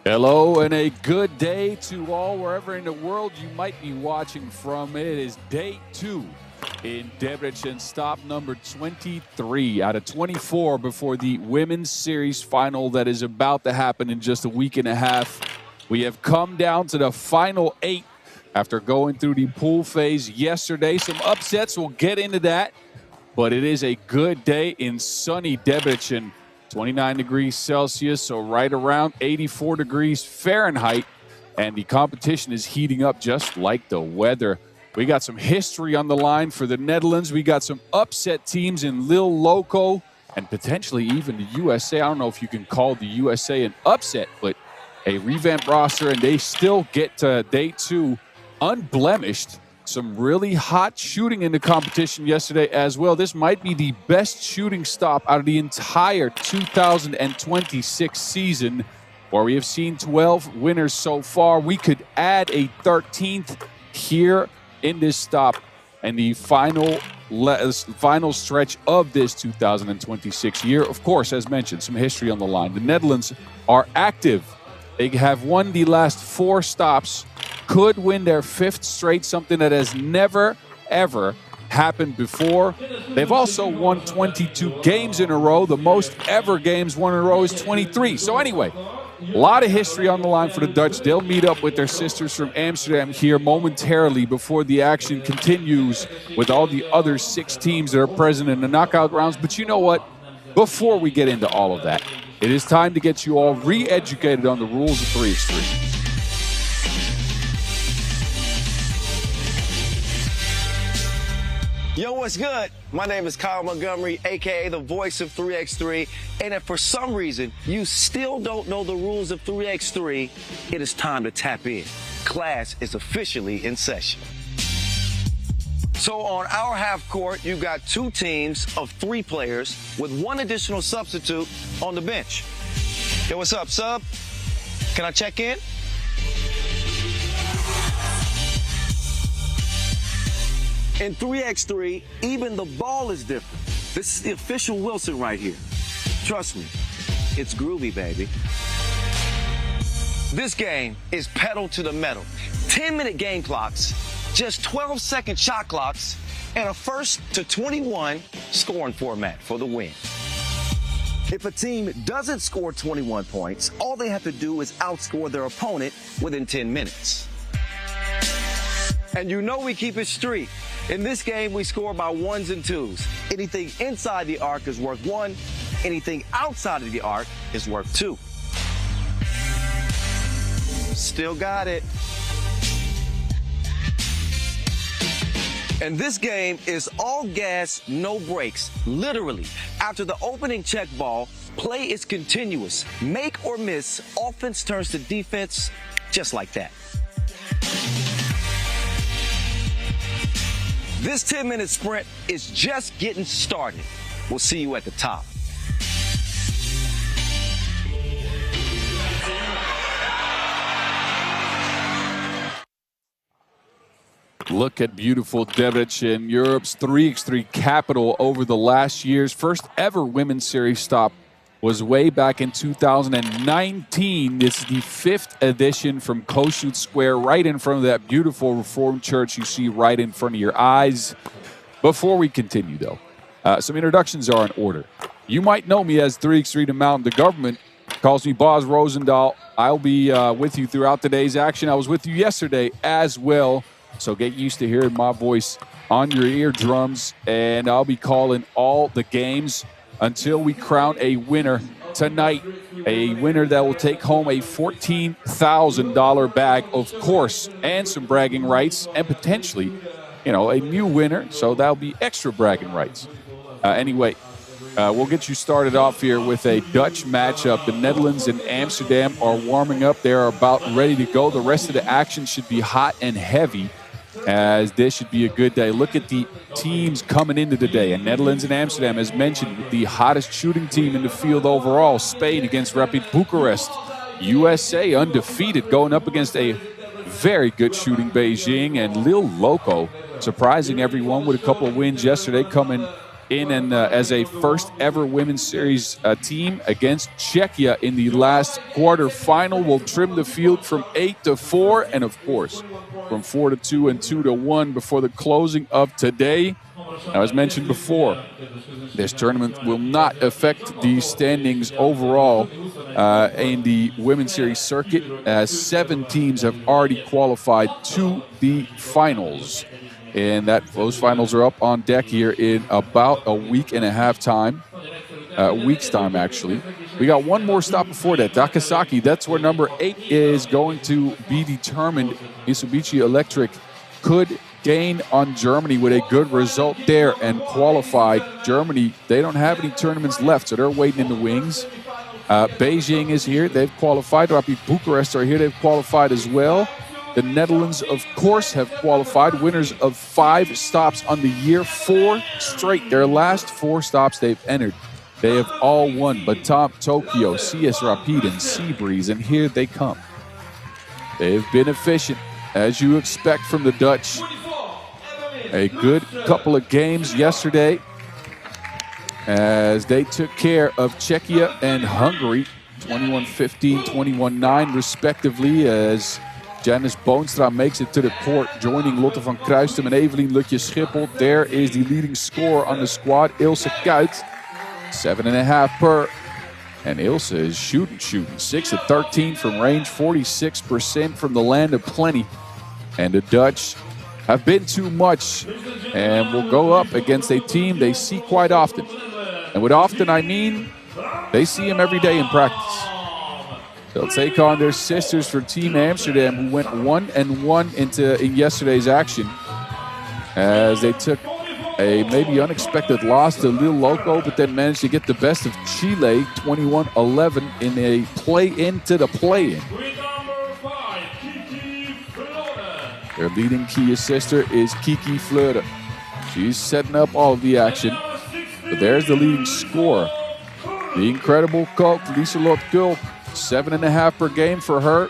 Hello and a good day to all wherever in the world you might be watching from. It is day 2 in Debrecen Stop number 23 out of 24 before the women's series final that is about to happen in just a week and a half. We have come down to the final 8 after going through the pool phase yesterday. Some upsets, we'll get into that, but it is a good day in sunny Debrecen. 29 degrees Celsius, so right around 84 degrees Fahrenheit. And the competition is heating up just like the weather. We got some history on the line for the Netherlands. We got some upset teams in Lille, Loko, and potentially even the USA. I don't know if you can call the USA an upset, but a revamped roster, and they still get to day 2 unblemished. Some really hot shooting in the competition yesterday as well. This might be the best shooting stop out of the entire 2026 season, where we have seen 12 winners so far. We could add a 13th here in this stop and the final stretch of this 2026 year. Of course, as mentioned, some history on the line. The Netherlands are active. They have won the last 4 stops, could win their 5th straight, something that has never, ever happened before. They've also won 22 games in a row. The most ever games won in a row is 23. So anyway, a lot of history on the line for the Dutch. They'll meet up with their sisters from Amsterdam here momentarily before the action continues with all the other 6 teams that are present in the knockout rounds. But you know what? Before we get into all of that, it is time to get you all re-educated on the rules of 3x3. Yo, what's good? My name is Kyle Montgomery, aka the voice of 3x3. And if for some reason you still don't know the rules of 3x3, it is time to tap in. Class is officially in session. So on our half court, you've got 2 teams of 3 players with 1 additional substitute on the bench. Yo, what's up, sub? Can I check in? In 3x3, even the ball is different. This is the official Wilson right here. Trust me, it's groovy, baby. This game is pedal to the metal. 10-minute game clocks, just 12-second shot clocks, and a 1st to 21 scoring format for the win. If a team doesn't score 21 points, all they have to do is outscore their opponent within 10 minutes. And you know we keep it street. In this game, we score by 1s and 2s. Anything inside the arc is worth 1. Anything outside of the arc is worth 2. Still got it. And this game is all gas, no brakes. Literally, after the opening check ball, play is continuous. Make or miss, offense turns to defense just like that. This 10-minute sprint is just getting started. We'll see you at the top. Look at beautiful Debrecen, Europe's 3x3 capital over the last years. First ever women's series stop was way back in 2019. This is the 5th edition from Kossuth Square, right in front of that beautiful Reformed church you see right in front of your eyes. Before we continue, though, some introductions are in order. You might know me as 3x3 to Mountain. The government calls me Boz Rosendahl. I'll be with you throughout today's action. I was with you yesterday as well, so get used to hearing my voice on your eardrums, and I'll be calling all the games until we crown a winner tonight, a winner that will take home a $14,000 bag, of course, and some bragging rights, and potentially, a new winner, so that'll be extra bragging rights. Anyway, we'll get you started off here with a Dutch matchup. The Netherlands and Amsterdam are warming up. They're about ready to go. The rest of the action should be hot and heavy, as this should be a good day. Look at the teams coming into the day. And Netherlands and Amsterdam, as mentioned, the hottest shooting team in the field overall. Spain against Rapid Bucharest. USA undefeated, going up against a very good shooting Beijing. And Lille Loko, surprising everyone with a couple of wins yesterday, coming in and as a first ever women's series team against Czechia in the last quarterfinal. We'll trim the field from 8-4 and of course from 4-2 and 2-1 before the closing of today. Now, as mentioned before, this tournament will not affect the standings overall in the women's series circuit, as 7 teams have already qualified to the finals. And those finals are up on deck here in about a week and a half time. A week's time, actually. We got one more stop before that. Takasaki, that's where number 8 is going to be determined. Mitsubishi Electric could gain on Germany with a good result there and qualify. Germany, they don't have any tournaments left, so they're waiting in the wings. Beijing is here. They've qualified. Rapid Bucharest are here. They've qualified as well. The Netherlands, of course, have qualified. Winners of 5 stops on the year. 4 straight. Their last 4 stops they've entered, they have all won. Batam, Tokyo, CS Rapid, and Seabreeze, and here they come. They've been efficient, as you expect from the Dutch. A good couple of games yesterday as they took care of Czechia and Hungary, 21-15, 21-9 respectively, as Janice Boonstra makes it to the court, joining Lotte van Kruistum and Evelien Lutje-Schippel. There is the leading scorer on the squad, Ilse Kuyt, 7.5 per. And Ilse is shooting. 6-13 from range, 46% from the land of plenty. And the Dutch have been too much and will go up against a team they see quite often. And with often, I mean they see him every day in practice. They'll take on their sisters for Team Amsterdam, who went 1-1 in yesterday's action, as they took a maybe unexpected loss to Lille Loko, but then managed to get the best of Chile, 21-11, in a play-in to the play-in. Their leading key assister is Kiki Fleuren. She's setting up all of the action. But there's the leading scorer, the incredible Coke, Lieselot Kulp. 7.5 per game for her.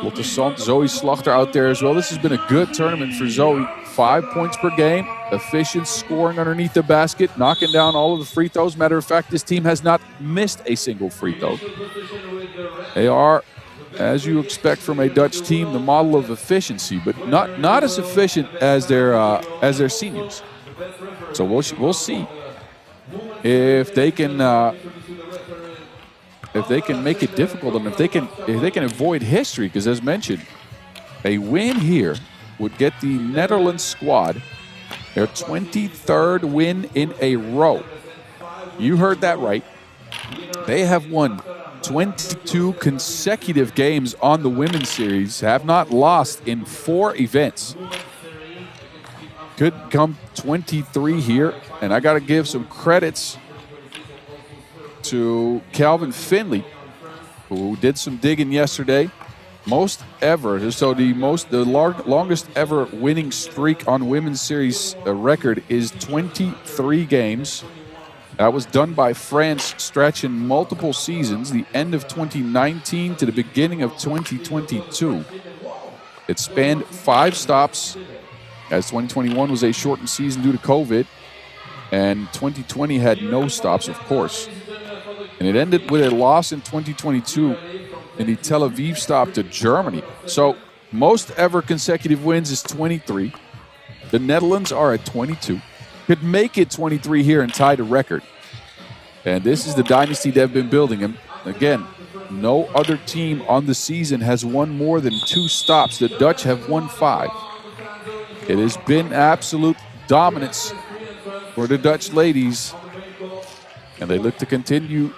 Lotte Sant, Zoe Slachter out there as well. This has been a good tournament for Zoe. 5 points per game, efficient scoring underneath the basket, knocking down all of the free throws. Matter of fact, this team has not missed a single free throw. They are, as you expect from a Dutch team, the model of efficiency, but not as efficient as their seniors. So we'll see if they can make it difficult, and if they can avoid history, because as mentioned, a win here would get the Netherlands squad their 23rd win in a row. You heard that right. They have won 22 consecutive games on the women's series, have not lost in 4 events. Could come 23 here, and I got to give some credits to Calvin Finley, who did some digging yesterday. Most ever, so the longest ever winning streak on women's series record is 23 games. That was done by France, stretching multiple seasons, the end of 2019 to the beginning of 2022. It spanned 5 stops, as 2021 was a shortened season due to COVID, and 2020 had no stops, of course. And it ended with a loss in 2022 in the Tel Aviv stop to Germany. So most ever consecutive wins is 23. The Netherlands are at 22. Could make it 23 here and tie the record. And this is the dynasty they've been building. And again, no other team on the season has won more than 2 stops. The Dutch have won 5. It has been absolute dominance for the Dutch ladies. And they look to continue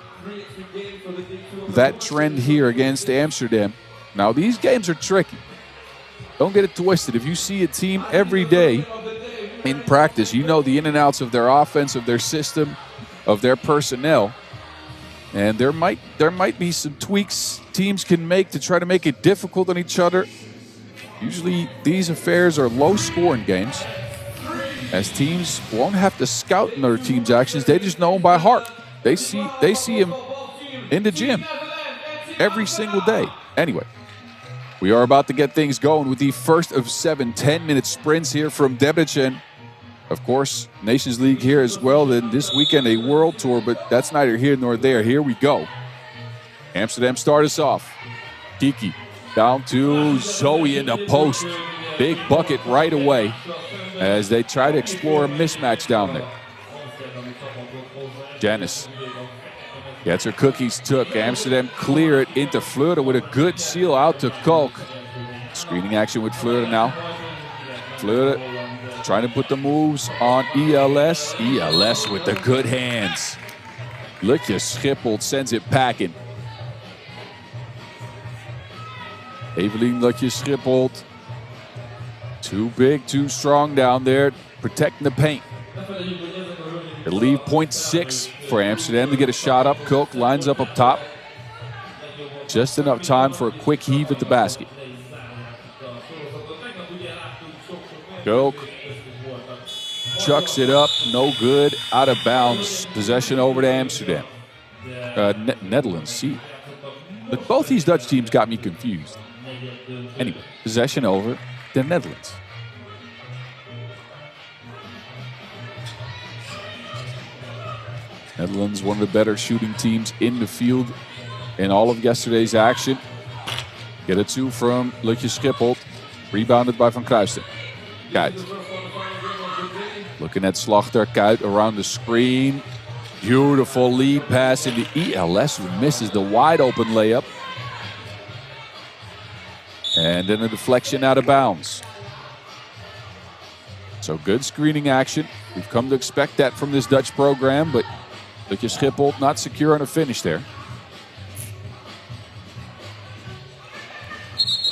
that trend here against Amsterdam. Now, these games are tricky. Don't get it twisted. If you see a team every day in practice, you know the in and outs of their offense, of their system, of their personnel. And there might be some tweaks teams can make to try to make it difficult on each other. Usually these affairs are low-scoring games, as teams won't have to scout another team's actions. They just know them by heart. They see him in the gym every single day. Anyway, we are about to get things going with the first of 7 10-minute sprints here from Debrecen. Of course, Nations League here as well. Then this weekend, a World Tour, but that's neither here nor there. Here we go. Amsterdam start us off. Kiki down to Zoe in the post. Big bucket right away as they try to explore a mismatch down there. Janice gets her cookies took. Amsterdam clear it into Fleur with a good seal out to Kolk. Screening action with Fleur now. Fleur trying to put the moves on ELS. ELS with the good hands. Lukje Schiphol sends it packing. Evelien Lukje Schiphol. Too big, too strong down there. Protecting the paint. It'll leave 0.6 for Amsterdam to get a shot up. Kolk lines up top. Just enough time for a quick heave at the basket. Kolk chucks it up, no good, out of bounds. Possession over to Amsterdam. Netherlands, see. But both these Dutch teams got me confused. Anyway, possession over the Netherlands. Netherlands, one of the better shooting teams in the field in all of yesterday's action. Get a 2 from Lukje Schiphol. Rebounded by Van Kruisten. Kuyt. Looking at Slachter. Kuyt around the screen. Beautiful lead pass into ELS, who misses the wide open layup. And then a deflection out of bounds. So good screening action. We've come to expect that from this Dutch program, but Lukje Schiphol not secure on a finish there.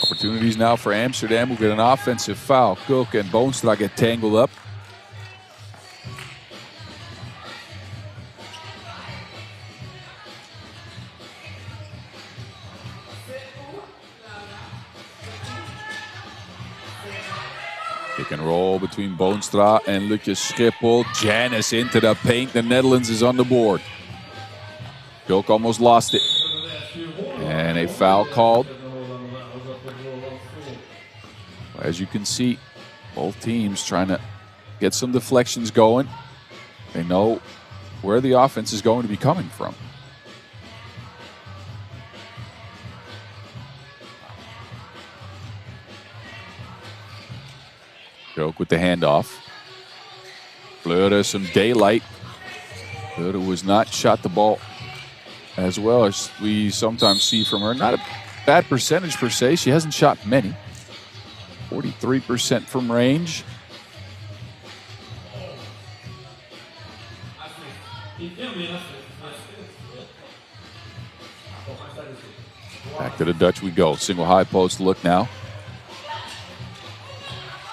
Opportunities now for Amsterdam. We'll get an offensive foul. Kolk and Boonstra get tangled up. Pick and roll between Boonstra and Lukje Schiphol. Janice into the paint. The Netherlands is on the board. Kolk almost lost it. And a foul called. As you can see, both teams trying to get some deflections going. They know where the offense is going to be coming from. Kolk with the handoff. Fleur, some daylight. Fleur was not shot the ball as well as we sometimes see from her. Not a bad percentage per se. She hasn't shot many. 43% from range. Back to the Dutch we go. Single high post look now.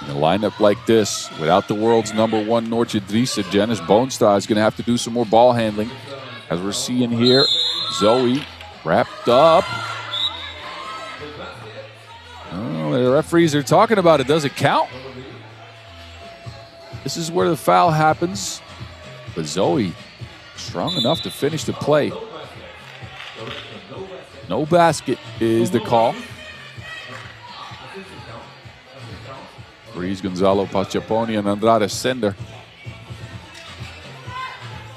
In a lineup like this, without the world's #1 Noortje Driessen, Janice Boonstra is going to have to do some more ball handling. As we're seeing here, Zoe wrapped up. Oh, the referees are talking about it. Does it count? This is where the foul happens. But Zoe, strong enough to finish the play. No basket is the call. Breeze, Gonzalo Pachaponi, and Andrade Sender.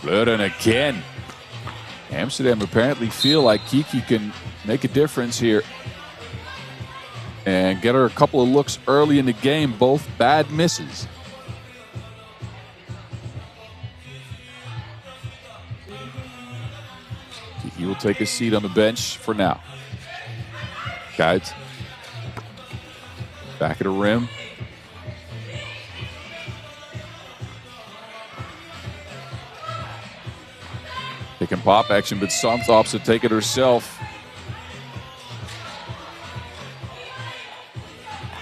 Fleuren again. Amsterdam apparently feel like Kiki can make a difference here and get her a couple of looks early in the game, both bad misses. Kiki will take a seat on the bench for now. Kuyt. Back of the rim. Pick and pop action, but Sonthoff to take it herself.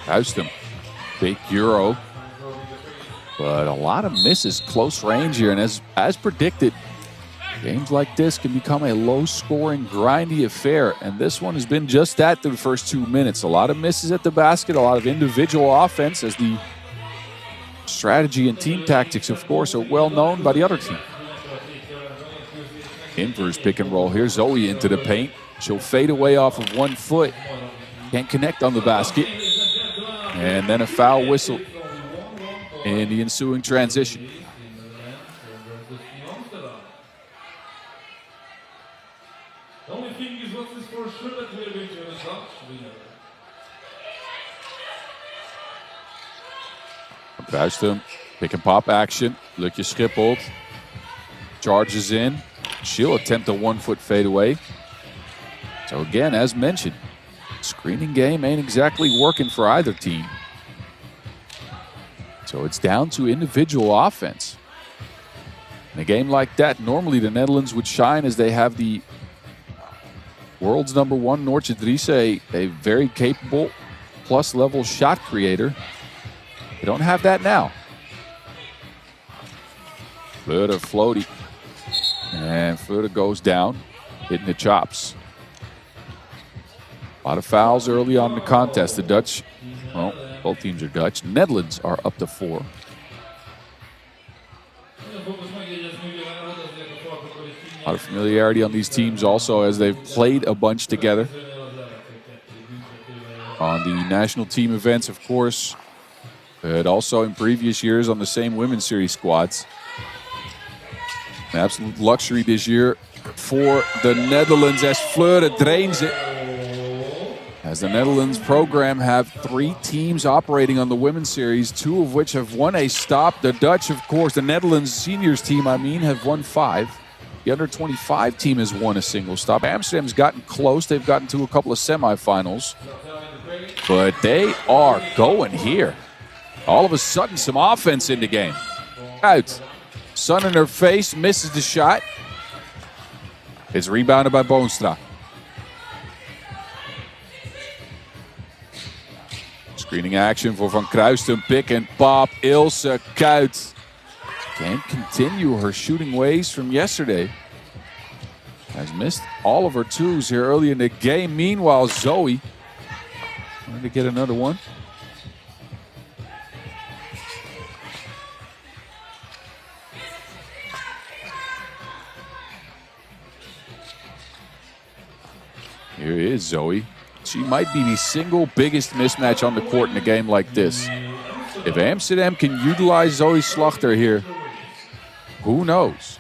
Huistem, big Euro, but a lot of misses, close range here. And as predicted, games like this can become a low-scoring, grindy affair. And this one has been just that through the first 2 minutes. A lot of misses at the basket, a lot of individual offense, as the strategy and team tactics, of course, are well known by the other team. Inverse pick and roll here. Zoe into the paint. She'll fade away off of 1 foot. Can't connect on the basket. And then a foul whistle. in the ensuing transition. The only thing is what is for sure that we are going to have a Dutch winner. Kruistum, pick and pop action. Lukje Schipholt charges in. She'll attempt a 1-foot fadeaway. So again, as mentioned, screening game ain't exactly working for either team. So it's down to individual offense. In a game like that, normally the Netherlands would shine as they have the world's #1 Noortje Driese, a very capable plus-level shot creator. They don't have that now. Fleur floaty. And Fleur goes down, hitting the chops. A lot of fouls early on in the contest. The Dutch, well, both teams are Dutch. Netherlands are up to 4. A lot of familiarity on these teams also as they've played a bunch together. On the national team events, of course, but also in previous years on the same women's series squads. An absolute luxury this year for the Netherlands as Fleur drains it. As the Netherlands program have 3 teams operating on the women's series, 2 of which have won a stop. The Dutch, of course, the Netherlands seniors team, have won 5. The under-25 team has won a single stop. Amsterdam's gotten close. They've gotten to a couple of semifinals. But they are going here. All of a sudden, some offense in the game. Out. Sun in her face, misses the shot. It's rebounded by Boonstra. Screening action for Van Kruistum. Pick and pop. Ilse Kuyt can't continue her shooting ways from yesterday. Has missed all of her 2s here early in the game. Meanwhile, Zoe wanted to get another one. Here is Zoe. She might be the single biggest mismatch on the court in a game like this. If Amsterdam can utilize Zoe Slachter here, who knows?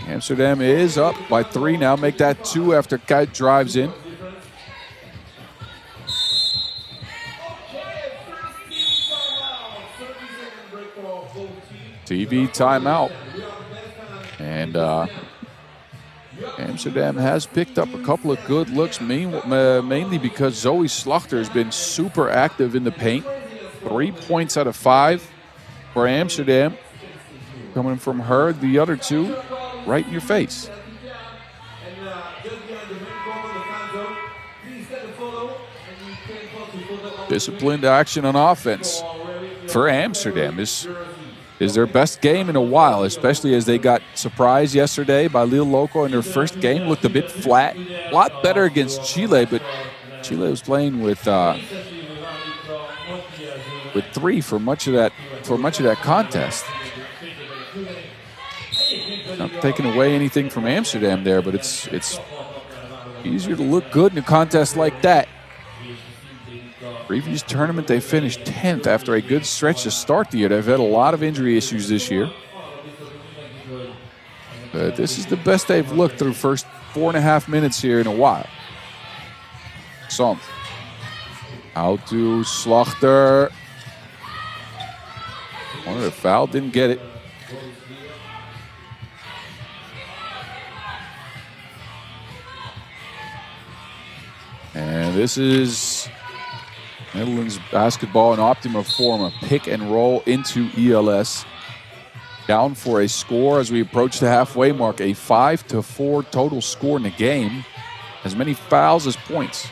Amsterdam is up by 3 now. Make that 2 after Kuyt drives in. TV timeout. And Amsterdam has picked up a couple of good looks, mainly because Zoe Slachter has been super active in the paint. 3 points out of 5 for Amsterdam. Coming from her, the other 2 right in your face. Disciplined action on offense for Amsterdam is their best game in a while, especially as they got surprised yesterday by Lille Loko in their first game. Looked a bit flat. A lot better against Chile, but Chile was playing with 3 for much of that contest. Not taking away anything from Amsterdam there, but it's easier to look good in a contest like that. Previous tournament, they finished 10th after a good stretch to start the year. They've had a lot of injury issues this year. But this is the best they've looked through the first 4.5 minutes here in a while. Sant. Out to Slachter. Wanted a foul, didn't get it. And this is Netherlands basketball in optimum form, a pick and roll into ELS. Down for a score as we approach the halfway mark, a 5-4 total score in the game. As many fouls as points.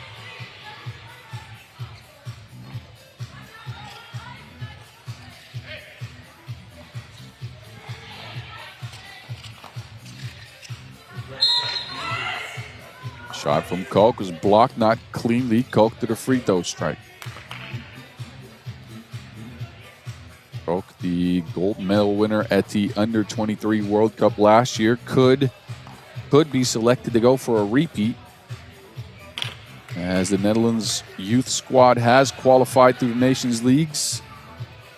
Shot from Kalk was blocked, not cleanly. Kalk to the free throw strike. Kalk, the gold medal winner at the Under-23 World Cup last year, could be selected to go for a repeat, as the Netherlands youth squad has qualified through the Nations Leagues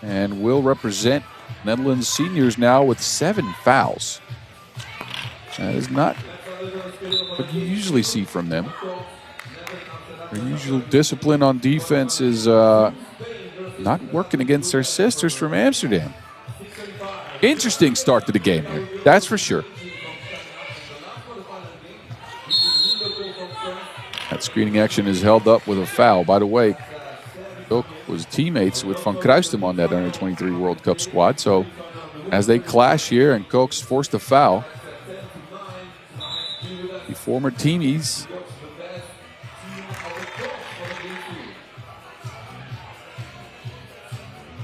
and will represent Netherlands seniors now with 7 fouls. That is not what you usually see from them. Their usual discipline on defense is not working against their sisters from Amsterdam. Interesting start to the game here, that's for sure. That screening action is held up with a foul. By the way, Loko was teammates with Van Kruistem on that Under-23 World Cup squad. So as they clash here and Koks forced a foul, the former teamies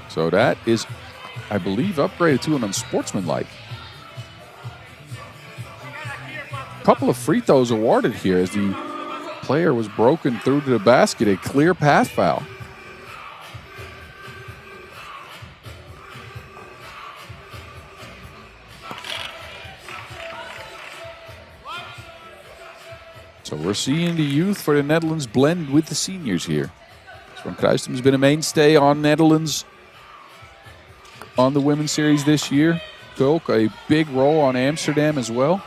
so that is, I believe, upgraded to an unsportsmanlike. A couple of free throws awarded here as the player was broken through to the basket. A clear pass foul. So we're seeing the youth for the Netherlands blend with the seniors here. Van Kruistem has been a mainstay on Netherlands on the Women's Series this year. Kulk, a big role on Amsterdam as well.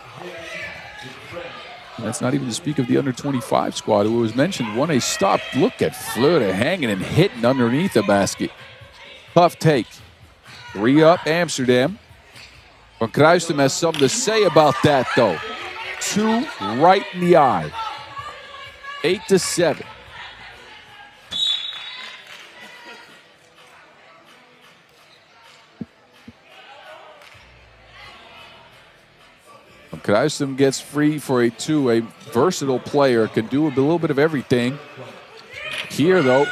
And that's not even to speak of the Under-25 squad, who was mentioned, won a stop. Look at Fleur hanging and hitting underneath the basket. Tough take. 3 up Amsterdam. Van Kruistem has something to say about that, though. 2 right in the eye. 8-7. Kruistem gets free for a 2. A versatile player, can do a little bit of everything. Here, though,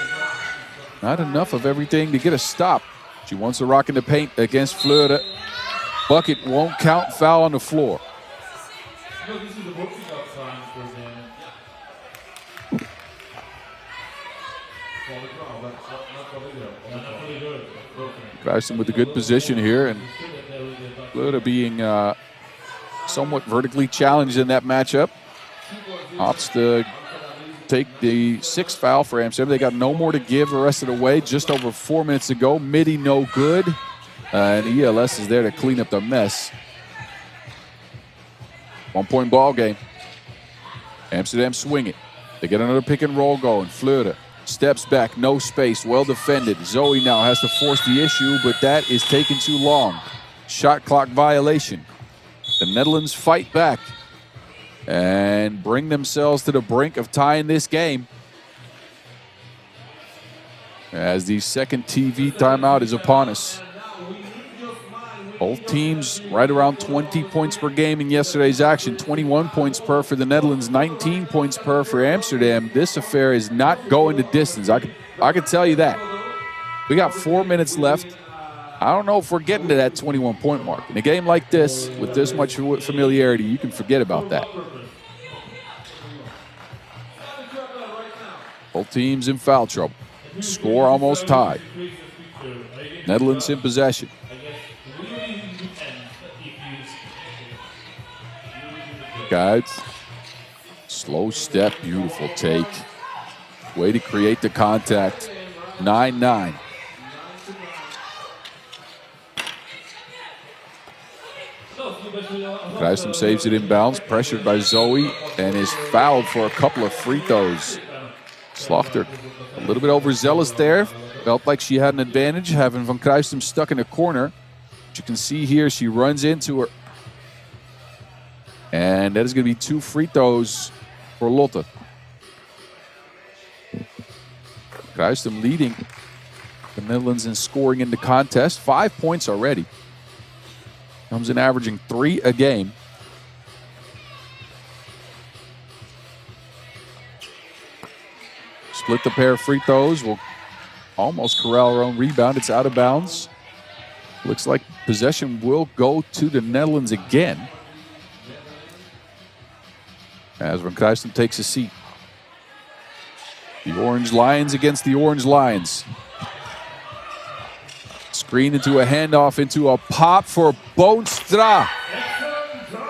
not enough of everything to get a stop. She wants to rock in the paint against Fleur. Bucket won't count, foul on the floor. Kruistem with a good position here, and Fleur being somewhat vertically challenged in that matchup. Opts to take the 6th foul for Amsterdam. They got no more to give the rest of the way. Just over 4 minutes to go. Midi no good. And ELS is there to clean up the mess. 1-point ball game. Amsterdam swing it. They get another pick and roll going. Fleur steps back, no space, well defended. Zoe now has to force the issue, but that is taking too long. Shot clock violation. The Netherlands fight back and bring themselves to the brink of tying this game as the second TV timeout is upon us. Both teams right around 20 points per game in yesterday's action. 21 points per for the Netherlands, 19 points per for Amsterdam. This affair is not going the distance. I can tell you that. We got 4 minutes left. I don't know if we're getting to that 21-point mark. In a game like this, with this much familiarity, you can forget about that. Both teams in foul trouble. Score almost tied. Netherlands in possession. Guides. Slow step, beautiful take. Way to create the contact. 9-9. Kruistem saves it inbounds, pressured by Zoe, and is fouled for a couple of free throws. Slachter a little bit overzealous there. Felt like she had an advantage, having Van Kruistem stuck in a corner. But you can see here, she runs into her. And that is going to be 2 free throws for Lotte. Kruistem leading the Netherlands in scoring in the contest. 5 points already. Comes in averaging 3 a game. Split the pair of free throws. We'll almost corral our own rebound. It's out of bounds. Looks like possession will go to the Netherlands again, as Van Kruistem takes a seat. The Orange Lions against the Orange Lions. Screen into a handoff, into a pop for Boonstra.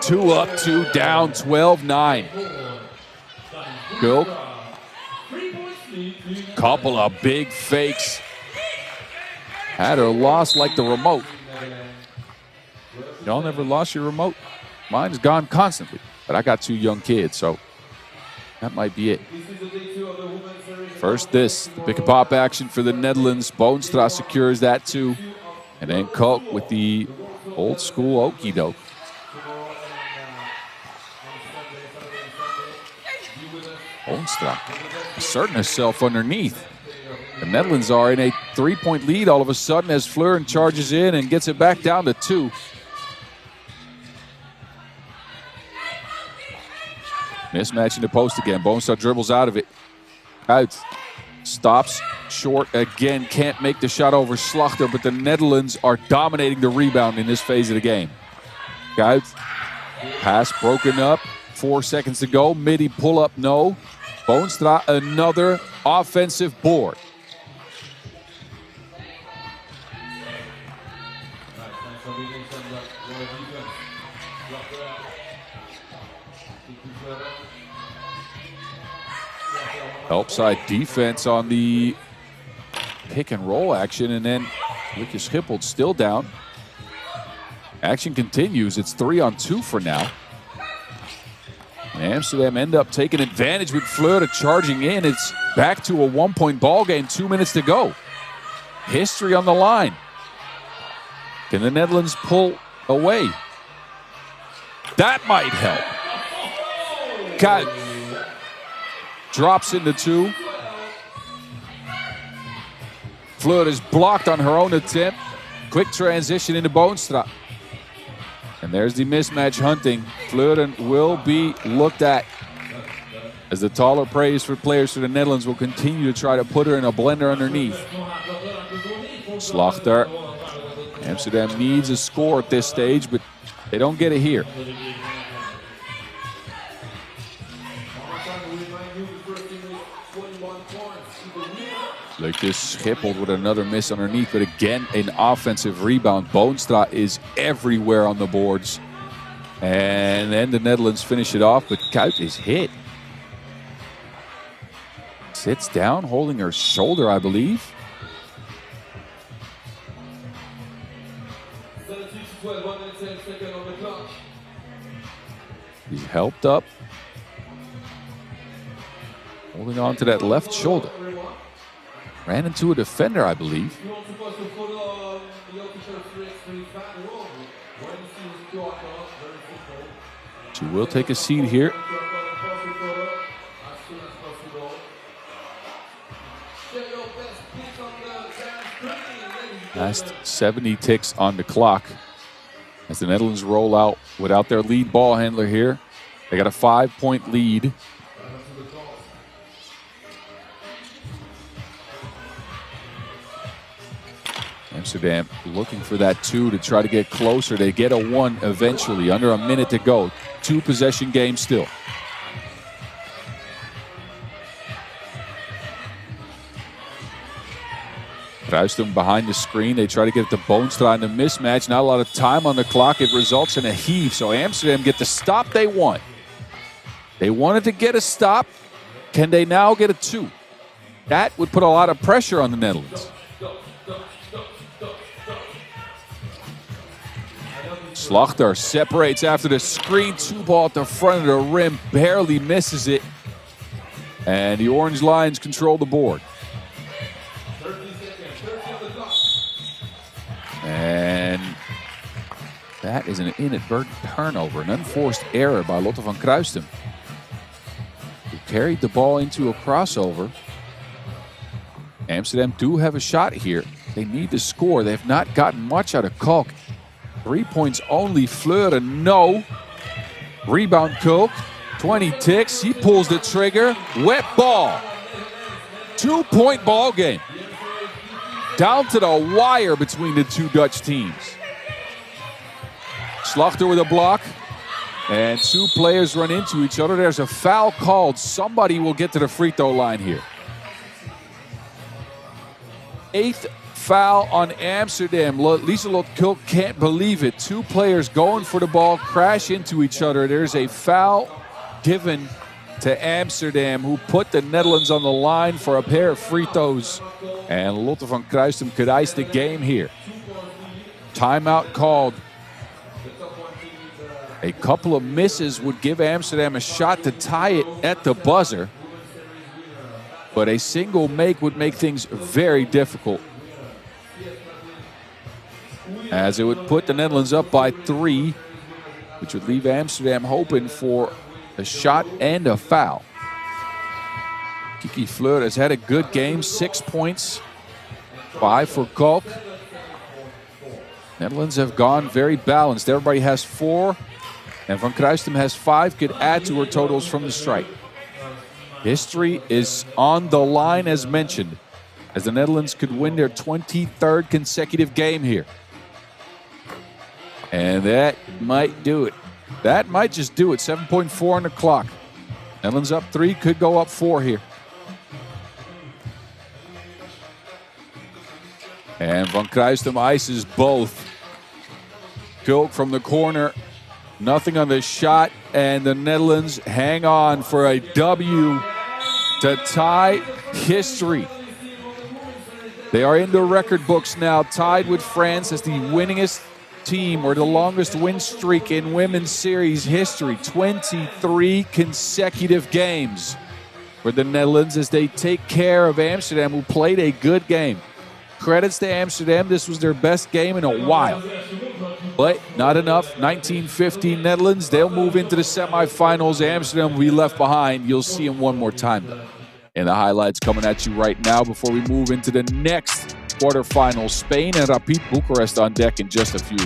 2 up, 2 down, 12-9. Kulk. Couple of big fakes. Had her lost like the remote. Y'all never lost your remote? Mine's gone constantly, but I got 2 young kids, so that might be it. First this, the pick and pop action for the Netherlands. Boonstra secures that too. And then Koch with the old school okie doke. Boonstra asserting herself underneath. The Netherlands are in a 3-point lead all of a sudden as Fleuren charges in and gets it back down to 2. Mismatch in the post again. Boonstra dribbles out of it. Out. Stops short again. Can't make the shot over Slachter, but the Netherlands are dominating the rebound in this phase of the game. Out. Pass broken up. 4 seconds to go. Midi pull up, no. Boonstra, another offensive board. Help side defense on the pick and roll action, and then Lucas Schiphol still down. Action continues. It's 3-on-2 for now. Amsterdam end up taking advantage with Fleuren charging in. It's back to a 1-point ball game, 2 minutes to go. History on the line. Can the Netherlands pull away? That might help. Got drops into 2. Fleuren is blocked on her own attempt. Quick transition into Boonstra. And there's the mismatch hunting. Fleuren will be looked at as the taller players for the Netherlands will continue to try to put her in a blender underneath. Slachter. Amsterdam needs a score at this stage, but they don't get it here. Lucas Schiphol with another miss underneath, but again, an offensive rebound. Boonstra is everywhere on the boards. And then the Netherlands finish it off, but Kuit is hit. Sits down, holding her shoulder, I believe. He's helped up. Holding on to that left shoulder. Ran into a defender, I believe. She will take a seat here. Last 70 ticks on the clock as the Netherlands roll out without their lead ball handler here. They got a 5-point lead. Amsterdam looking for that 2 to try to get closer. They get a 1 eventually, under a minute to go. 2-possession game still. Kruistum behind the screen. They try to get it to Boonstra in the mismatch. Not a lot of time on the clock. It results in a heave. So Amsterdam get the stop they want. They wanted to get a stop. Can they now get a 2? That would put a lot of pressure on the Netherlands. Slachter separates after the screen. 2-ball at the front of the rim. Barely misses it. And the Orange Lions control the board. And that is an inadvertent turnover. An unforced error by Lotte van Kruistum, who carried the ball into a crossover. Amsterdam do have a shot here. They need to score. They have not gotten much out of Koch. 3 points only. Fleuren, no. Rebound Koch. 20 ticks. He pulls the trigger. Wet ball. 2-point ball game. Down to the wire between the two Dutch teams. Slachter with a block. And 2 players run into each other. There's a foul called. Somebody will get to the free throw line here. 8th foul on Amsterdam. Lieselot Koch can't believe it. 2 players going for the ball, crash into each other. There's a foul given to Amsterdam, who put the Netherlands on the line for a pair of free throws. And Lotte van Kruistum could ice the game here. Timeout called. A couple of misses would give Amsterdam a shot to tie it at the buzzer. But a single make would make things very difficult, as it would put the Netherlands up by 3, which would leave Amsterdam hoping for a shot and a foul. Kiki Fleur has had a good game, 6 points, 5 for Kalk. Netherlands have gone very balanced. Everybody has 4, and Van Kruistum has 5, could add to her totals from the strike. History is on the line, as mentioned, as the Netherlands could win their 23rd consecutive game here. And that might do it. That might just do it. 7.4 on the clock. Netherlands up 3, could go up 4 here. And Van Kruistum ices both. Kulk from the corner. Nothing on the shot. And the Netherlands hang on for a W to tie history. They are in the record books now, tied with France as the winningest team, or the longest win streak in women's series history. 23 consecutive games for the Netherlands as they take care of Amsterdam, who played a good game. Credits to Amsterdam. This was their best game in a while. But not enough. 19-15 Netherlands. They'll move into the semifinals. Amsterdam will be left behind. You'll see them one more time, though. And the highlights coming at you right now before we move into the next quarterfinals. Spain and Rapid Bucharest on deck in just a few.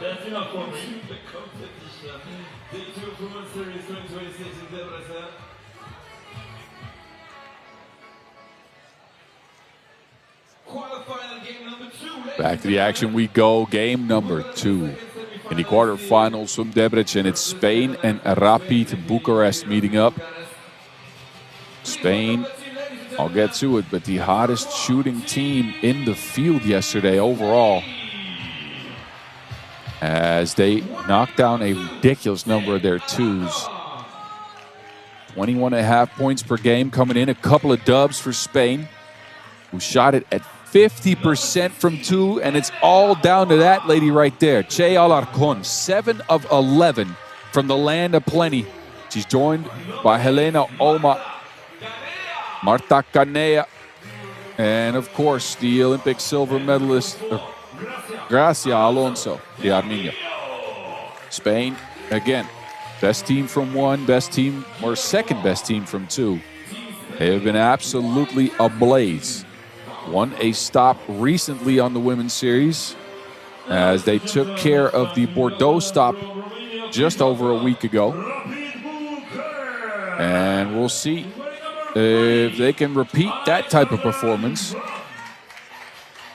That's enough for me. The competition. Day 2 of Women's Series 2026 in Debrecen. Quarterfinal game number 2. Back to the action we go. Game number 2. In the quarterfinals from Debrecen, it's Spain and Rapid Bucharest meeting up. Spain, I'll get to it, but the hottest shooting team in the field yesterday overall, as they knocked down a ridiculous number of their twos. 21.5 points per game coming in. A couple of dubs for Spain, who shot it at 50% from 2, and it's all down to that lady right there, Che Alarcon, 7 of 11 from the land of plenty. She's joined by Helena Oma, Marta Canea, and of course the Olympic silver medalist Gracia Alonso de Armenia. Spain, again, best team from 1, best team, or second best team from 2. They have been absolutely ablaze. Won a stop recently on the Women's Series as they took care of the Bordeaux stop just over a week ago. And we'll see if they can repeat that type of performance.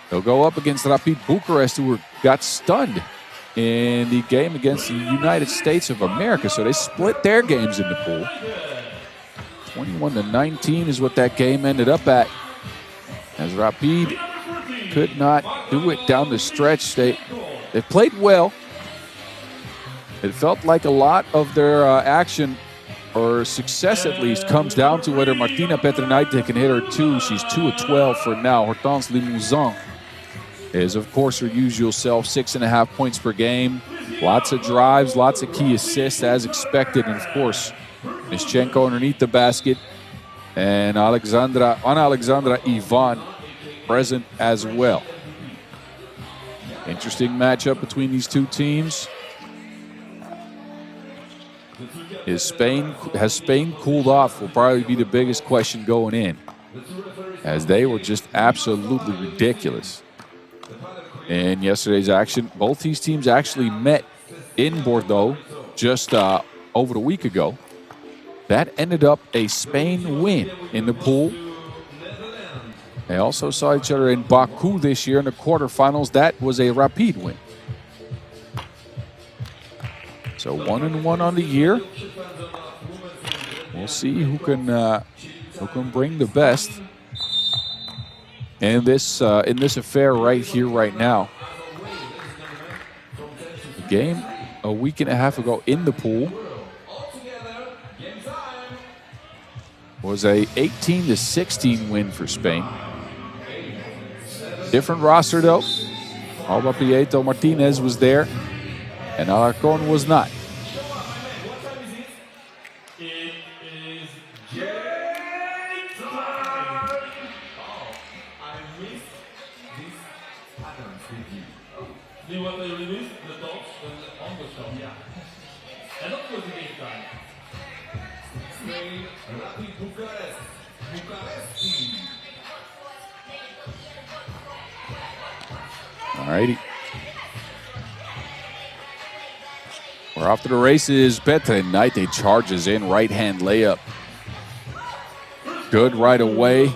They'll go up against Rapid Bucharest, who got stunned in the game against the United States of America. So they split their games in the pool. 21-19 is what that game ended up at, as Rapid could not do it down the stretch. They played well. It felt like a lot of their action, or success at least, comes down to whether Martina Petrinaite can hit her 2. She's 2 of 12 for now. Hortense Limousin is, of course, her usual self, 6.5 points per game. Lots of drives, lots of key assists as expected. And, of course, Mischenko underneath the basket. And Alexandra Ivan present as well. Interesting matchup between these two teams. Has Spain cooled off will probably be the biggest question going in, as they were just absolutely ridiculous in yesterday's action. Both these teams actually met in Bordeaux just over a week ago. That ended up a Spain win in the pool. They also saw each other in Baku this year in the quarterfinals. That was a Rapid win. So 1-1 on the year. We'll see who can bring the best in this affair right here, right now. The game a week and a half ago in the pool was a 18-16 win for Spain. Different roster though. Alba Prieto Martinez was there, and Alarcon was not. Alrighty. We're off to the races. Petrenite charges in, right-hand layup. Good right away.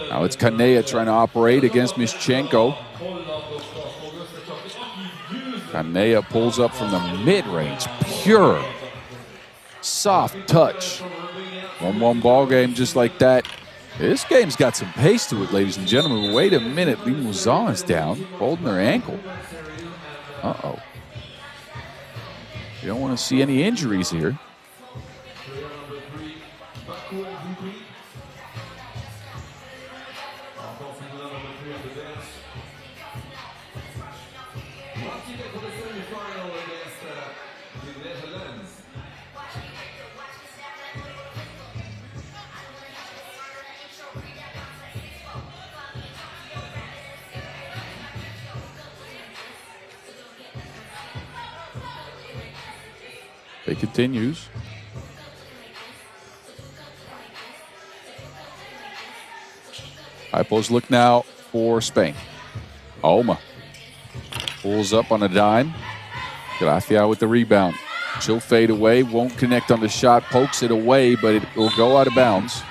Now it's Kanea trying to operate against Mischenko. Kanea pulls up from the mid-range. Pure, soft touch. 1-1 ball game just like that. This game's got some pace to it, ladies and gentlemen. Wait a minute. Limousin is down, holding her ankle. Uh-oh. You don't want to see any injuries here. It continues. High post look now for Spain. Oma pulls up on a dime. Gracia with the rebound. She'll fade away, won't connect on the shot, pokes it away, but it will go out of bounds.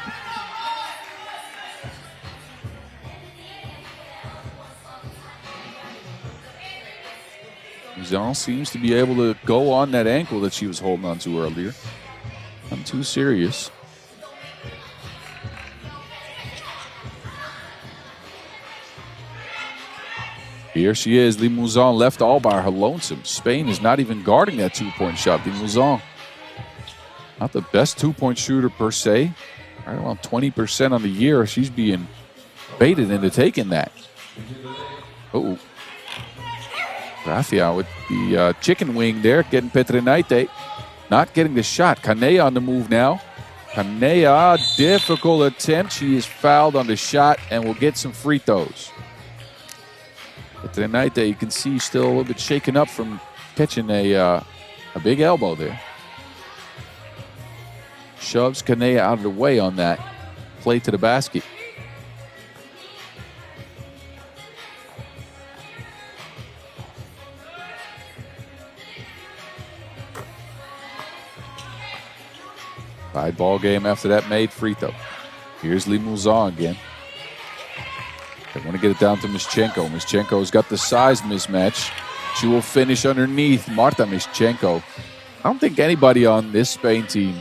Zon seems to be able to go on that ankle that she was holding on to earlier. Not too serious. Here she is. Limousin left all by her lonesome. Spain is not even guarding that two-point shot. Limousin, not the best two-point shooter per se. Right around 20% on the year. She's being baited into taking that. Uh-oh. Gracia with the chicken wing there, getting Petrenite. Not getting the shot. Kanea on the move now. Kanea, difficult attempt. She is fouled on the shot and will get some free throws. Petrenite, you can see still a little bit shaken up from catching a big elbow there. Shoves Kanea out of the way on that play to the basket. Tied ball game after that made free throw. Here's Limousin again. They want to get it down to Mischenko. Mischenko's got the size mismatch. She will finish underneath Marta Mischenko. I don't think anybody on this Spain team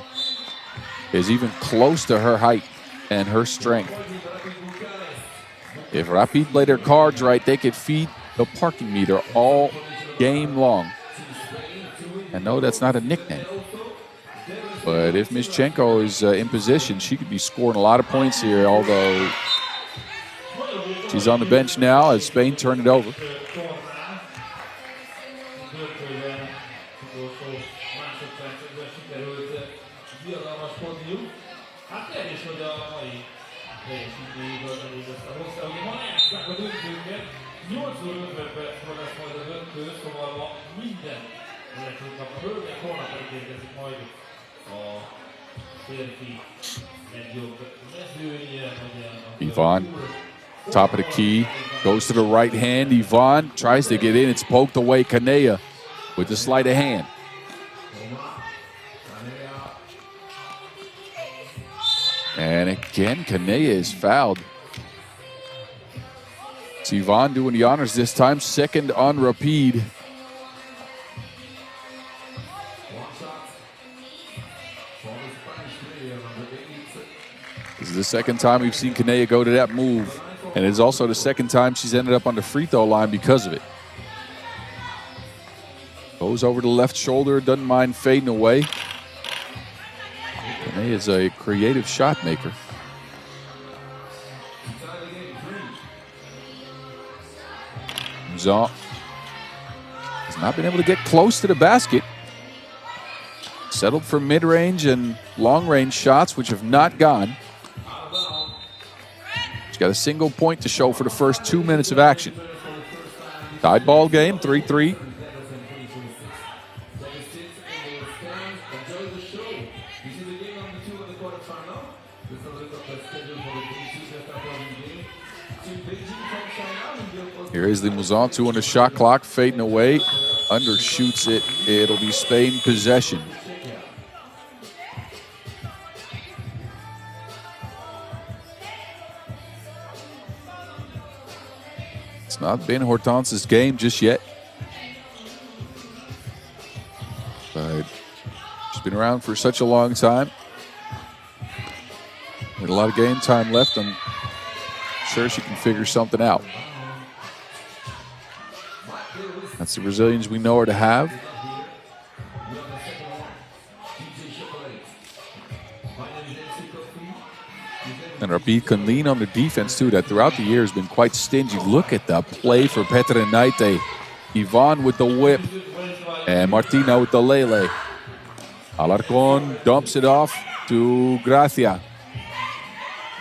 is even close to her height and her strength. If Rapid play their cards right, they could feed the parking meter all game long. And no, that's not a nickname. But if Mischenko is in position, she could be scoring a lot of points here, although She's on the bench now as Spain turn it over. Yvonne, top of the key, goes to the right hand. Yvonne tries to get in. It's poked away. Kanea with the sleight of hand. And again, Kanea is fouled. It's Yvonne doing the honors this time. Second on Rapide. This is the second time we've seen Kanea go to that move. And it's also the second time she's ended up on the free throw line because of it. Goes over the left shoulder, doesn't mind fading away. Kanea is a creative shot maker. Mouzon has not been able to get close to the basket. Settled for mid-range and long-range shots, which have not gone. She's got a single point to show for the first 2 minutes of action. Tied ball game, 3-3. Here is the Mouzon, 2 on the shot clock, fading away. Undershoots it. It'll be Spain possession. It's not been Hortense's game just yet. But she's been around for such a long time. With a lot of game time left, I'm sure she can figure something out. That's the Brazilians we know her to have. And Rapide can lean on the defense too, that throughout the year has been quite stingy. Look at the play for Petra Naite. Yvonne with the whip. And Martina with the lele. Alarcon dumps it off to Gracia.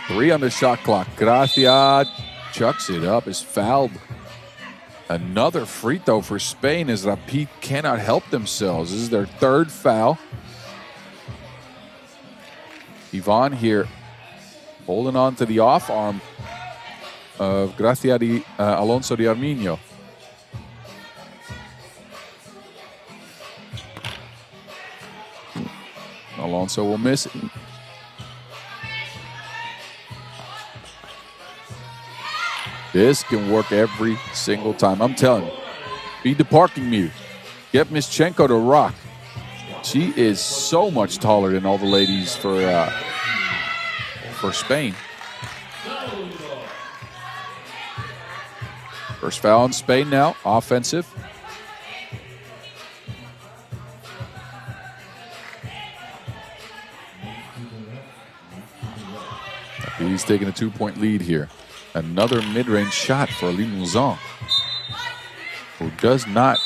3 on the shot clock. Gracia chucks it up, is fouled. Another free throw for Spain as Rapide cannot help themselves. This is their 3rd foul. Yvonne here holding on to the off arm of Gracia Alonso de Arminio. Alonso will miss it. This can work every single time. I'm telling you. Beat the parking meter. Get Mischenko to rock. She is so much taller than all the ladies for Spain. First foul on Spain now. Offensive. He's taking a 2-point lead here. Another mid-range shot for Aline Mouzon, who does not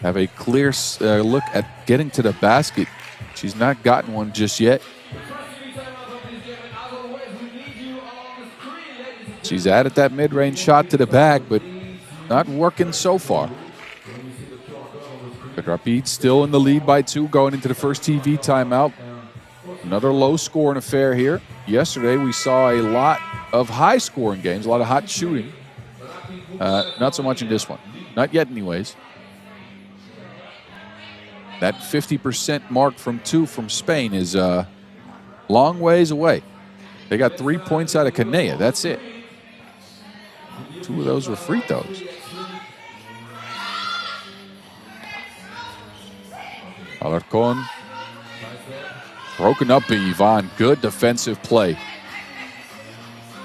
have a clear look at getting to the basket. She's not gotten one just yet. She's added that mid-range shot to the bag, but not working so far. But Rapide still in the lead by 2 going into the first TV timeout. Another low-scoring affair here. Yesterday we saw a lot of high-scoring games, a lot of hot shooting. Not so much in this one. Not yet anyways. That 50% mark from 2 from Spain is a long ways away. They got 3 points out of Kanea. That's it. 2 of those were free throws. Alarcon. Broken up by Yvonne. Good defensive play.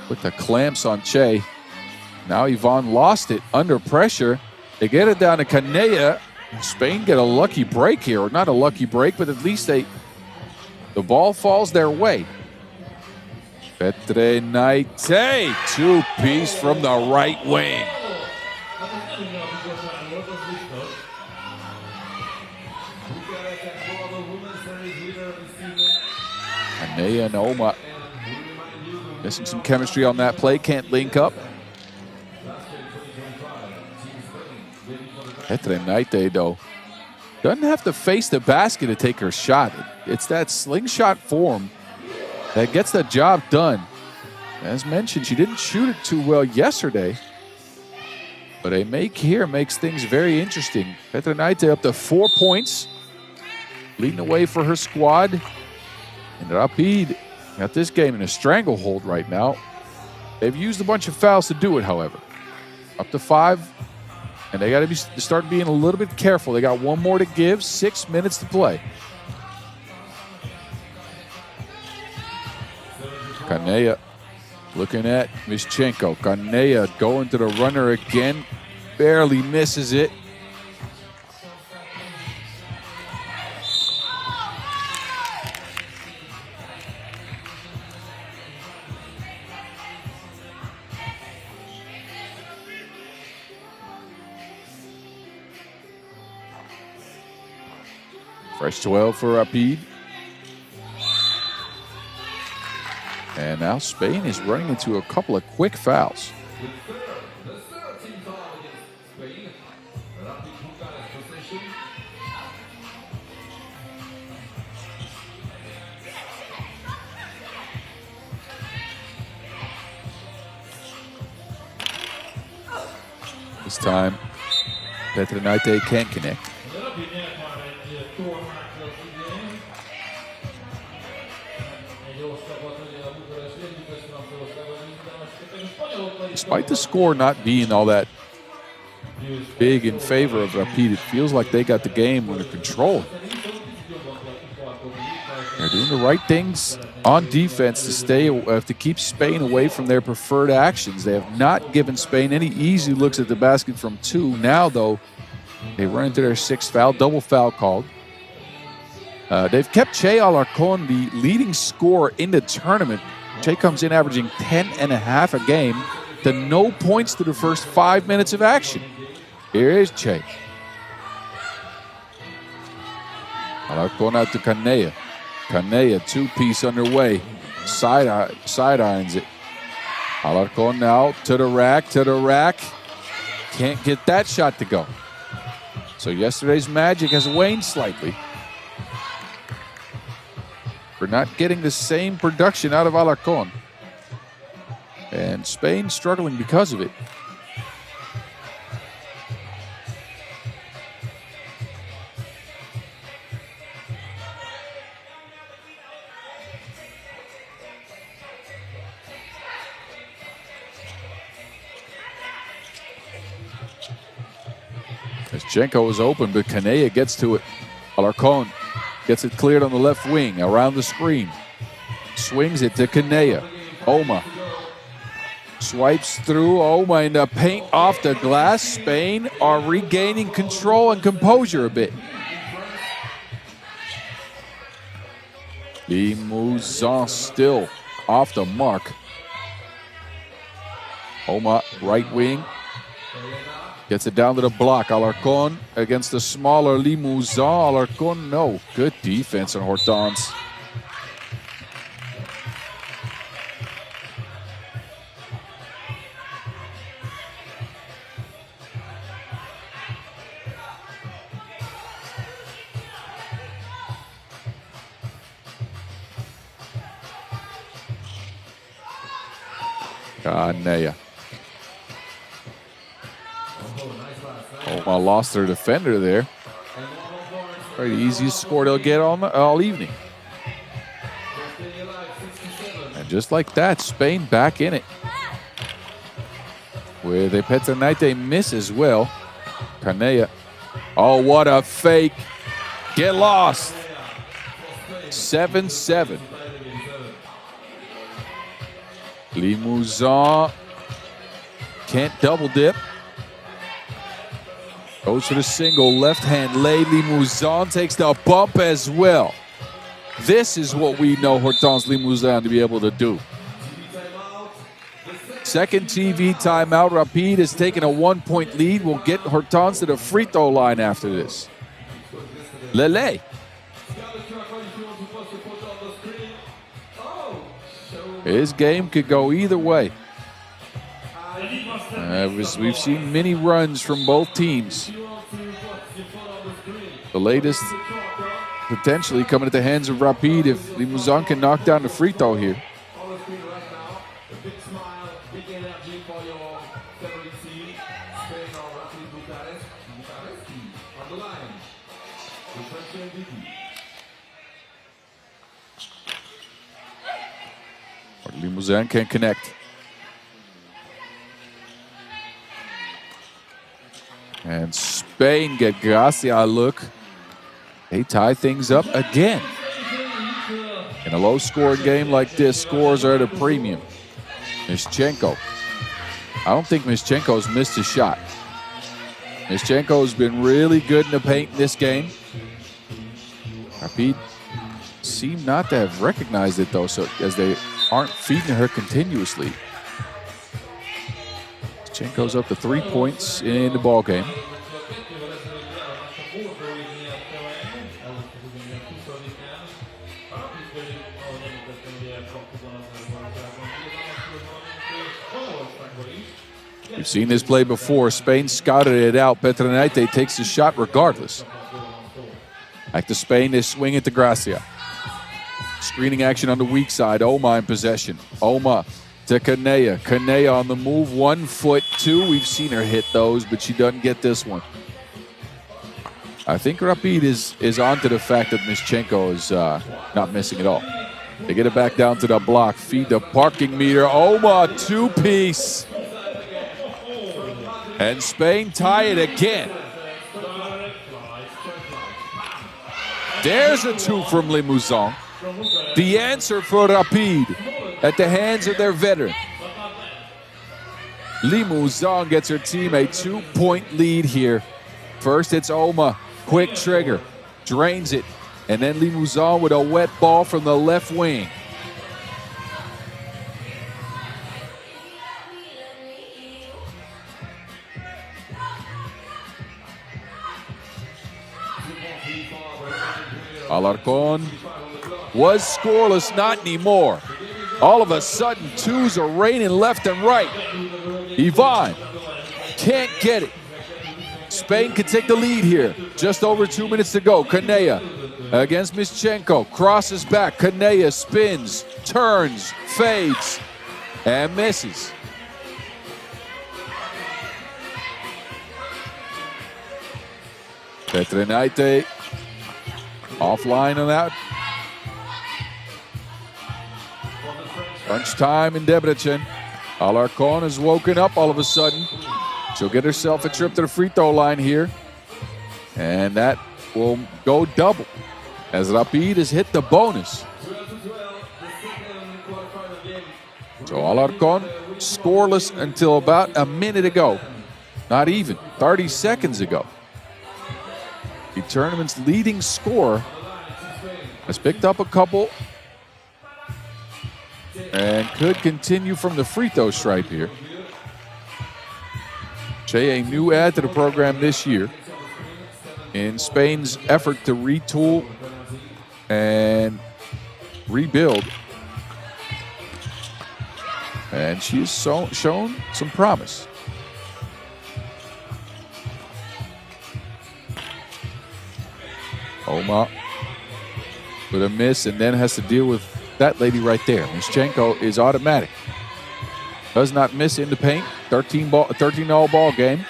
With the clamps on Che. Now Yvonne lost it under pressure. They get it down to Kanea. Spain get a lucky break here. Or not a lucky break, but at least the ball falls their way. Petrenite, two-piece from the right wing. Anea and Oma missing some chemistry on that play, can't link up. Petrenite, though, doesn't have to face the basket to take her shot. It's that slingshot form that gets the job done. As mentioned, she didn't shoot it too well yesterday, but a make here makes things very interesting. Petrenite up to 4 points, leading the way for her squad. And Rapid got this game in a stranglehold right now. They've used a bunch of fouls to do it, however. Up to 5, and they got to start being a little bit careful. They got one more to give, 6 minutes to play. Kanea looking at Mischenko. Kanea going to the runner again. Barely misses it. Fresh 12 for Rapid. And now Spain is running into a couple of quick fouls. This time, Petrenite can't connect. Despite the score not being all that big in favor of Rapid, it feels like they got the game under control. They're doing the right things on defense to keep Spain away from their preferred actions. They have not given Spain any easy looks at the basket from 2. Now, though, they run into their 6th foul, double foul called. They've kept Che Alarcon the leading scorer in the tournament. Che comes in averaging 10.5 a game to no points through the first 5 minutes of action. Here is Che. Alarcon out to Kanea. Kanea, two-piece underway. Sidelines it. Alarcon now to the rack. Can't get that shot to go. So yesterday's magic has waned slightly. We're not getting the same production out of Alarcon. And Spain struggling because of it. Mischenko is open, but Kanea gets to it. Alarcon gets it cleared on the left wing, around the screen. Swings it to Kanea. Oma swipes through. Oma in the paint off the glass. Spain are regaining control and composure a bit. Limousin still off the mark. Oma, right wing. Gets it down to the block. Alarcon against the smaller Limousin. Alarcon, no. Good defense on Hortense. Kanea. Oma lost their defender there. Probably the easiest score they'll get all evening. And just like that, Spain back in it. With a Petrenite miss as well. Kanea. Oh, what a fake. Get lost. 7-7. Limousin can't double dip. Goes for the single, left hand lay. Limousin takes the bump as well. This is what we know Hortense Limousin to be able to do. Second TV timeout. Rapid has taken a 1-point lead. We'll get Hortense to the free throw line after this. Lille. His game could go either way. We've seen many runs from both teams. The latest potentially coming at the hands of Rapid if Limousin can knock down the free throw here. Limousin can connect. And Spain get Gracia a look. They tie things up again. In a low-scoring game like this, scores are at a premium. Mischenko. I don't think Mischenko's missed a shot. Mischenko's been really good in the paint in this game. Rapid seem not to have recognized it, though, so as they aren't feeding her continuously. Mischenko's up to 3 points in the ball game. We've seen this play before. Spain scouted it out. Petronite takes the shot regardless. Back to Spain, they swing it to Gracia. Screening action on the weak side. Oma in possession. Oma to Canea. Canea on the move. 1 foot 2. We've seen her hit those, but she doesn't get this one. I think Rapid is onto the fact that Mischenko is not missing at all. They get it back down to the block. Feed the parking meter. Oma, 2-piece. And Spain tie it again. There's a 2 from Limousin. The answer for Rapid at the hands of their veteran. Limousin gets her team a 2-point lead here. First, it's Oma. Quick trigger. Drains it. And then Limousin with a wet ball from the left wing. Alarcon was scoreless, not anymore. All of a sudden, twos are raining left and right. Ivan can't get it. Spain can take the lead here. Just over 2 minutes to go. Canea against Mischenko. Crosses back. Canea spins, turns, fades, and misses. Petronite offline on that. Crunch time in Debrecen. Alarcon has woken up all of a sudden. She'll get herself a trip to the free throw line here. And that will go double as Rapid has hit the bonus. So Alarcon scoreless until about a minute ago. Not even, 30 seconds ago. The tournament's leading scorer has picked up a couple and could continue from the free throw stripe here. Che, a new add to the program this year in Spain's effort to retool and rebuild. And she's shown some promise. Oma with a miss and then has to deal with that lady right there. Mischenko is automatic. Does not miss in the paint. 13-all ball game.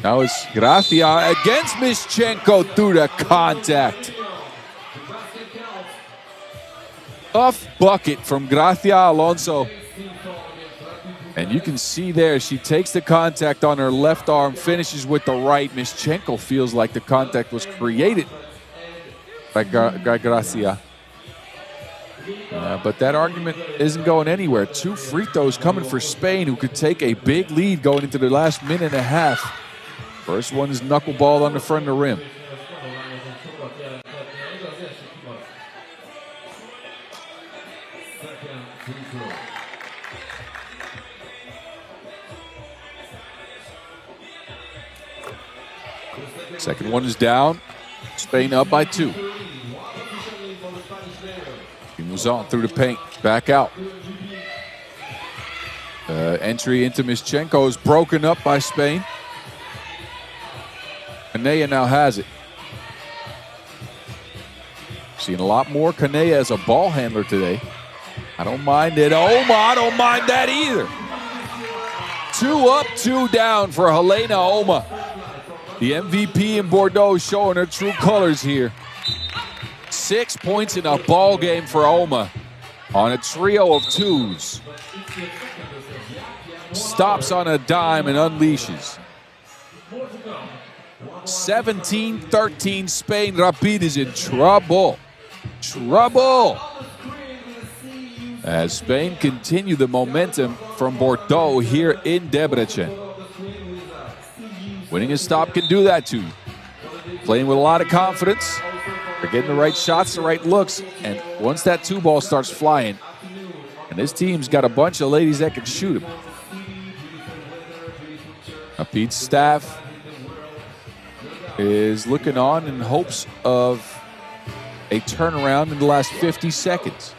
Now it's Gracia against Mischenko through the contact. Tough bucket from Gracia Alonso. And you can see there, she takes the contact on her left arm, finishes with the right. Mischenko feels like the contact was created by Gracia. But that argument isn't going anywhere. 2 free throws coming for Spain, who could take a big lead going into the last minute and a half. First one is knuckleball on the front of the rim. Second one is down. Spain up by 2. He moves on through the paint. Back out. Entry into Mischenko is broken up by Spain. Kanea now has it. Seen a lot more Kanea as a ball handler today. I don't mind it. I don't mind that either. 2 up, 2 down for Helena Oma. The MVP in Bordeaux showing her true colors here. 6 points in a ball game for Oma on a trio of 2s. Stops on a dime and unleashes. 17-13 Spain. Rapid is in trouble. As Spain continue the momentum from Bordeaux here in Debrecen. Winning a stop can do that to you. Playing with a lot of confidence. They're getting the right shots, the right looks. And once that 2-ball starts flying, and this team's got a bunch of ladies that can shoot them. Rapid's staff is looking on in hopes of a turnaround in the last 50 seconds.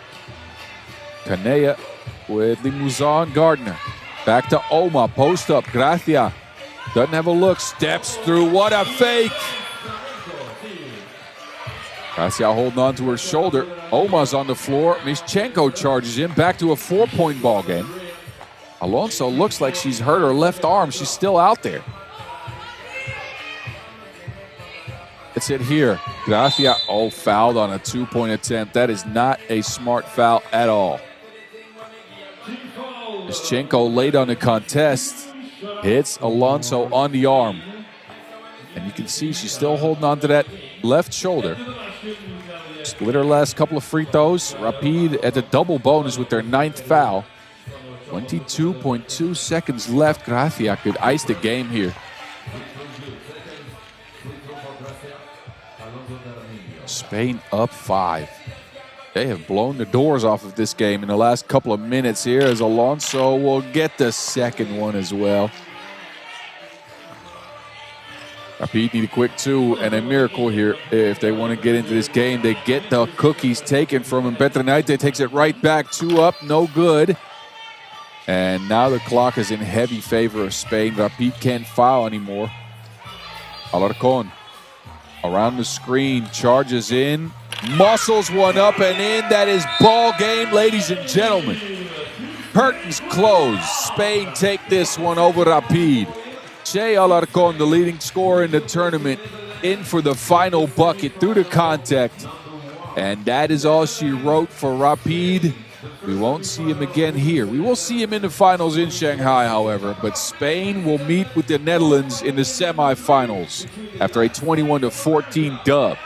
Kanea with Limousin Gardner. Back to Oma, post up, Gracia. Doesn't have a look, steps through, what a fake! Gracia holding on to her shoulder. Oma's on the floor, Mischenko charges in, back to a 4-point ball game. Alonso looks like she's hurt her left arm, she's still out there. It's it here. Gracia, fouled on a 2-point attempt. That is not a smart foul at all. Mischenko late on the contest. Hits Alonso on the arm. And you can see she's still holding on to that left shoulder. Split her last couple of free throws. Rapid at the double bonus with their 9th foul. 22.2 seconds left. Gracia could ice the game here. Spain up 5. They have blown the doors off of this game in the last couple of minutes here as Alonso will get the second one as well. Rapid need a quick 2 and a miracle here if they want to get into this game. They get the cookies taken from him. Petrinaite takes it right back. 2 up, no good. And now the clock is in heavy favor of Spain. Rapid can't foul anymore. Alarcon around the screen, charges in, muscles one up and in. That is ball game, ladies and gentlemen. Curtains closed. Spain take this one over Rapid. Che Alarcon, the leading scorer in the tournament, in for the final bucket through the contact. And that is all she wrote for Rapid. We won't see him again here. We will see him in the finals in Shanghai, however. But Spain will meet with the Netherlands in the semifinals after a 21-14 dub.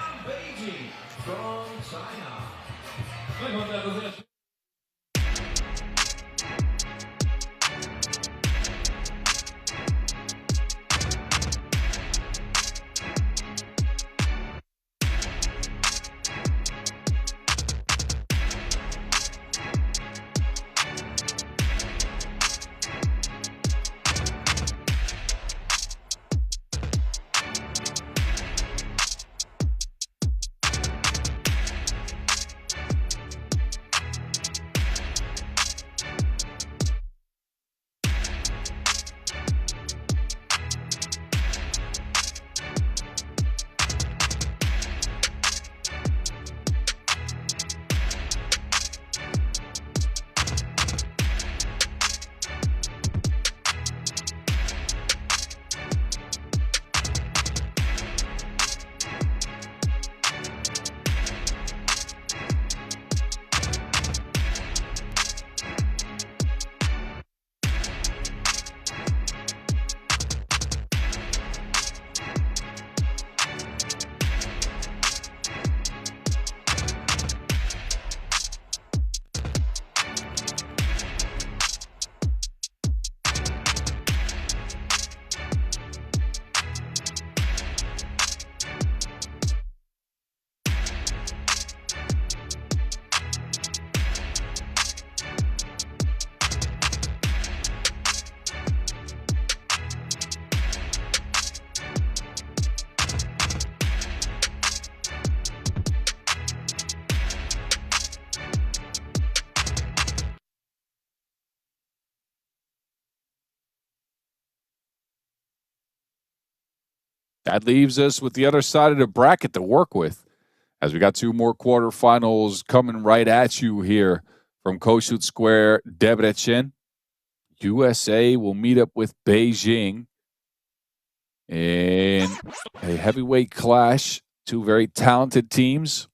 That leaves us with the other side of the bracket to work with, as we got 2 more quarterfinals coming right at you here from Kossuth Square, Debrecen. USA will meet up with Beijing in a heavyweight clash. 2 very talented teams.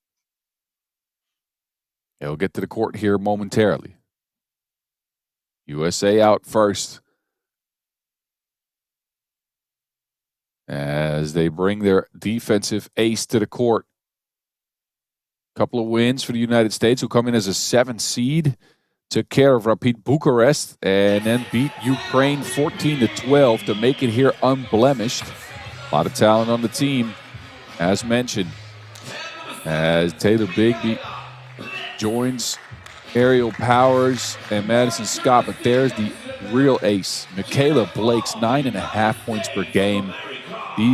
They'll get to the court here momentarily. USA out first, as they bring their defensive ace to the court. Couple of wins for the United States, who come in as a 7th seed. Took care of Rapid Bucharest and then beat Ukraine 14-12 to make it here unblemished. A lot of talent on the team, as mentioned. As Taylor Bigby joins Aerial Powers and Madison Scott, but there's the real ace. Michaela Blake's 9.5 points per game.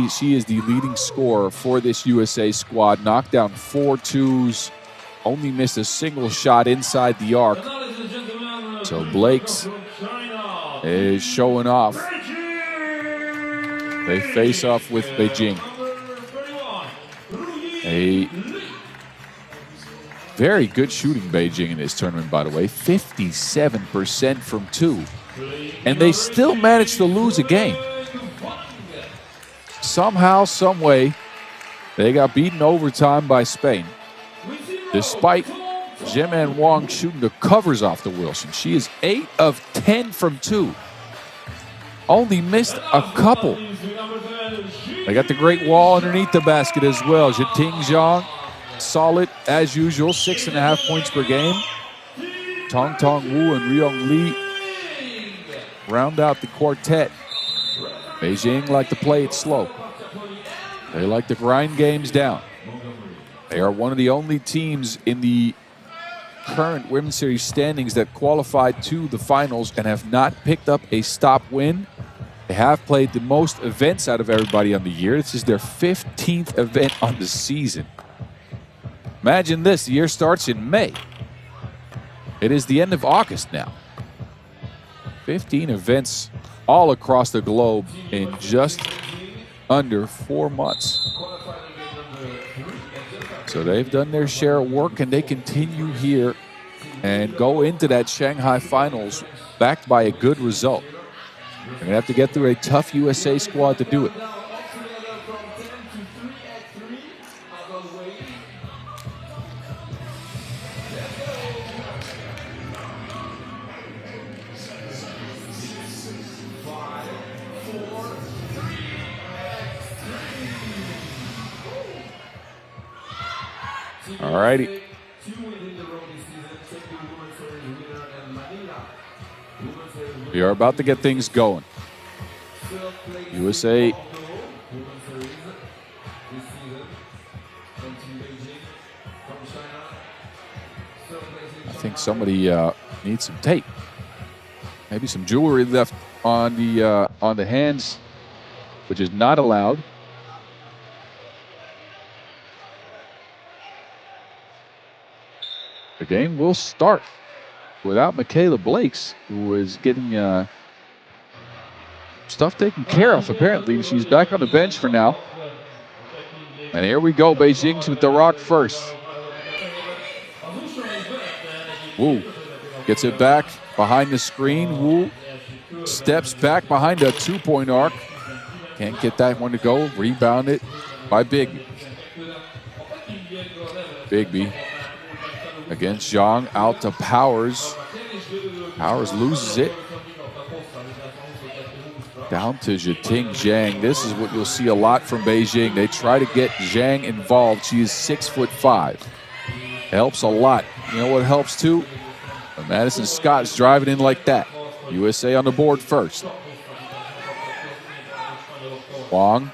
She is the leading scorer for this USA squad. Knocked down 4 twos, only missed a single shot inside the arc. So Blake's is showing off. They face off with Beijing. A very good shooting Beijing in this tournament, by the way. 57% from 2. And they still managed to lose a game. Somehow, some way, they got beaten overtime by Spain. Despite Jimin Wang shooting the covers off the Wilson. She is 8 of 10 from 2. Only missed a couple. They got the great wall underneath the basket as well. Jiting Zhang, solid as usual, 6.5 points per game. Tong Tong Wu and Ryong Lee round out the quartet. Beijing like to play it slow. They like to grind games down. They are one of the only teams in the current Women's Series standings that qualified to the finals and have not picked up a stop win. They have played the most events out of everybody on the year. This is their 15th event on the season. Imagine this, the year starts in May. It is the end of August now. 15 events all across the globe in just under 4 months. So they've done their share of work, and they continue here and go into that Shanghai finals backed by a good result. They're going to have to get through a tough USA squad to do it. All righty. We are about to get things going. USA I think somebody needs some tape. Maybe some jewelry left on the hands, which is not allowed. The game will start without Michaela Blakes, who is getting stuff taken care of, apparently. She's back on the bench for now. And here we go, Beijing's with the rock first. Wu gets it back behind the screen. Wu steps back behind a 2-point arc. Can't get that one to go. Rebounded by Bigby. Bigby against Zhang, out to Powers. Powers loses it. Down to Jiting Zhang. This is what you'll see a lot from Beijing. They try to get Zhang involved. She is 6'5". Helps a lot. You know what helps too? When Madison Scott's driving in like that. USA on the board first. Wang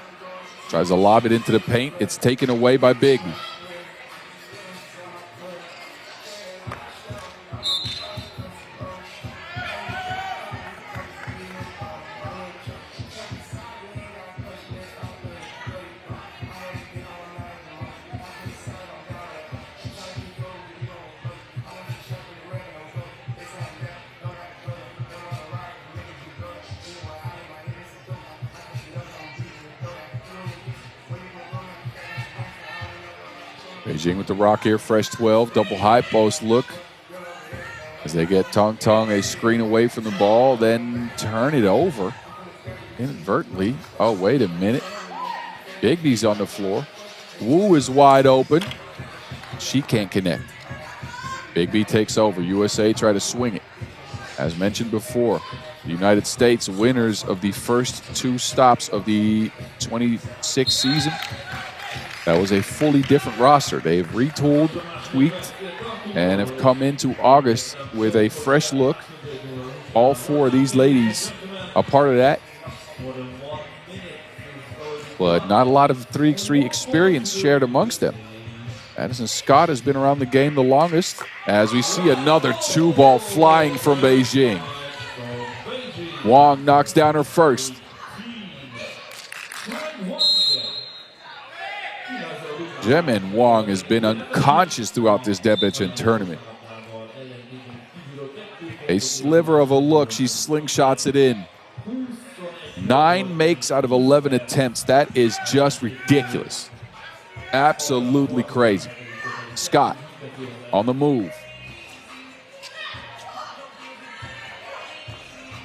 tries to lob it into the paint. It's taken away by Bigby. Beijing with the rock here, fresh 12, double high post look. As they get Tong Tong a screen away from the ball, then turn it over inadvertently. Oh, wait a minute. Bigby's on the floor. Wu is wide open. She can't connect. Bigby takes over. USA try to swing it. As mentioned before, the United States winners of the first 2 stops of the 26 season. That was a fully different roster. They've retooled, tweaked, and have come into August with a fresh look. All 4 of these ladies are part of that. But not a lot of 3x3 experience shared amongst them. Addison Scott has been around the game the longest, as we see another 2-ball flying from Beijing. Wong knocks down her first. Jemin Wong has been unconscious throughout this Debrecen tournament. A sliver of a look, she slingshots it in. 9 makes out of 11 attempts. That is just ridiculous. Absolutely crazy. Scott on the move.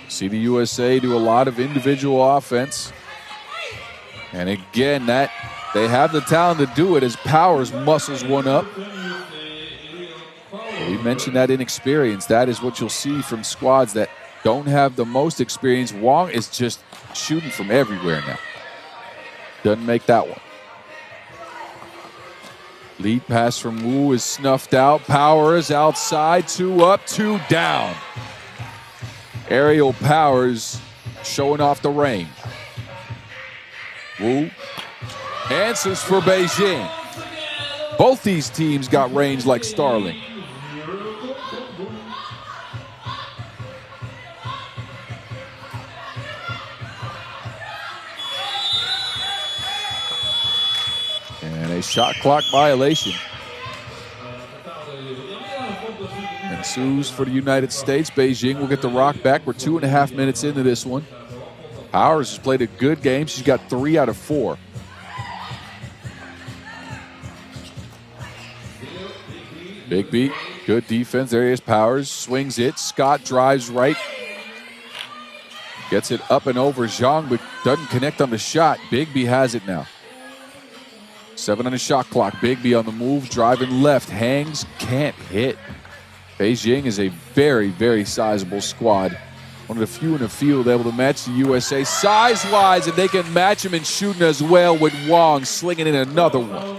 See the USA do a lot of individual offense. And again, that they have the talent to do it as Powers muscles one up. We mentioned that inexperience. That is what you'll see from squads that don't have the most experience. Wong is just shooting from everywhere now. Doesn't make that one. Lead pass from Wu is snuffed out. Powers outside, 2 up, 2 down. Aerial Powers showing off the range. Wu answers for Beijing. Both these teams got range like Starling. And a shot clock violation ensues for the United States. Beijing will get the rock back. We're 2.5 minutes into this one. Powers has played a good game. She's got 3 out of 4. Big beat, good defense. There he is, Powers, swings it. Scott drives right. Gets it up and over Zhang, but doesn't connect on the shot. Bigby has it now. 7 on the shot clock. Bigby on the move, driving left. Hangs, can't hit. Beijing is a very, very sizable squad. One of the few in the field able to match the USA size-wise, and they can match him in shooting as well with Wong slinging in another one.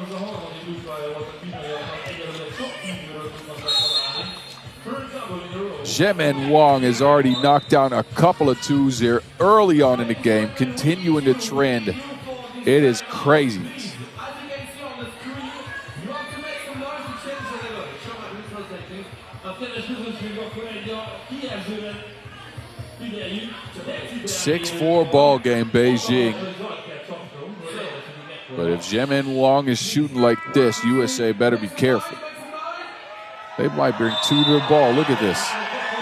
Jemin Wong has already knocked down a couple of 2s here early on in the game, continuing the trend. It is craziness. (6-4) ball game, Beijing. But if Jemin Wong is shooting like this, USA better be careful. They might bring 2 to the ball. Look at this.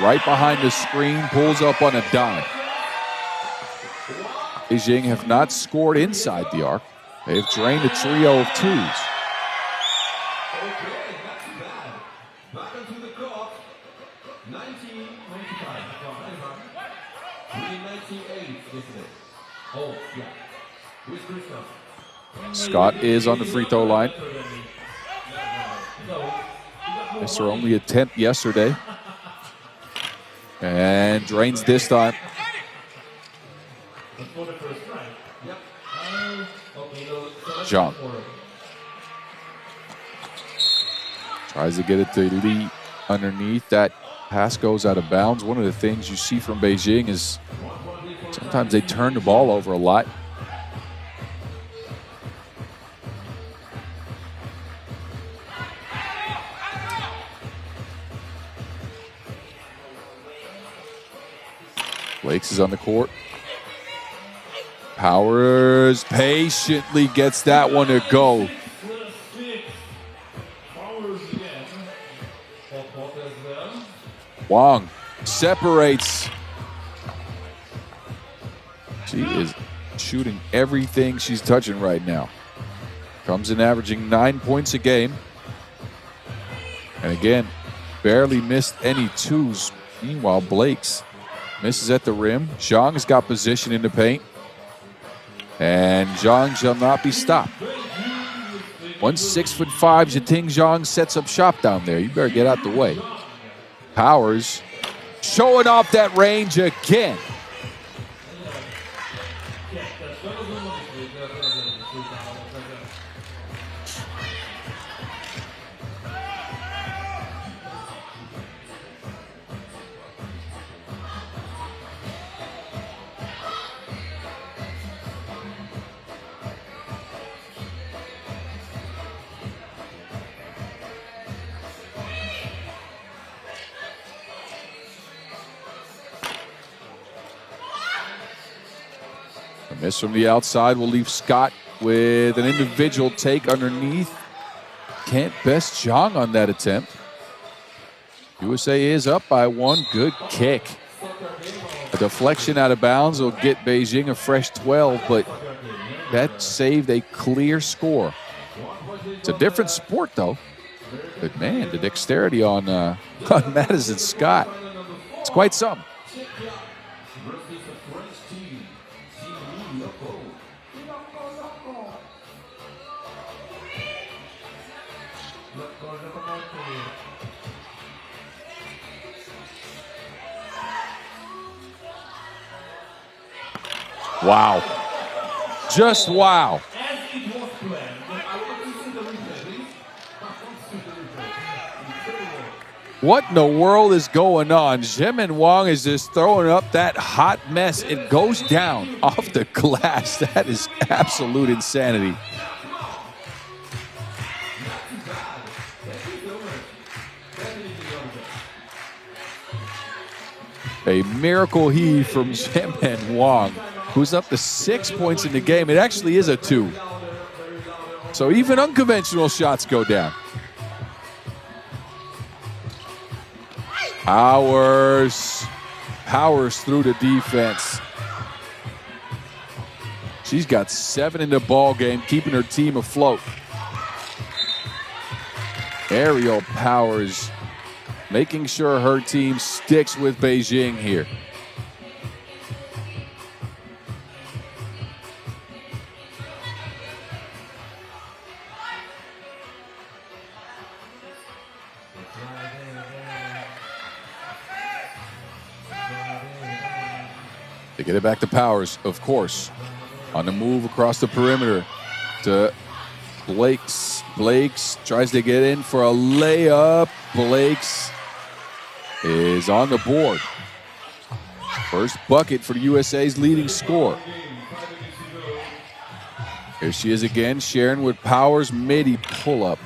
Right behind the screen, pulls up on a dime. Beijing have not scored inside the arc. They have drained a trio of 2s. Scott is on the free throw line. Missed her only attempt yesterday. And drains this time. Zhang tries to get it to Lee underneath. That pass goes out of bounds. One of the things you see from Beijing is sometimes they turn the ball over a lot. Lakes is on the court. Powers patiently gets that one to go. Wong separates. She is shooting everything she's touching right now. Comes in averaging 9 points a game. And again, barely missed any twos. Meanwhile, Blake's misses at the rim. Zhang's got position in the paint. And Zhang shall not be stopped. Once 6'5" Jiting Zhang sets up shop down there, you better get out the way. Powers showing off that range again. A miss from the outside will leave Scott with an individual take underneath. Can't best Zhang on that attempt. USA is up by 1. Good kick. A deflection out of bounds will get Beijing a fresh 12, but that saved a clear score. It's a different sport, though. But, man, the dexterity on Madison Scott, it's quite something. Wow. Just wow. What in the world is going on? Jimin Wang is just throwing up that hot mess. It goes down off the glass. That is absolute insanity. A miracle heave from Jimin Wang, who's up to 6 points in the game. It actually is a 2. So even unconventional shots go down. Powers through the defense. She's got 7 in the ball game, keeping her team afloat. Aerial Powers making sure her team sticks with Beijing here. They get it back to Powers, of course. On the move across the perimeter to Blake's. Blake's tries to get in for a layup. Blake's is on the board. First bucket for the USA's leading scorer. Here she is again, sharing with Powers. Midi pull-up.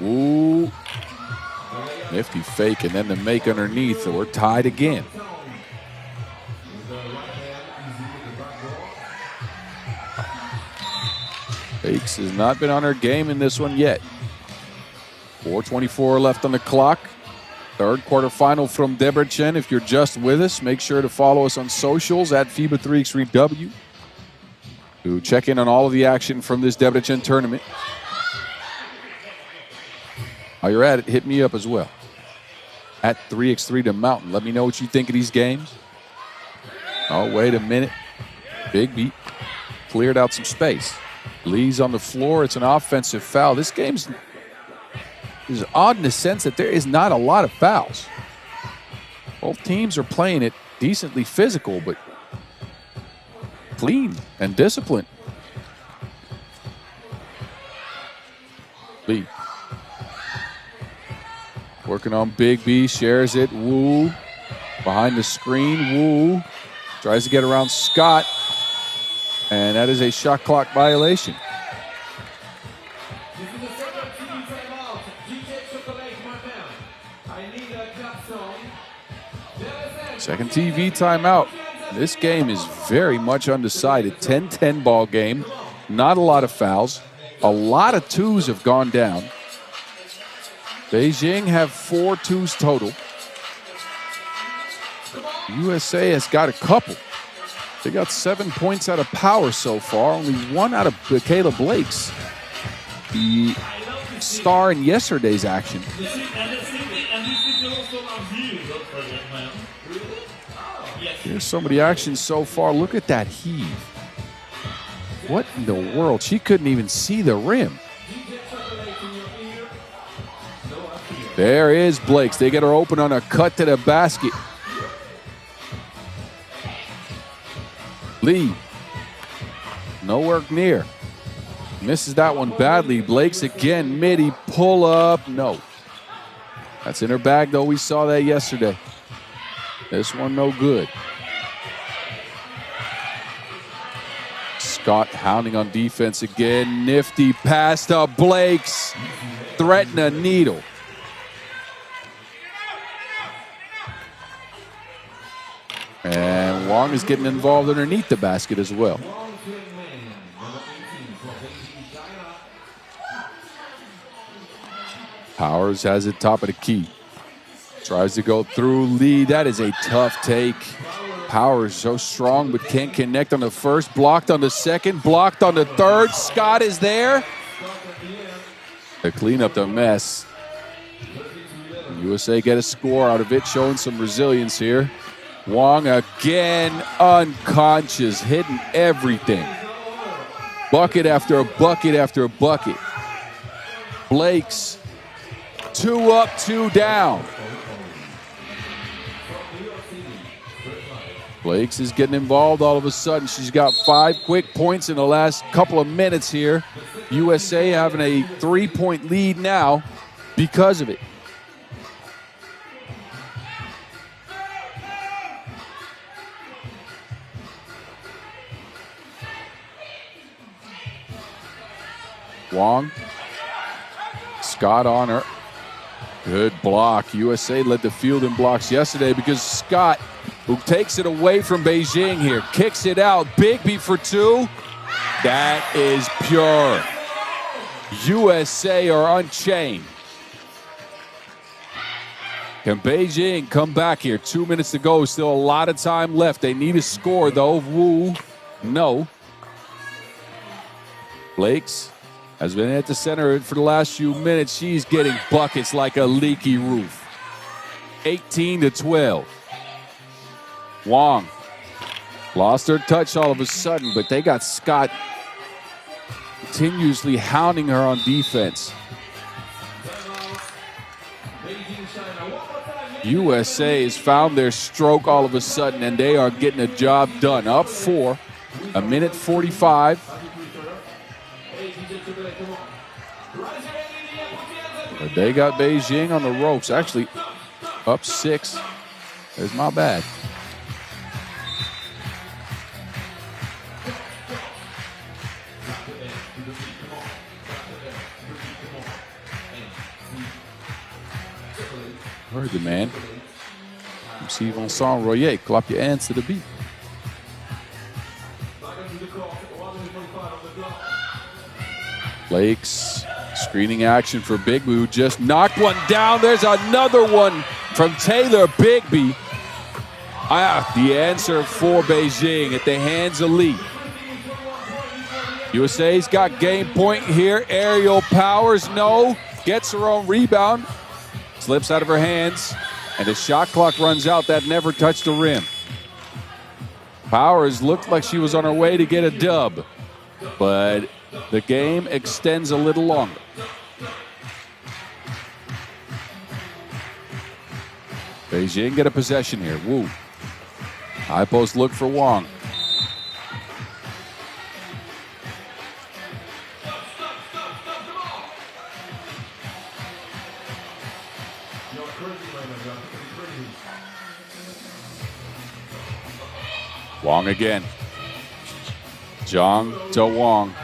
Ooh. Nifty fake, and then the make underneath. We're tied again. Fakes has not been on her game in this one yet. 4:24 left on the clock. Third quarterfinal from Debrecen. If you're just with us, make sure to follow us on socials at FIBA 3x3W to check in on all of the action from this Debrecen tournament. While you're at it, hit me up as well. At 3x3 to Mountain. Let me know what you think of these games. Oh, wait a minute. Big beat. Cleared out some space. Lee's on the floor. It's an offensive foul. This game's is odd in the sense that there is not a lot of fouls. Both teams are playing it decently physical, but clean and disciplined. Lee. Working on Big B, shares it. Wu behind the screen. Wu tries to get around Scott, and that is a shot clock violation. Second TV timeout. This game is very much undecided. 10-10 ball game. Not a lot of fouls. A lot of twos have gone down. Beijing have 4 twos total. USA has got a couple. They got 7 points out of Power so far. Only 1 out of Michaela Blake's. the star in yesterday's action. You see, and this is also on view, don't forget, man. Really? Oh, yes. Here's some of the action so far. Look at that heave. What in the world? She couldn't even see the rim. There is Blakes. They get her open on a cut to the basket. Lee. Nowhere near. Misses that one badly. Blakes again. Midi pull up. No. That's in her bag, though. We saw that yesterday. This one no good. Scott hounding on defense again. Nifty pass to Blakes. Threaten a needle. And Wong is getting involved underneath the basket as well. Powers has it top of the key. Tries to go through Lee. That is a tough take. Powers so strong but can't connect on the first. Blocked on the second. Blocked on the third. Scott is there to clean up the mess. USA get a score out of it, showing some resilience here. Wong again unconscious, hitting everything. Bucket after a bucket after a bucket. Blakes, 2 up, 2 down. Blakes is getting involved all of a sudden. She's got 5 quick points in the last couple of minutes here. USA having a 3-point lead now because of it. Wong. Scott on her. Good block. USA led the field in blocks yesterday because Scott, who takes it away from Beijing here, kicks it out. Bigby for 2. That is pure. USA are unchained. Can Beijing come back here? 2 minutes to go. Still a lot of time left. They need a score, though. Wu, no. Blakes has been at the center for the last few minutes. She's getting buckets like a leaky roof. 18-12. Wong lost her touch all of a sudden, but they got Scott continuously hounding her on defense. USA has found their stroke all of a sudden, and they are getting a job done. Up 4, 1:45. But they got Beijing on the ropes. Actually, up 6. There's my bad. Heard the man. MC Vincent Royer, clap your hands to the beat. Blakes, screening action for Bigby, who just knocked one down. There's another one from Taylor Bigby. The answer for Beijing at the hands of Lee. USA's got game point here. Aerial Powers, no. Gets her own rebound. Slips out of her hands. And the shot clock runs out. That never touched the rim. Powers looked like she was on her way to get a dub. But the game extends a little longer. Beijing get a possession here. Wu. High post look for Wong. Wong again. Zhang to Wong.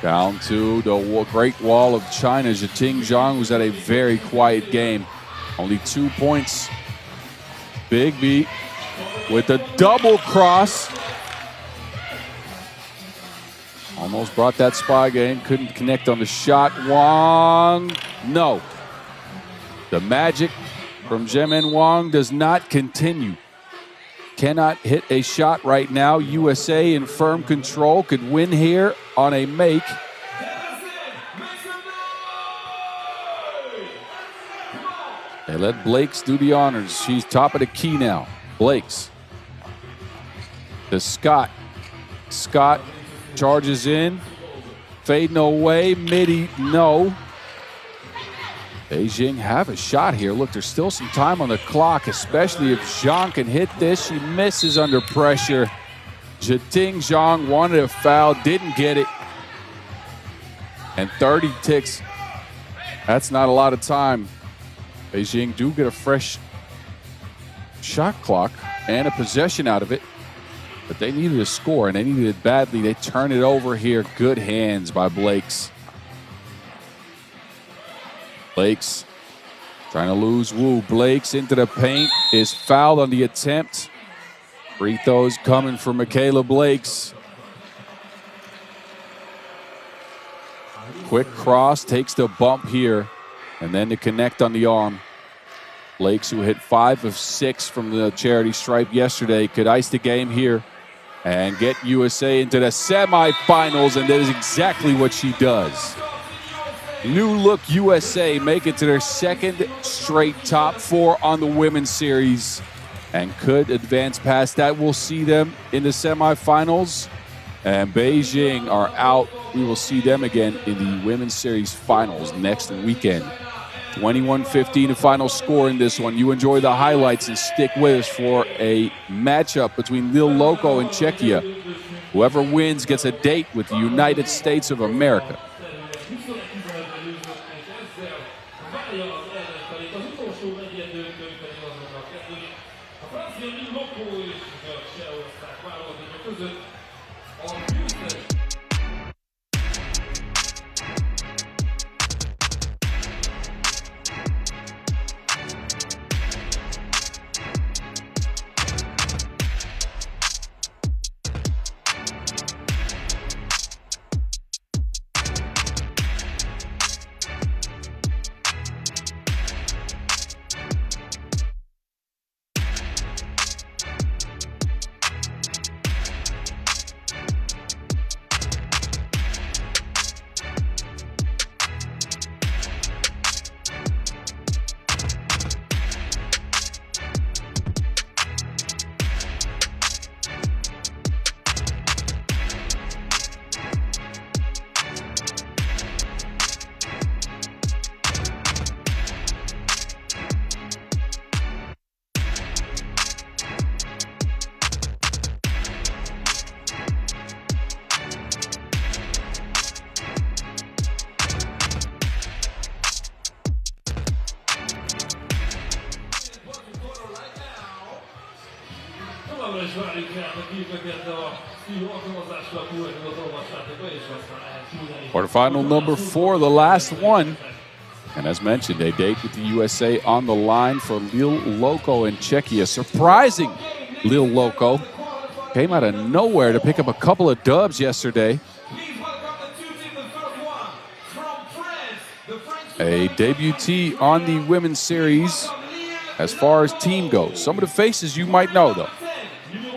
Down to the Great Wall of China. Jiting Zhang, who's had a very quiet game. Only 2 points. Bigby with a double cross. Almost brought that spy game. Couldn't connect on the shot. Wong, no. The magic from Zhemen Wong does not continue. Cannot hit a shot right now. USA in firm control. Could win here on a make. They let Blakes do the honors. She's top of the key now. Blakes to Scott. Scott charges in. Fading away. Midi, no. Beijing have a shot here. Look, there's still some time on the clock, especially if Zhang can hit this. She misses under pressure. Jiting Zhang wanted a foul, didn't get it. And 30 ticks. That's not a lot of time. Beijing do get a fresh shot clock and a possession out of it. But they needed a score, and they needed it badly. They turn it over here. Good hands by Blakes. Blakes trying to lose Wu. Blakes into the paint, is fouled on the attempt. Free throws coming for Michaela Blakes. Quick cross, takes the bump here, and then to connect on the arm. Blakes, who hit 5 of 6 from the charity stripe yesterday, could ice the game here and get USA into the semifinals, and that is exactly what she does. New look USA make it to their second straight top 4 on the women's series and could advance past that. We'll see them in the semifinals, and Beijing are out. We will see them again in the women's series finals next weekend. 21-15 the final score in this one. You enjoy the highlights and stick with us for a matchup between Lille, Loko, and Czechia. Whoever wins gets a date with the United States of America. Quarterfinal number 4, the last one. And as mentioned, a date with the USA on the line for Lille, Loko, and Czechia. Surprising Lille Loko. Came out of nowhere to pick up a couple of dubs yesterday. A debutee on the women's series as far as team goes. Some of the faces you might know, though.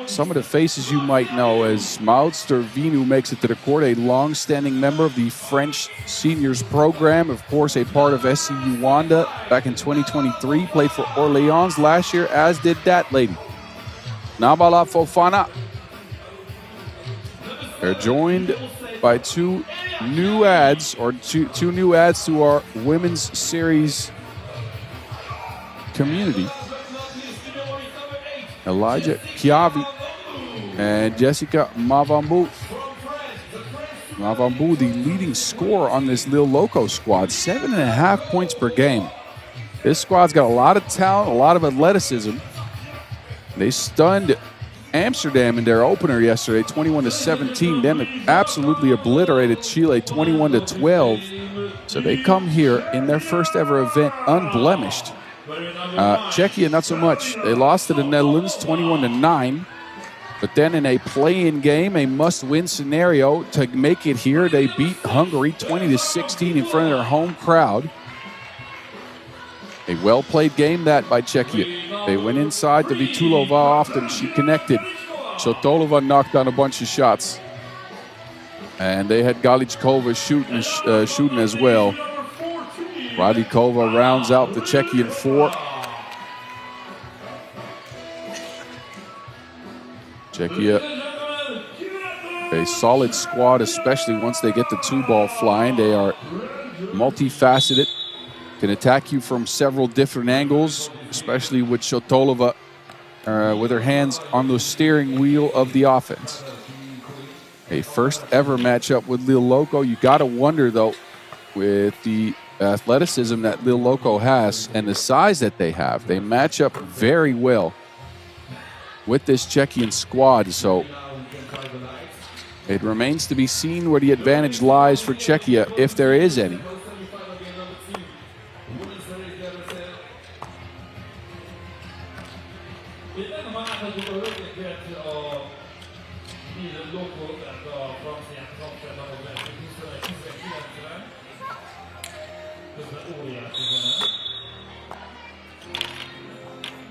Some of the faces you might know as Maud Stervinu makes it to the court, a long-standing member of the French seniors program, of course a part of SCU Wanda back in 2023, played for Orleans last year, as did that lady, Nabala Fofana. They're joined by two new adds to our women's series community. Elijah Chiavi and Jessica Mavambu. Mavambu, the leading scorer on this Lille Loko squad, 7.5 points per game. This squad's got a lot of talent, a lot of athleticism. They stunned Amsterdam in their opener yesterday, 21-17. Then absolutely obliterated Chile, 21-12. So they come here in their first ever event unblemished. Czechia, not so much. They lost to the Netherlands, 21-9. But then in a play-in game, a must-win scenario to make it here, they beat Hungary 20-16 in front of their home crowd. A well-played game that by Czechia. They went inside to Vitulova often. She connected. Sotolova knocked down a bunch of shots. And they had Galichkova shooting as well. Radikova rounds out the Czechian 4. Czechia, a solid squad, especially once they get the 2-ball flying. They are multifaceted, can attack you from several different angles, especially with Šotolova with her hands on the steering wheel of the offense. A first ever matchup with Lille Loko. You got to wonder, though, with the athleticism that Lille Loko has and the size that they have, they match up very well with this Czechian squad. So it remains to be seen where the advantage lies for Czechia, if there is any.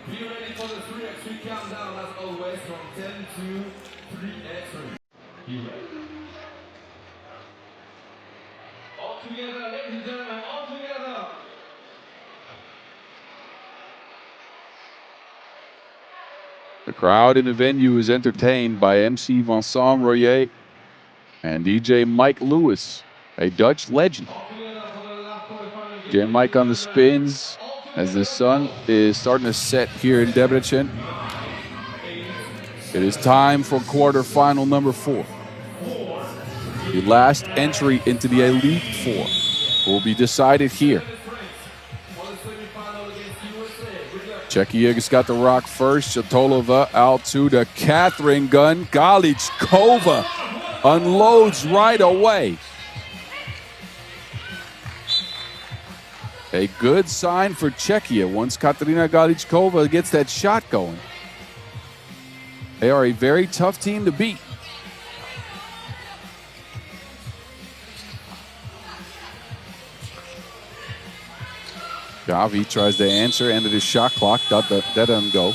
Be ready for the 3x3 countdown as always from 10 to 3x3. You ready? All together, ladies and gentlemen, all together. The crowd in the venue is entertained by MC Vincent Royer and DJ Mike Lewis, a Dutch legend. DJ Mike on the spins as the sun is starting to set here in Debrecen. It is time for quarterfinal number 4. The last entry into the Elite Four will be decided here. Czechia's got the rock first. Šotolova out to the Catherine gun. Galickova unloads right away. A good sign for Czechia once Katarina Galickova gets that shot going. They are a very tough team to beat. Gavi tries to answer, ended his shot clock. That doesn't go.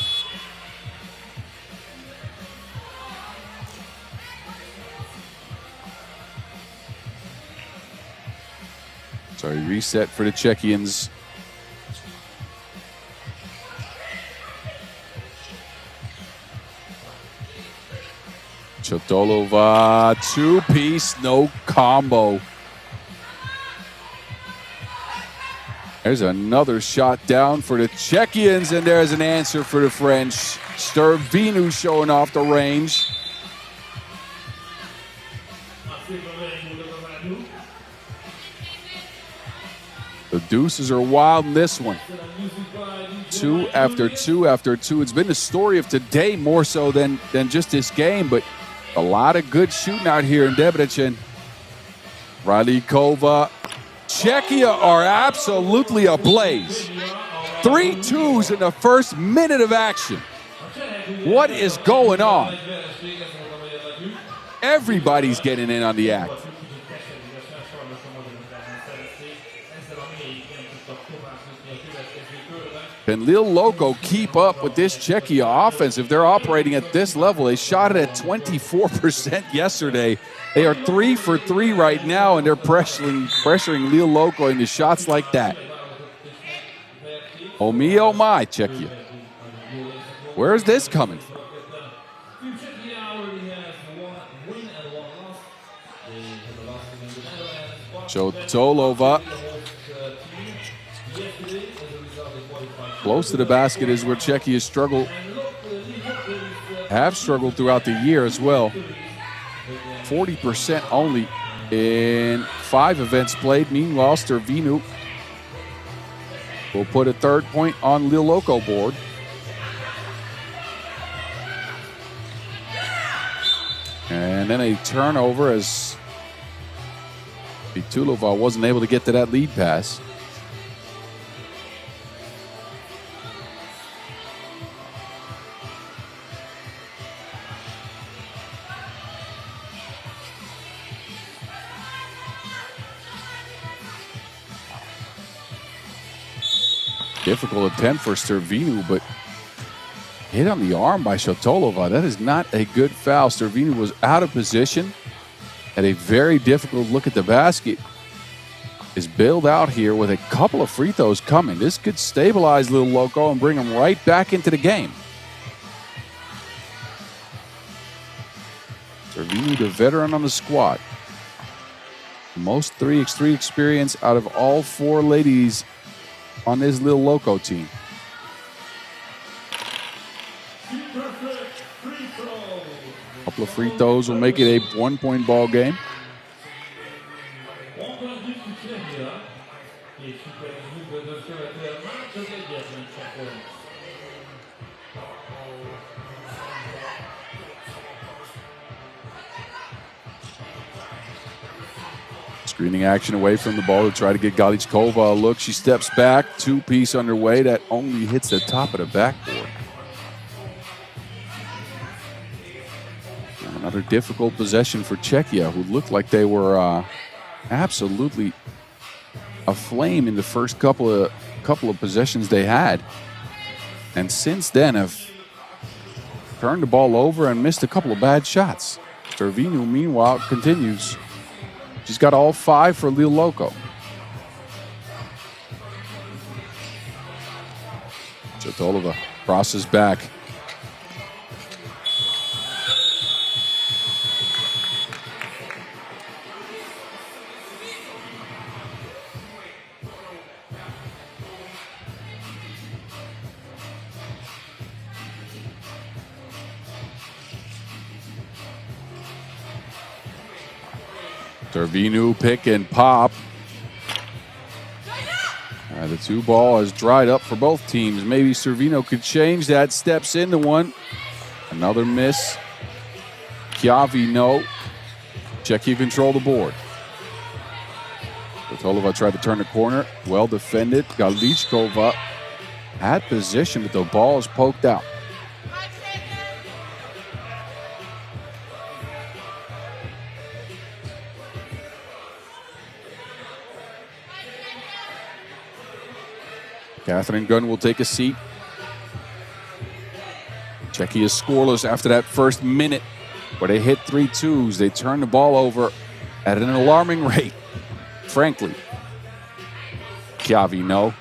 Sorry, reset for the Czechians. Šotolova, two-piece, no combo. There's another shot down for the Czechians, and there's an answer for the French. Stervinu showing off the range. The deuces are wild in this one. 2 after 2 after 2. It's been the story of today more so than just this game, but a lot of good shooting out here in Debrecen. Galickova. Czechia are absolutely ablaze. 3 twos in the first minute of action. What is going on? Everybody's getting in on the act. Can Lille Loko keep up with this Czechia offense? If they're operating at this level, they shot it at 24% yesterday. They are 3 for 3 right now, and they're pressuring Lille Loko into shots like that. Oh me, oh my, Czechia. Where is this coming from? Šotolova. Close to the basket is where Czechia have struggled throughout the year as well. 40% only in 5 events played. Meanwhile, Stervinu will put a third point on Lille Loko board. And then a turnover as Vitulova wasn't able to get to that lead pass. Difficult attempt for Stervinu, but hit on the arm by Šotolova. That is not a good foul. Stervinu was out of position. Had a very difficult look at the basket. Is bailed out here with a couple of free throws coming. This could stabilize Lille Loko and bring them right back into the game. Servinu, the veteran on the squad. Most 3x3 experience out of all 4 ladies on this little Loko team. A couple of free throws will make it a 1-point ball game. Screening action away from the ball to try to get Galichkova a look. She steps back, 2-piece underway that only hits the top of the backboard. And another difficult possession for Czechia, who looked like they were absolutely aflame in the first couple of possessions they had, and since then have turned the ball over and missed a couple of bad shots. Servinu, meanwhile, continues. She's got all 5 for Lille Loko. Chotolova crosses back. Servinu pick and pop. The 2-ball has dried up for both teams. Maybe Servinu could change that. Steps into one. Another miss. Chiavi, no. Czechia control the board. Chotolova tried to turn the corner. Well defended. Galichkova had position, but the ball is poked out. Catherine Gunn will take a seat. Czechia is scoreless after that first minute where they hit 3 twos. They turn the ball over at an alarming rate, frankly. Chiavi, no.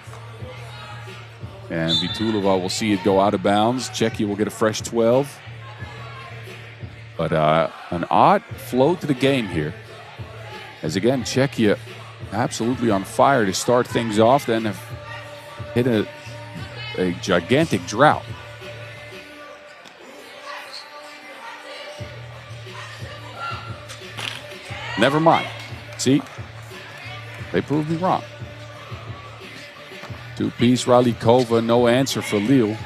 And Vitulova will see it go out of bounds. Czechia will get a fresh 12. But an odd flow to the game here. As again, Czechia absolutely on fire to start things off, then have hit a gigantic drought. Never mind. See, they proved me wrong. 2-piece Ralikova, no answer for Lille.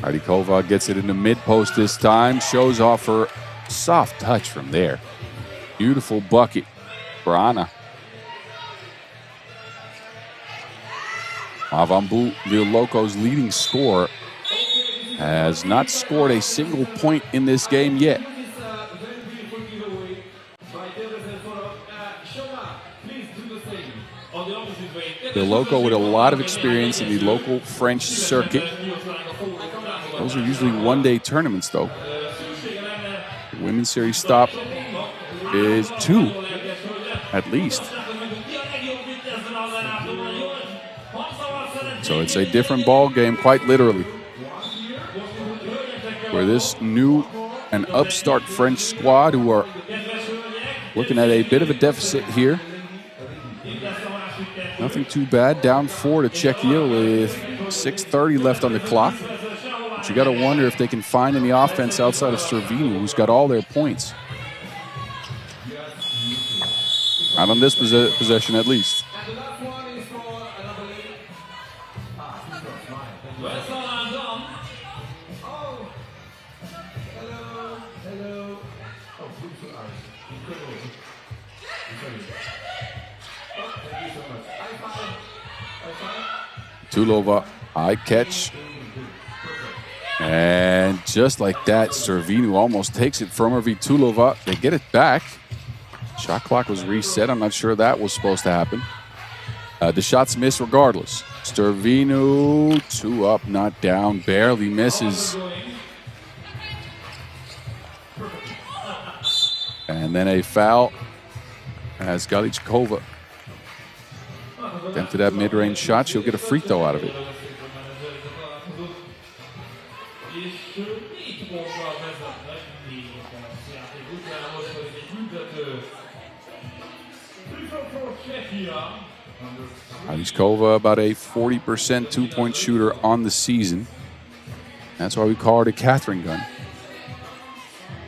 Ralikova gets it in the mid-post this time, shows off her soft touch from there. Beautiful bucket for Anna. Avambu, Lille Loko's leading scorer, has not scored a single point in this game yet. Lille Loko with a lot of experience in the local French circuit. Those are usually one-day tournaments, though. The Women's Series Stop is 2, at least. So it's a different ball game, quite literally, where this new and upstart French squad, who are looking at a bit of a deficit here. Nothing too bad, down 4 to Czechia with 6:30 left on the clock. But you got to wonder if they can find any offense outside of Servinu, who's got all their points. Not on this possession, at least. Tulova, high catch. And just like that, Servinu almost takes it from her. Vitulova, they get it back. Shot clock was reset. I'm not sure that was supposed to happen. The shots miss regardless. Servinu, 2 up, not down, barely misses. And then a foul as Galichkova attempted that mid-range shot. She'll get a free throw out of it. Pliskova, about a 40% two-point shooter on the season. That's why we call her the Catherine gun.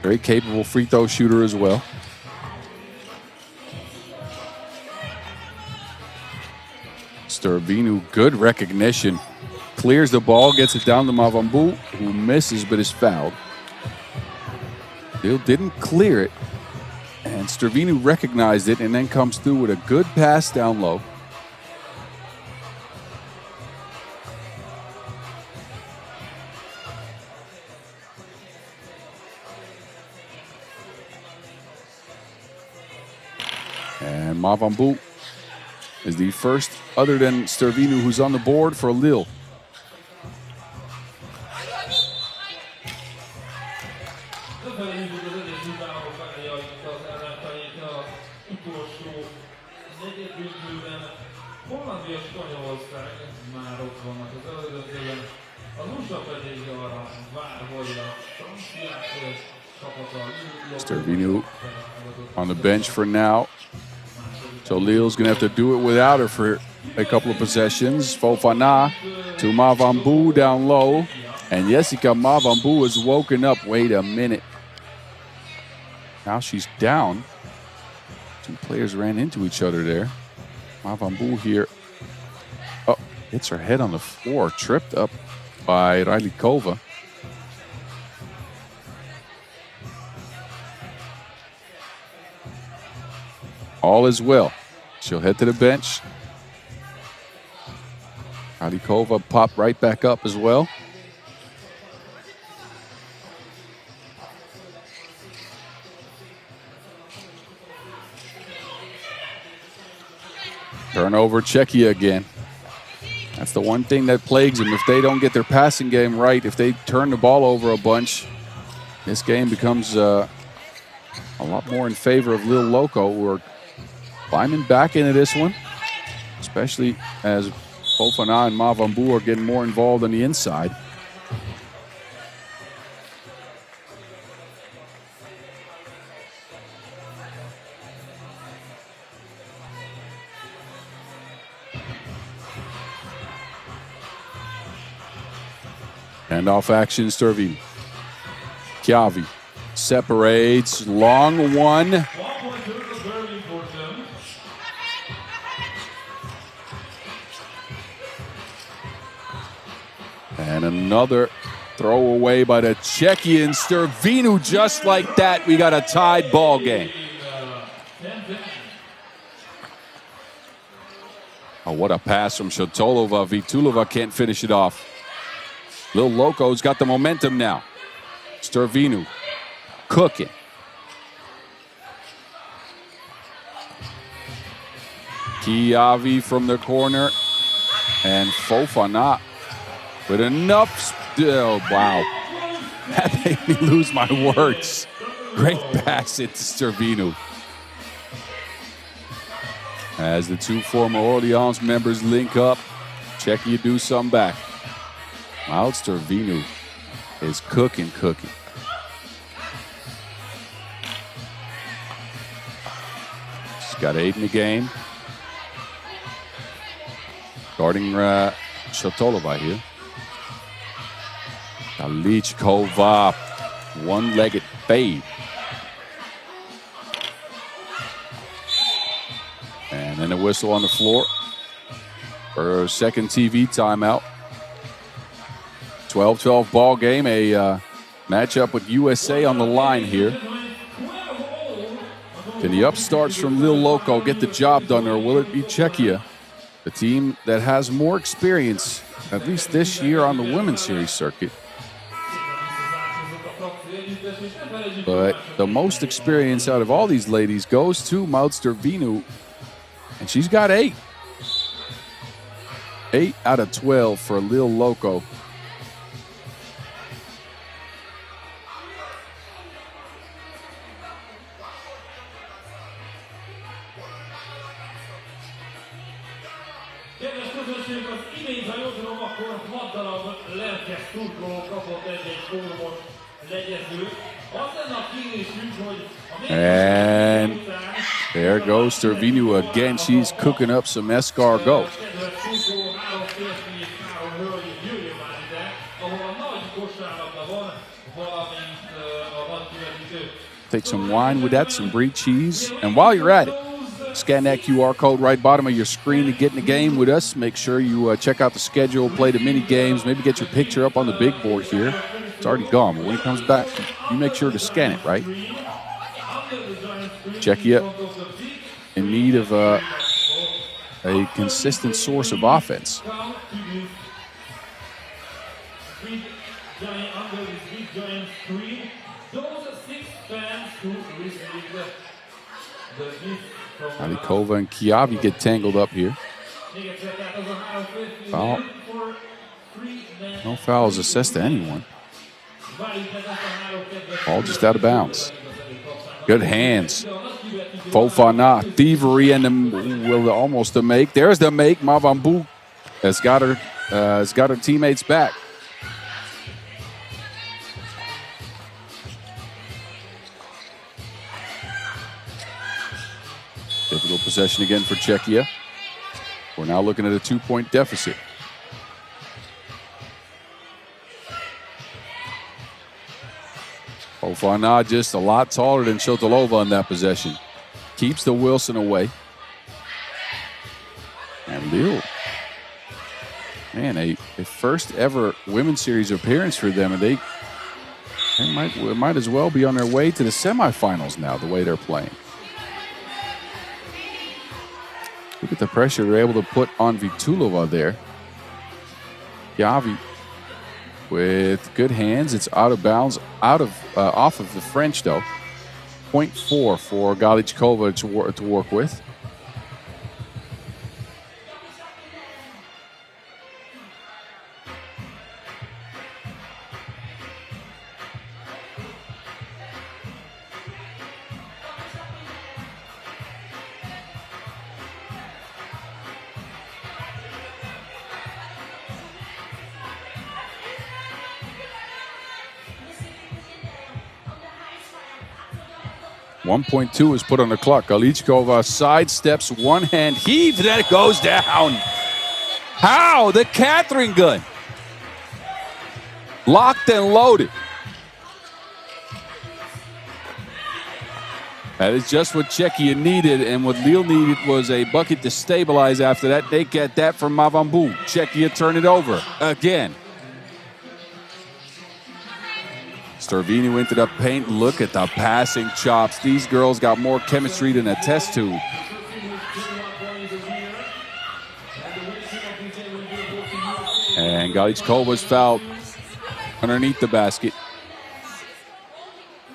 Very capable free throw shooter as well. Stervinu, good recognition. Clears the ball, gets it down to Mavambu, who misses but is fouled. Bill didn't clear it, and Stervinu recognized it and then comes through with a good pass down low. And Mavambu is the first other than Stervinu who's on the board for Lille. Stervinu on the bench for now. So Lille's going to have to do it without her for a couple of possessions. Fofana to Mavambu down low. And Jessica Mavambu is woken up. Wait a minute. Now she's down. Two players ran into each other there. Mavambu here. Oh, hits her head on the floor. Tripped up by Rajlikova. All is well. She'll head to the bench. Rajlikova popped right back up as well. Turnover, Czechia again. That's the one thing that plagues them. If they don't get their passing game right, if they turn the ball over a bunch, this game becomes a lot more in favor of Lille Loko, who are climbing back into this one, especially as Fofana and Mavambu are getting more involved on the inside. Handoff action, Stervinu. Chiavi separates, long one. And another throw away by the Czechian Stervinu. Just like that, we got a tied ball game. Oh, what a pass from Shotolova. Vitulova can't finish it off. Lil Loko's got the momentum now. Stervinu cooking. Chiavi from the corner. And Fofana with enough. Oh, wow. That made me lose my words. Great pass into Stervinu. As the two former Orleans members link up, Czechia do some back. Miles Stervinu is cooking. She's got 8 in the game. Guarding Shotolova here. Pliskova, one-legged fade. And then a whistle on the floor for a second TV timeout. 12-12 ball game, a matchup with USA on the line here. Can the upstarts from Lille Loko get the job done, or will it be Czechia, the team that has more experience, at least this year on the women's series circuit? But the most experience out of all these ladies goes to Maud Stervinu, and she's got 8. 8 out of 12 for Lille Loko. And there goes Tervinu again. She's cooking up some escargot. Take some wine with that, some brie cheese. And while you're at it, scan that QR code right bottom of your screen to get in the game with us. Make sure you check out the schedule, play the mini games, maybe get your picture up on the big board here. It's already gone, but when it comes back, you make sure to scan it, right? Czechia in need of a consistent source of offense. Alikova and Kiavi get tangled up here. Foul. No fouls assessed to anyone. All just out of bounds. Good hands. Fofana, thievery, and will almost a make. There's the make. Mavambu has got her teammates back. Difficult possession again for Czechia. We're now looking at a 2-point deficit. Fofana just a lot taller than Shotilova on that possession. Keeps the Wilson away. And Lille. Man, a first ever women's series appearance for them. And they might as well be on their way to the semifinals now, the way they're playing. Look at the pressure they're able to put on Vitulova there. Yavi with good hands. It's out of bounds, off of the French though. 0.4 for Galichkova to work with. .2 is put on the clock. Galichkova sidesteps, one hand heave, then it goes down. How? The Catherine gun. Locked and loaded. That is just what Czechia needed, and what Lille needed was a bucket to stabilize after that. They get that from Mavambu. Czechia turn it over again. Tervinu into the paint. Look at the passing chops. These girls got more chemistry than a test tube. And Galichkova's fouled underneath the basket.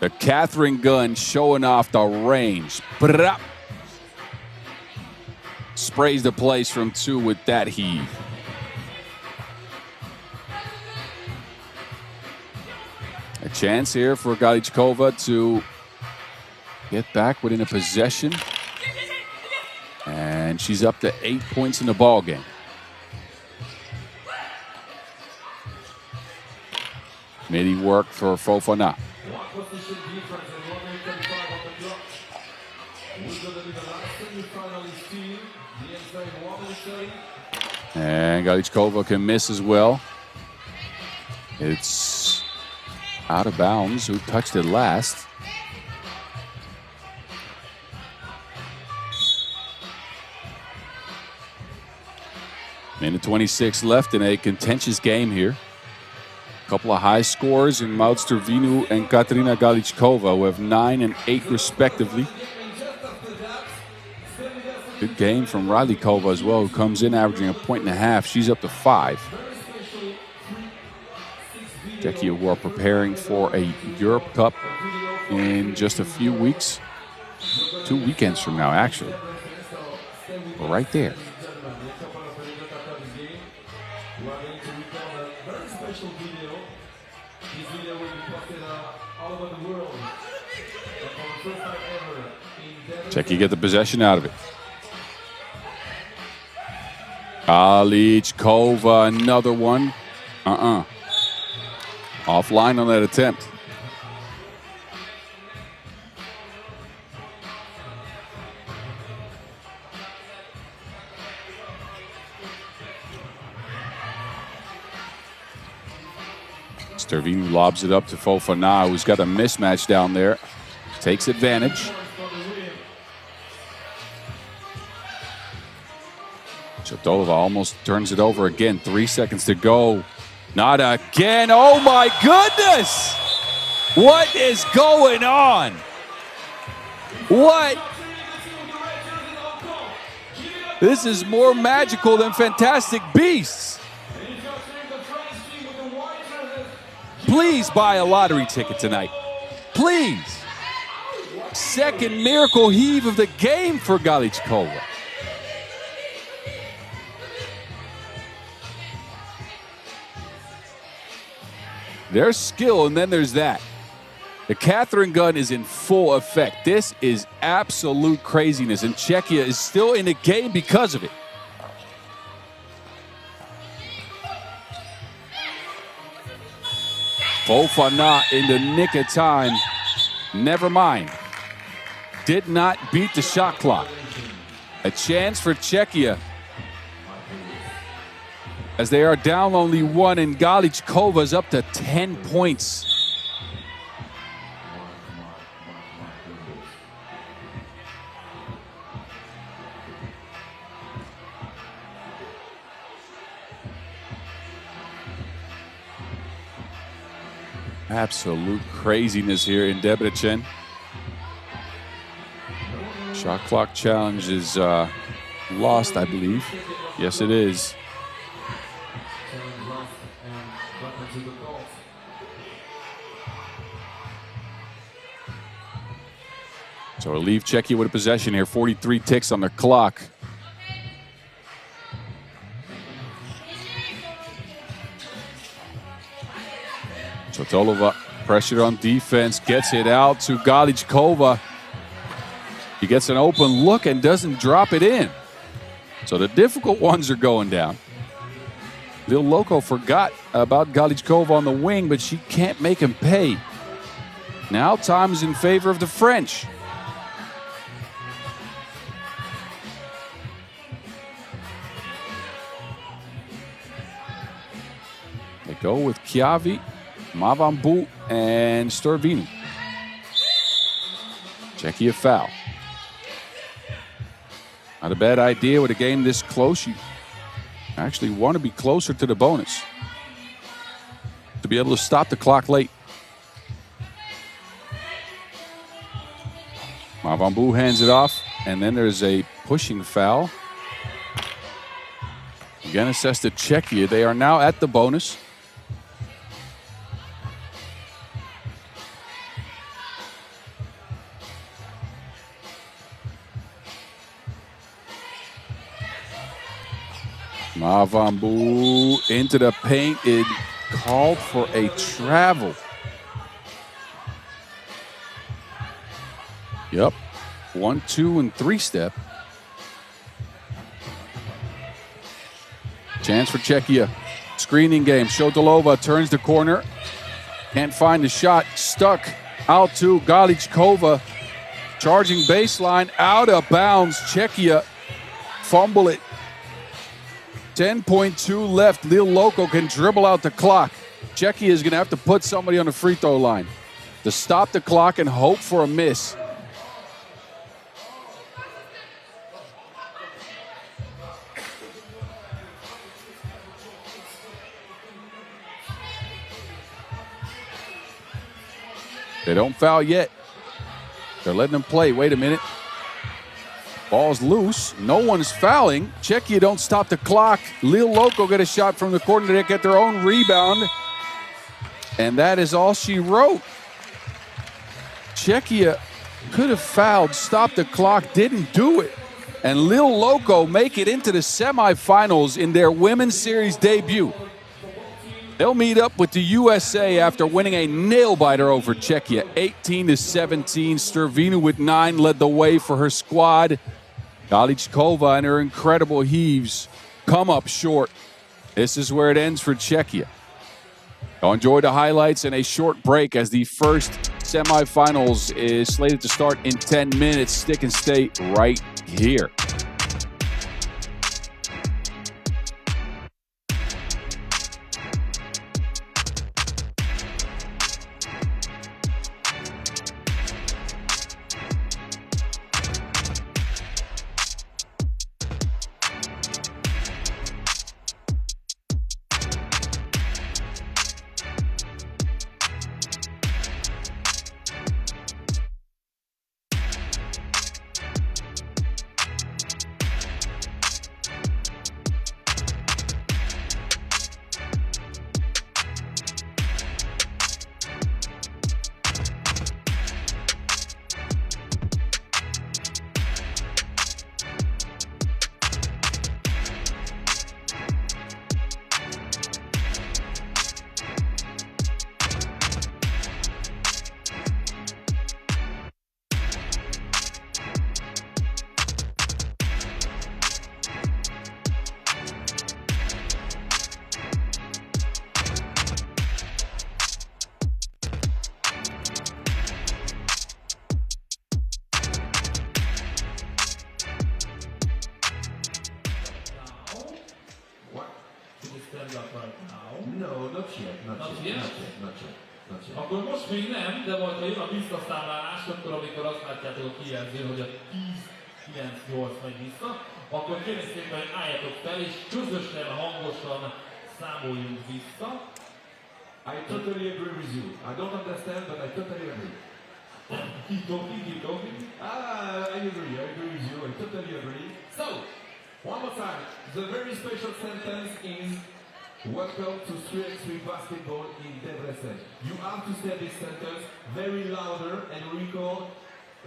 The Catherine gun showing off the range. Sprays the place from 2 with that heave. A chance here for Galichkova to get back within a possession. And she's up to 8 points in the ball game. Midi work for Fofana. And Galichkova can miss as well. It's out of bounds. Who touched it last? Minute 26 left in a contentious game here. A couple of high scores in Maud Tervinu and Katerina Galichkova, who have 9 and 8 respectively. Good game from Radlikova as well, who comes in averaging 1.5 points. She's up to 5. Czechia, who are preparing for a Europe Cup in just a few weeks. 2 weekends from now, actually. We're right there. Czechia get the possession out of it. Galichkova, another one. Offline on that attempt. Stevinu lobs it up to Fofana, who's got a mismatch down there. Takes advantage. Chotolova almost turns it over again. 3 seconds to go. Not again. Oh my goodness! What is going on? What? This is more magical than Fantastic Beasts. Please buy a lottery ticket tonight. Please. Second miracle heave of the game for Galichkova. There's skill, and then there's that. The Catherine gun is in full effect. This is absolute craziness, and Czechia is still in the game because of it. Fofana in the nick of time. Never mind. Did not beat the shot clock. A chance for Czechia, as they are down only 1, and Galichkova's up to 10 points. Absolute craziness here in Debrecen. Shot clock challenge is lost, I believe. Yes, it is. So it'll leave Czechia with a possession here. 43 ticks on the clock. Chotolova pressure on defense, gets it out to Galichkova. He gets an open look and doesn't drop it in. So the difficult ones are going down. Lil Loko forgot about Galichkova on the wing, but she can't make him pay. Now time is in favor of the French. They go with Chiavi, Mavambu, and Stevinu. Czechia foul. Not a bad idea with a game this close. You actually want to be closer to the bonus to be able to stop the clock late. Mavambu hands it off, and then there's a pushing foul. Again assessed to Czechia. They are now at the bonus. Mavambu into the paint. It called for a travel. Yep. 1, 2, and 3 step. Chance for Czechia. Screening game. Chotolova turns the corner. Can't find the shot. Stuck out to Galichkova. Charging baseline. Out of bounds. Czechia fumble it. 10.2 left. Lil Loko can dribble out the clock. Czechia is going to have to put somebody on the free throw line to stop the clock and hope for a miss. They don't foul yet. They're letting them play. Wait a minute. Ball's loose. No one's fouling. Czechia don't stop the clock. Lil Loko get a shot from the corner. They get their own rebound. And that is all she wrote. Czechia could have fouled, stopped the clock, didn't do it. And Lil Loko make it into the semifinals in their women's series debut. They'll meet up with the USA after winning a nail-biter over Czechia. 18-17. Stevinu with 9 led the way for her squad. Galichkova and her incredible heaves come up short. This is where it ends for Czechia. Now enjoy the highlights and a short break as the first semifinals is slated to start in 10 minutes. Stick and stay right here. Akkor most még nem, de majd ha jön a visszaszámlálás, akkor amikor azt látjátok a kijelzőn, hogy a 10-9-8 megy vissza, akkor kérlek szépen, hogy álljatok fel, és közösen, hangosan számoljunk vissza. I totally agree with you. I don't understand, but I totally agree. Keep talking. I agree with you. I totally agree. So, one more time. The very special sentence is welcome to 3x3 basketball in Debrecen. You have to say this sentence very louder and record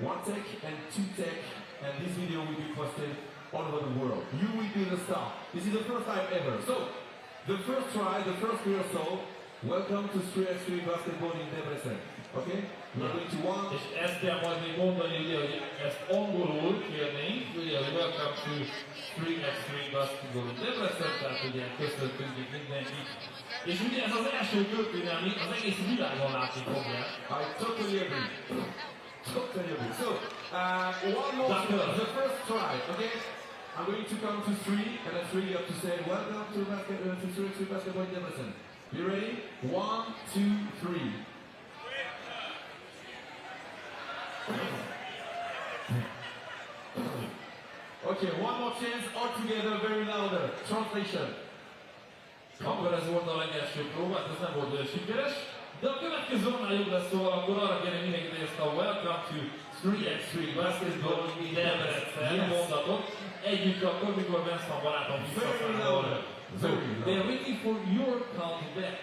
one take and two take, and this video will be posted all over the world. You will be the star. This is the first time ever. So, the first try, the first rehearsal, welcome to 3x3 basketball in Debrecen. Okay? We're going to one. És ezt kell majd még mondani, ugye, hogy ezt angolul kérnénk, ugye, hogy welcome to 3x3 basketball in Debrecen, tehát ugye köszöntünk itt mindenkit. És ugye ez az első történelmi, az egész világon látni fogják. I totally agree. Totally agree. So, one more try, the first try, okay? I'm going to count to three, and at three you have to say, welcome to 3x3 basketball in Debrecen. You ready? 1, 2, 3. Okay, one more chance, all together, very louder. Translation. Akkor ez volt a legelső próba, ez nem volt olyan sikeres, de a következő annál jobb lesz, szóval akkor arra kérem mindenkit, hogy ezt a welcome to 3x3 basketball in Debrecen mondatot együtt akkor, mikor benne van barátom visszaszámol. So, they are waiting for your count back,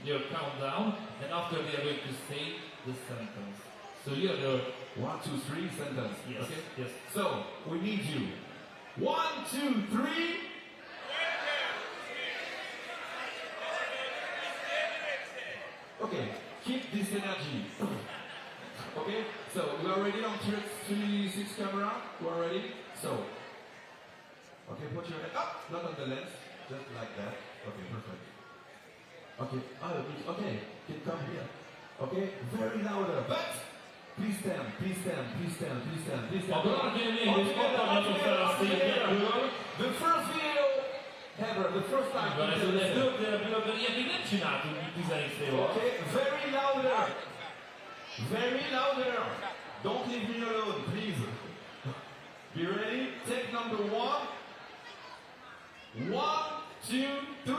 your countdown, and after they are going to say the sentence. So you're the 1, 2, 3 sentence. Yes. Okay? Yes. So, we need you. 1, 2, 3. Okay, keep this energy. Okay, so we are ready on 360 camera. We are ready. So, okay, put your head up, not on the lens, just like that. Okay, perfect. Okay, okay, can come here. Okay, very louder, but please stand, please stand, please stand, please stand, please stand. The first video ever, the first time. Okay, very louder. Very louder. Don't leave me alone, please. Be ready? Take number 1. 1, 2, 3.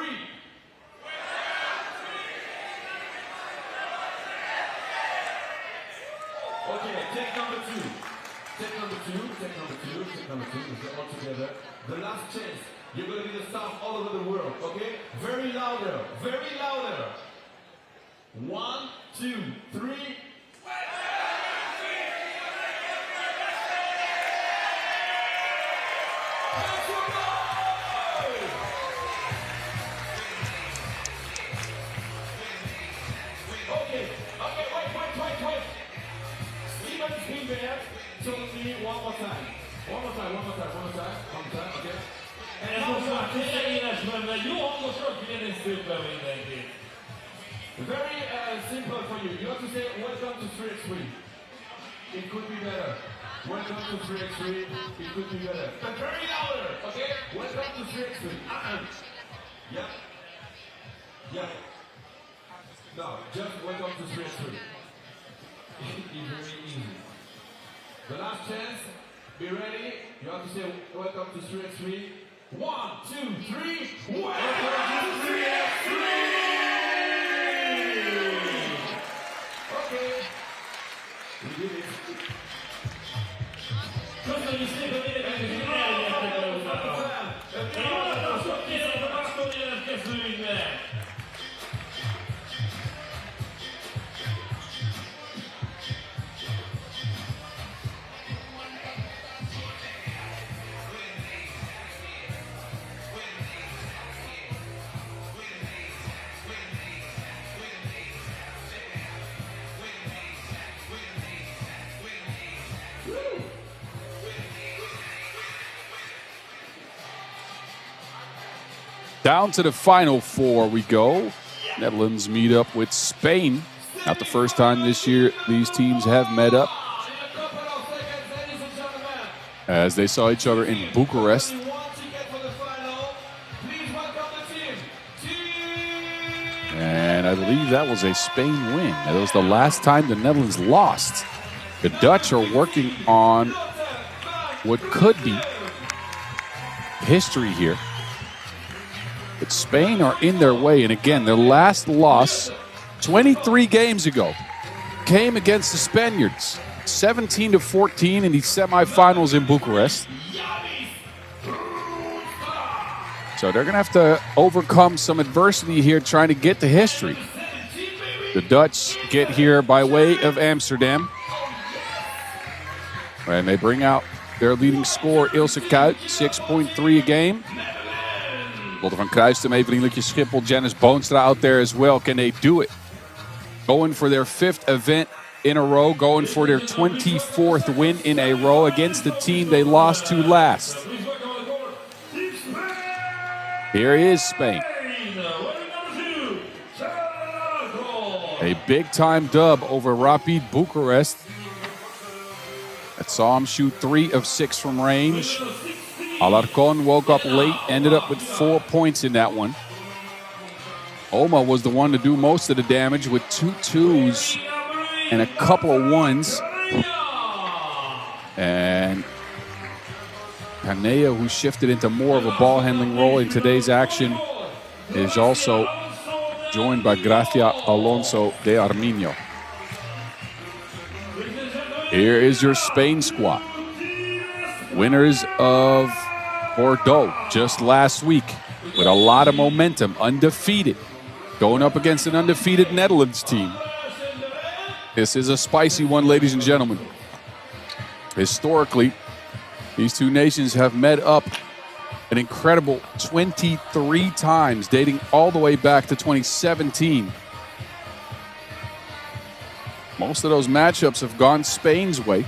Okay, take number 2. Take number 2, take number 2, take number 2, let's get all together. The last chance. You're going to be the stars all over the world, okay? Very louder, very louder. 1, 2, 3. Okay, wait. Steven's been there. Tell me one more time. One more time, okay? Ez most már ténylegében megy, jó hangosan kérni szépen mindenkit. Very simple for you. You have to say welcome to 3x3. It could be better. Welcome to 3x3. It could be better. But very louder, okay? Welcome to 3x3. Yeah. No, just welcome to 3x3. It's very easy. The last chance. Be ready. You have to say welcome to 3x3. 1, 2, 3. Welcome to 3x3. Okay. We did it. Köszönjük szépen mindenkinek, hogy eljöttek el utána. Én sok kérem a máskor jelentkezőinknek. Down to the final four we go. Netherlands meet up with Spain. Not the first time this year these teams have met up, as they saw each other in Bucharest. And I believe that was a Spain win. That was the last time the Netherlands lost. The Dutch are working on what could be history here. But Spain are in their way. And again, their last loss 23 games ago came against the Spaniards. 17-14 in the semifinals in Bucharest. So they're going to have to overcome some adversity here trying to get to history. The Dutch get here by way of Amsterdam. And they bring out their leading scorer, Ilse Kuyt, 6.3 a game. Lotte van Kruistum, even Vriendelijkje Schiphol, Janice Boonstra out there as well. Can they do it? Going for their 5th event in a row, going for their 24th win in a row against the team they lost to last. Here is Spain. A big-time dub over Rapid Bucharest. That saw him shoot 3 of 6 from range. Alarcon woke up late, ended up with 4 points in that one. Oma was the one to do most of the damage with 2 twos and a couple of ones. And Canea, who shifted into more of a ball handling role in today's action, is also joined by Gracia Alonso de Arminio. Here is your Spain squad. Winners of Bordeaux just last week with a lot of momentum, undefeated, going up against an undefeated Netherlands team. This is a spicy one, ladies and gentlemen. Historically, these two nations have met up an incredible 23 times, dating all the way back to 2017. Most of those matchups have gone Spain's way.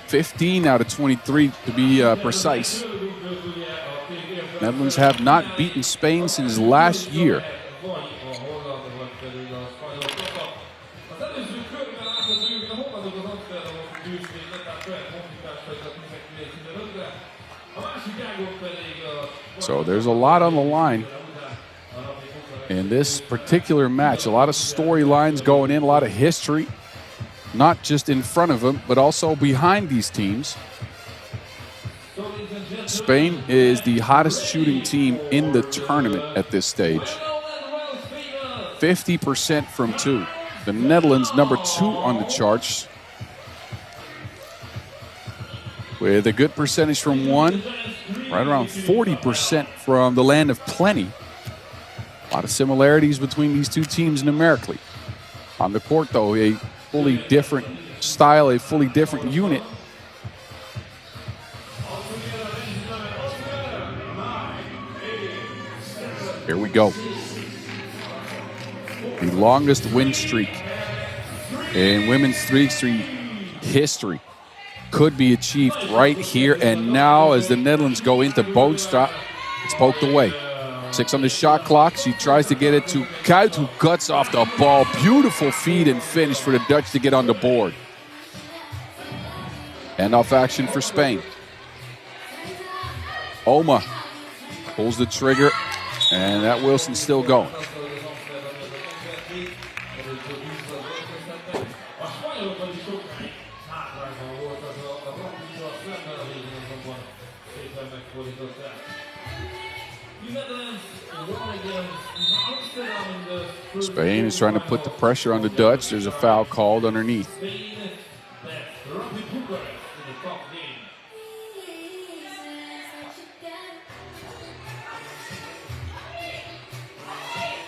15 out of 23 to be precise. Netherlands have not beaten Spain since last year. So there's a lot on the line in this particular match. A lot of storylines going in, a lot of history, not just in front of them, but also behind these teams. Spain is the hottest shooting team in the tournament at this stage. 50% from 2. The Netherlands, number 2 on the charts, with a good percentage from 1, right around 40% from the land of plenty. A lot of similarities between these two teams numerically. On the court, though, a fully different style, a fully different unit. Here we go. The longest win streak in women's 3x3 history could be achieved right here and now as the Netherlands go into Boonstra. It's poked away. 6 on the shot clock. She tries to get it to Kuyt, who guts off the ball. Beautiful feed and finish for the Dutch to get on the board. End off action for Spain. Oma pulls the trigger, and that Wilson's still going. Spain is trying to put the pressure on the Dutch. There's a foul called underneath.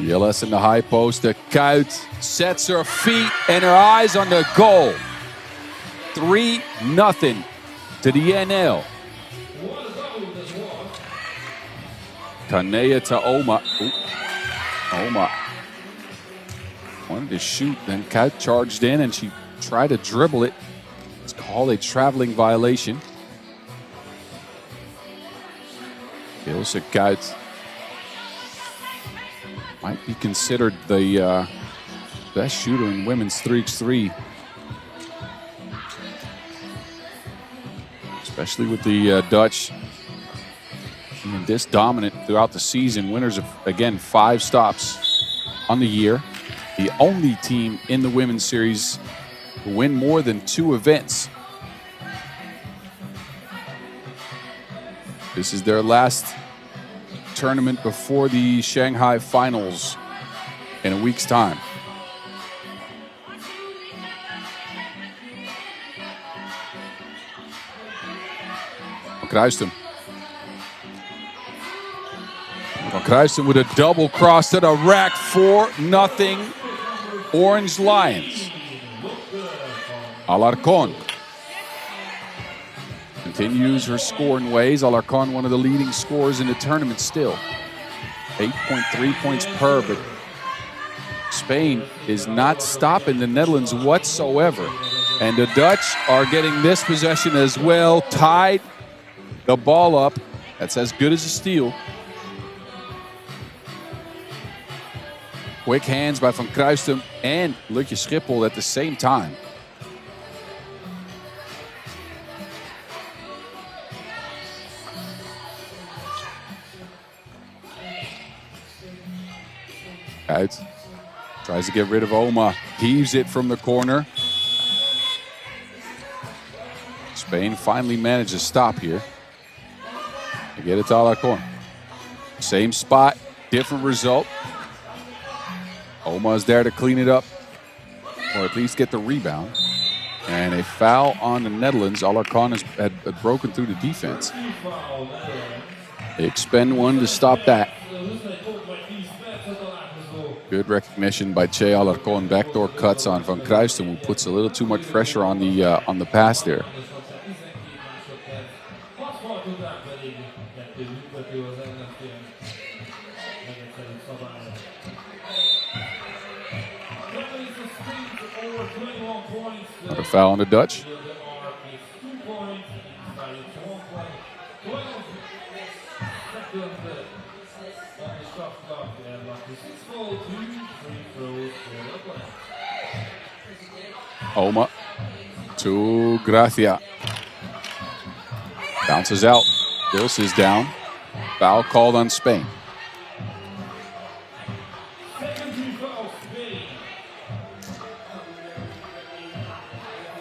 ELS in the high post. The Kuyt sets her feet and her eyes on the goal. 3-0 to the NL. Canea to Oma. Oma wanted to shoot, then Kuyt charged in and she tried to dribble it. It's called a traveling violation. Ilse Kuyt might be considered the best shooter in women's 3x3. Especially with the Dutch being this dominant throughout the season. Winners of, again, 5 stops. on the year. The only team in the women's series to win more than 2 events. This is their last tournament before the Shanghai finals in a week's time. Kruijsten. Kruijsten with a double cross to the rack, 4-0 Orange Lions. Alarcón continues her scoring ways. Alarcón, one of the leading scorers in the tournament still. 8.3 points per, but Spain is not stopping the Netherlands whatsoever. And the Dutch are getting this possession as well. Tied the ball up. That's as good as a steal. Quick hands by Van Kruijsten and Lutje Schiphol at the same time. Out. Tries to get rid of Oma. Heaves it from the corner. Spain finally managed to stop here. They get it to Alarcón. Same spot, different result. Oma is there to clean it up, or at least get the rebound. And a foul on the Netherlands. Alarcón had broken through the defense. They expend one to stop that. Good recognition by Che Alarcón. Backdoor cuts on Van Kruijsten, who puts a little too much pressure on the pass there. Another foul on the Dutch. Oma to Gracia. Bounces out. Bills is down. Foul called on Spain.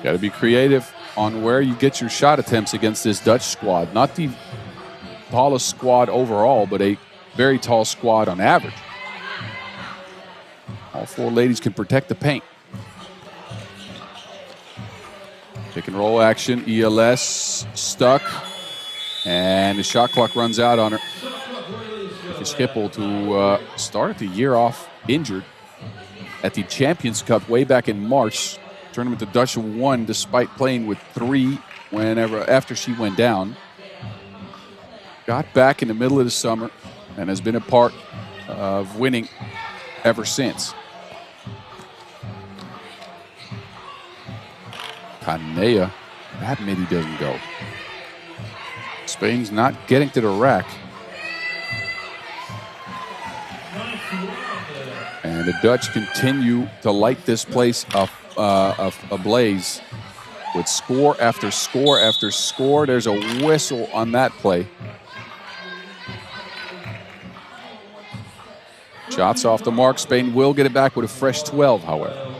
Got to be creative on where you get your shot attempts against this Dutch squad. Not the tallest squad overall, but a very tall squad on average. All 4 ladies can protect the paint. Pick and roll action. ELS stuck. And the shot clock runs out on her. Schiphol to start the year off injured at the Champions Cup way back in March. Tournament the Dutch won despite playing with 3 after she went down. Got back in the middle of the summer and has been a part of winning ever since. Canea, that midi doesn't go. Spain's not getting to the rack. And the Dutch continue to light this place up ablaze with score after score after score. There's a whistle on that play. Shots off the mark. Spain will get it back with a fresh 12, however.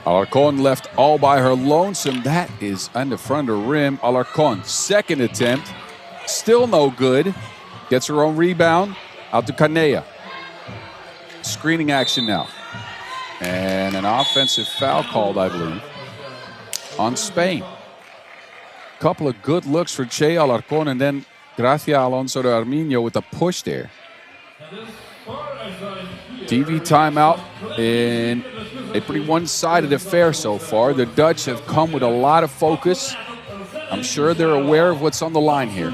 Alarcón left all by her lonesome. That is on the front of the rim. Alarcón, second attempt. Still no good. Gets her own rebound. Out to Canea. Screening action now. And an offensive foul called, I believe, on Spain. Couple of good looks for Che Alarcón, and then Gracia Alonso de Arminio with a push there. TV timeout in a pretty one-sided affair so far. The Dutch have come with a lot of focus. I'm sure they're aware of what's on the line here.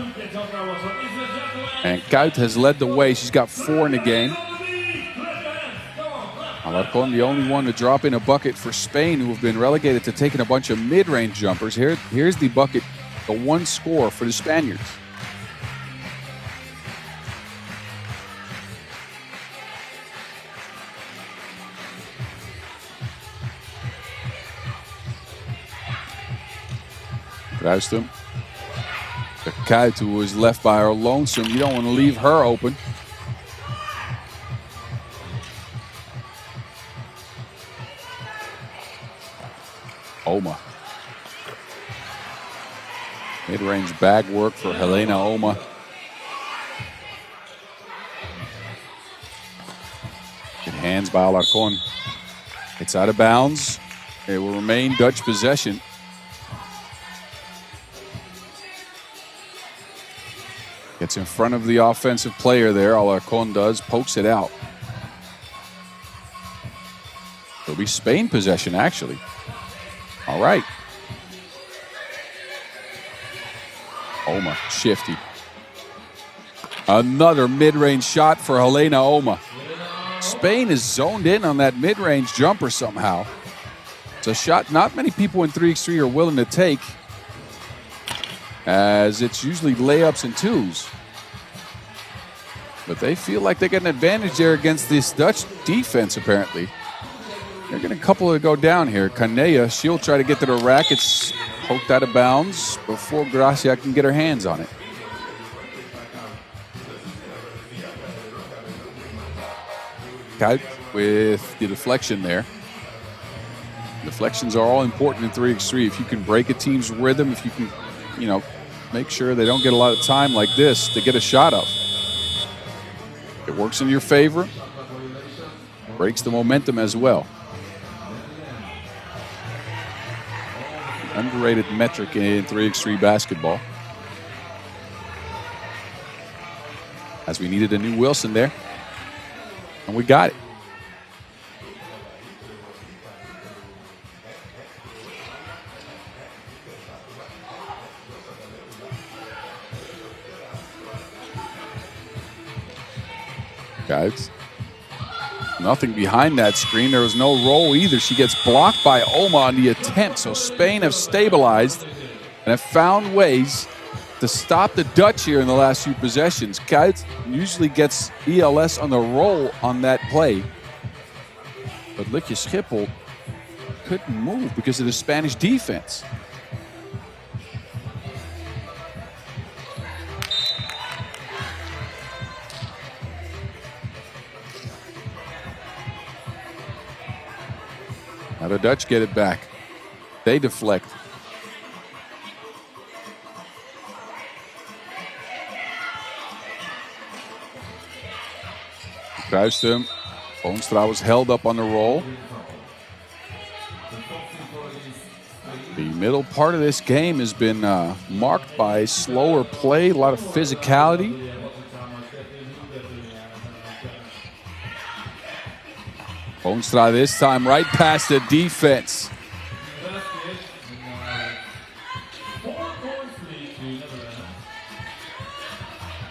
And Kuit has led the way. She's got 4 in the game. Alarcón, the only one to drop in a bucket for Spain, who have been relegated to taking a bunch of mid-range jumpers. Here's the bucket, the one score for the Spaniards. Kruistum. The Kuit, who was left by her lonesome. You don't want to leave her open. Oma. Mid-range bag work for Helena Oma. Good hands by Alarcon. It's out of bounds. It will remain Dutch possession. Gets in front of the offensive player there. Alarcon does, pokes it out. It'll be Spain possession, actually. All right. Oma, shifty. Another mid-range shot for Helena Oma. Spain is zoned in on that mid-range jumper somehow. It's a shot not many people in 3x3 are willing to take, as it's usually layups and twos. But they feel like they get an advantage there against this Dutch defense, apparently. They're getting a couple to go down here. Kanea, she'll try to get to the rack. It's poked out of bounds before Gracia can get her hands on it. Kuit with the deflection there. Deflections are all important in 3x3. If you can break a team's rhythm, if you can, make sure they don't get a lot of time like this to get a shot up. It works in your favor, breaks the momentum as well. Underrated metric in 3x3 basketball. As we needed a new Wilson there. And we got it. Guys, nothing behind that screen. There was no roll either. She gets blocked by Oma on the attempt. So Spain have stabilized and have found ways to stop the Dutch here in the last few possessions. Kuit usually gets ELS on the roll on that play. But Likje Schiphol couldn't move because of the Spanish defense. Now the Dutch get it back. They deflect. Kruistum. Boonstra was held up on the roll. The middle part of this game has been marked by slower play, a lot of physicality. Boonstra this time right past the defense.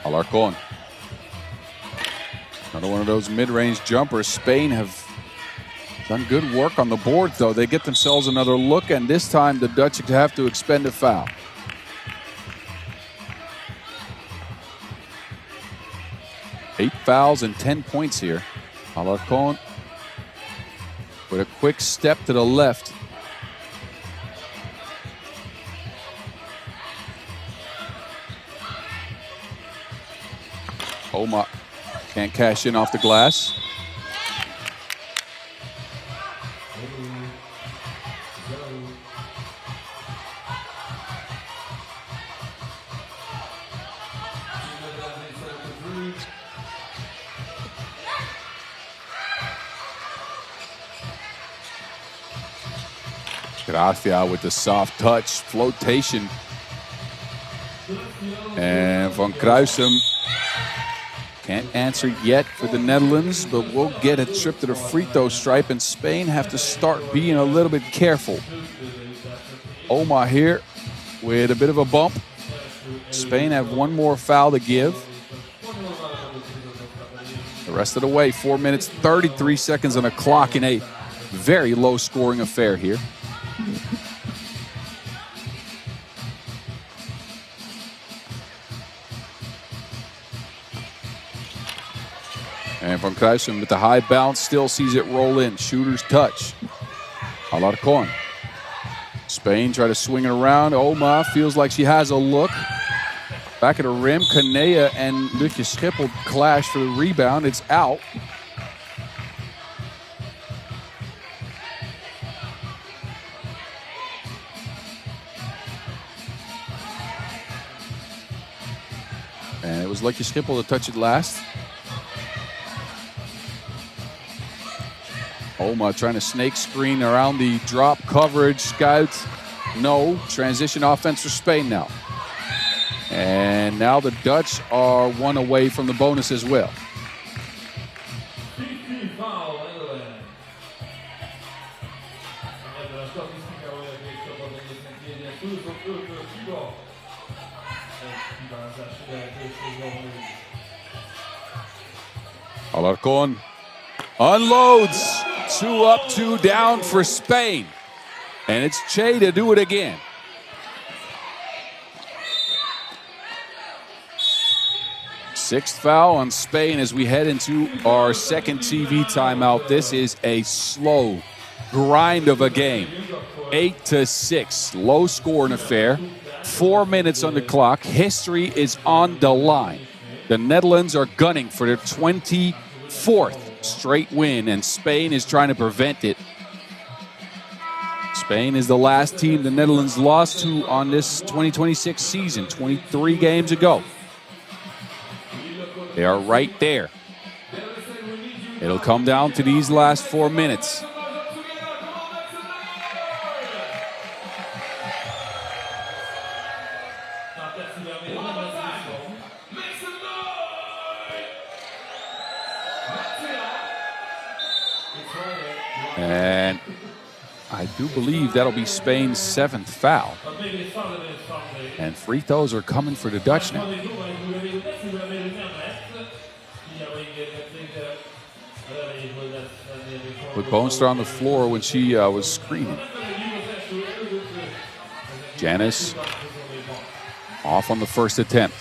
Alarcon. Another one of those mid-range jumpers. Spain have done good work on the board, though. They get themselves another look, and this time the Dutch have to expend a foul. Eight fouls and 10 points here. Alarcon with a quick step to the left. Oma can't cash in off the glass. Gracia with the soft touch, flotation. And Van Kruisem can't answer yet for the Netherlands, but we'll get a trip to the free throw stripe, and Spain have to start being a little bit careful. Oma here with a bit of a bump. Spain have one more foul to give. The rest of the way, 4 minutes, 33 seconds on the clock in a very low scoring affair here. And Van Kruisem with the high bounce still sees it roll in. Shooter's touch. Alarcon. Spain try to swing it around. Oma feels like she has a look. Back at the rim, Kanea and Lutje Schiphol clash for the rebound. It's out. And it was Lutje Schiphol to touch it last. Oma trying to snake screen around the drop coverage. Scout, no. Transition offense for Spain now. And now the Dutch are one away from the bonus as well. Alarcon unloads. 2 up, 2 down for Spain. And it's Che to do it again. Sixth foul on Spain as we head into our second TV timeout. This is a slow grind of a game. 8-6, low scoring affair. 4 minutes on the clock. History is on the line. The Netherlands are gunning for their 24th straight win, and Spain is trying to prevent it. Spain is the last team the Netherlands lost to on this 2026 season, 23 games ago. They are right there. It'll come down to these last 4 minutes. And I do believe that'll be Spain's 7th foul. And free throws are coming for the Dutch now. Put Boonstra on the floor when she was screening. Janice off on the first attempt.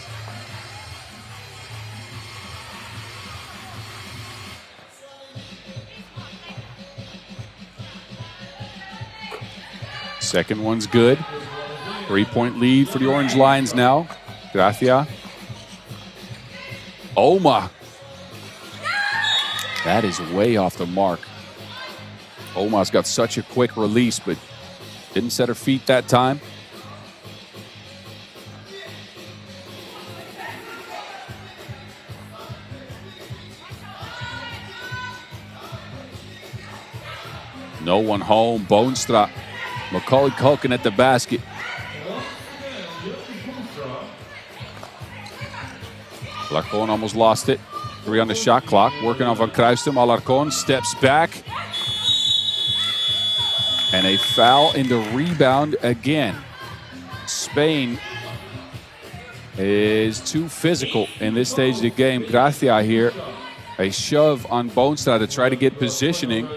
Second one's good. 3-point lead for the Orange Lions now. Gracia. Oma. That is way off the mark. Oma's got such a quick release, but didn't set her feet that time. No one home. Boonstra. Macaulay Culkin at the basket. Alarcon almost lost it. 3 on the shot clock. Working on Van Kruistum. Alarcon steps back. And a foul in the rebound again. Spain is too physical in this stage of the game. Gracia here. A shove on Boonstra to try to get positioning.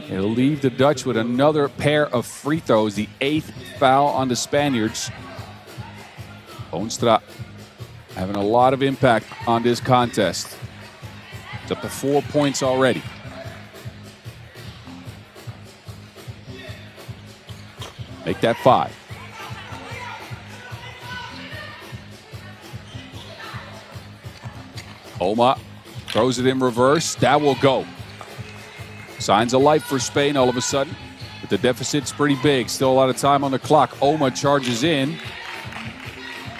It'll leave the Dutch with another pair of free throws. The 8th foul on the Spaniards. Boonstra having a lot of impact on this contest. It's up to 4 points already. Make that 5. Oma throws it in reverse. That will go. Signs of life for Spain all of a sudden. But the deficit's pretty big. Still a lot of time on the clock. Oma charges in.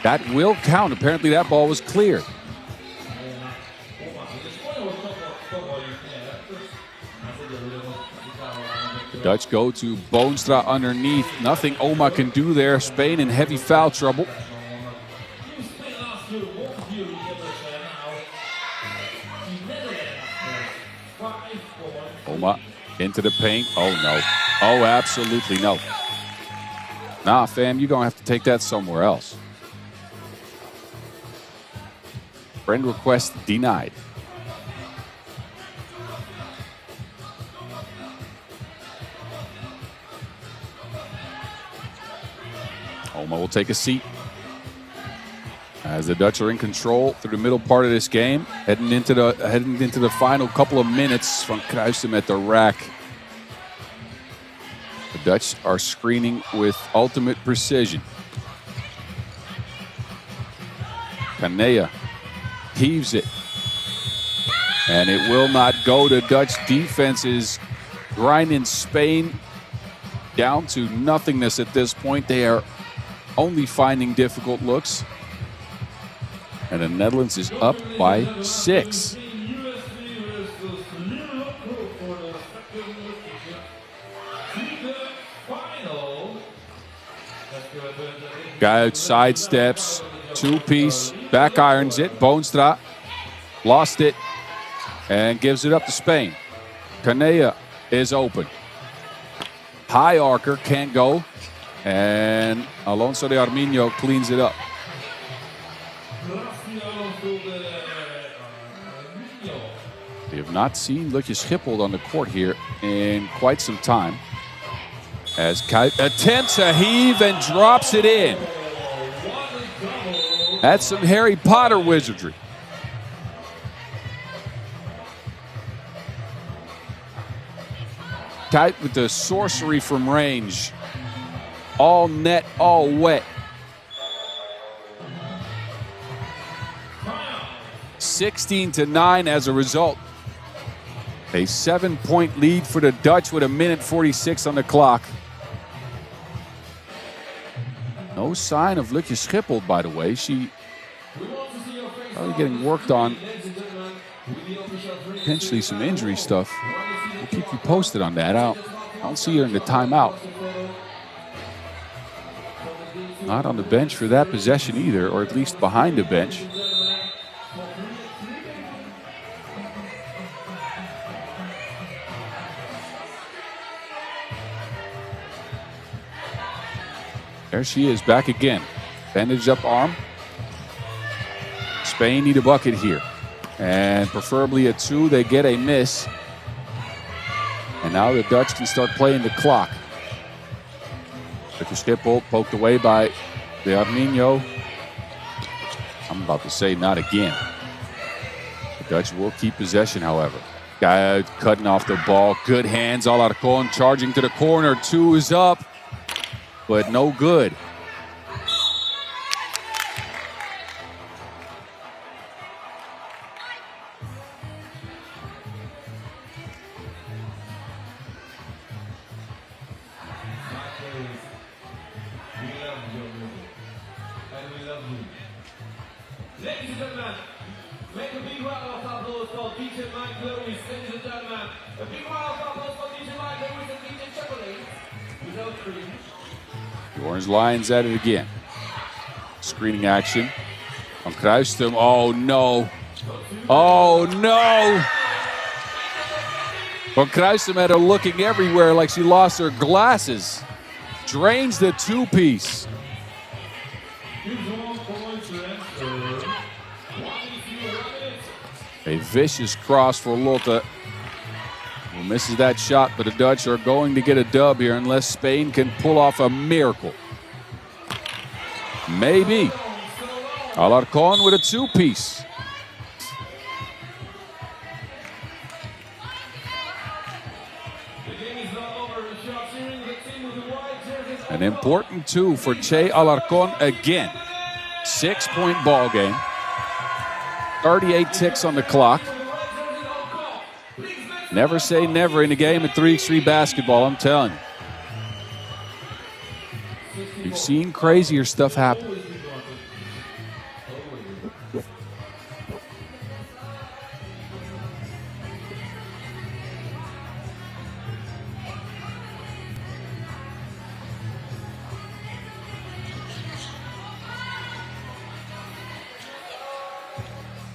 That will count. Apparently that ball was cleared. The Dutch go to Boonstra underneath. Nothing Oma can do there. Spain in heavy foul trouble. Oma into the paint. Oh, no. Oh, absolutely no. Nah, fam, you're going to have to take that somewhere else. Friend request denied. Oma will take a seat as the Dutch are in control through the middle part of this game, heading into the final couple of minutes. Van Kruistum at the rack. The Dutch are screening with ultimate precision. Kanea heaves it. And it will not go. The Dutch defense is grinding Spain down to nothingness at this point. They are only finding difficult looks. And the Netherlands is up by 6. Guy sidesteps, two-piece, back irons it. Boonstra lost it and gives it up to Spain. Kanea is open. High arcer can't go. And Alonso de Arminio cleans it up. We have not seen Lutje Schiphol on the court here in quite some time. As Kuit attempts a heave and drops it in. That's some Harry Potter wizardry. Kuit with the sorcery from range. All net, all wet. 16-9 as a result. A 7-point lead for the Dutch with 1:46 on the clock. No sign of Lutje Schiphol, by the way. She probably getting worked on. Potentially some injury stuff. We'll keep you posted on that. I don't see her in the timeout. Not on the bench for that possession either, or at least behind the bench. There she is, back again. Bandaged up arm. Spain need a bucket here. And preferably a 2. They get a miss. And now the Dutch can start playing the clock. Lutje Schiphol poked away by de Arminio. I'm about to say not again. The Dutch will keep possession, however. Guy cutting off the ball. Good hands. Alarcón charging to the corner. 2 is up. But no good. Ladies and gentlemen, make a big round of applause for DJ Mike Lewis. Ladies and gentlemen, a big round of applause for DJ Mike Lewis and DJ Chocolate. Without cream. The Orange Lions at it again. Screening action on Kruistum. Oh no. Oh no. Van Kruistum had her looking everywhere like she lost her glasses. Drains the 2-piece. A vicious cross for Lotte. Who misses that shot, but the Dutch are going to get a dub here unless Spain can pull off a miracle. Maybe. Alarcón with a 2-piece. An important 2 for Che Alarcón again. 6-point ball game. 38 ticks on the clock. Never say never in a game of 3x3 basketball, I'm telling you. We've seen crazier stuff happen.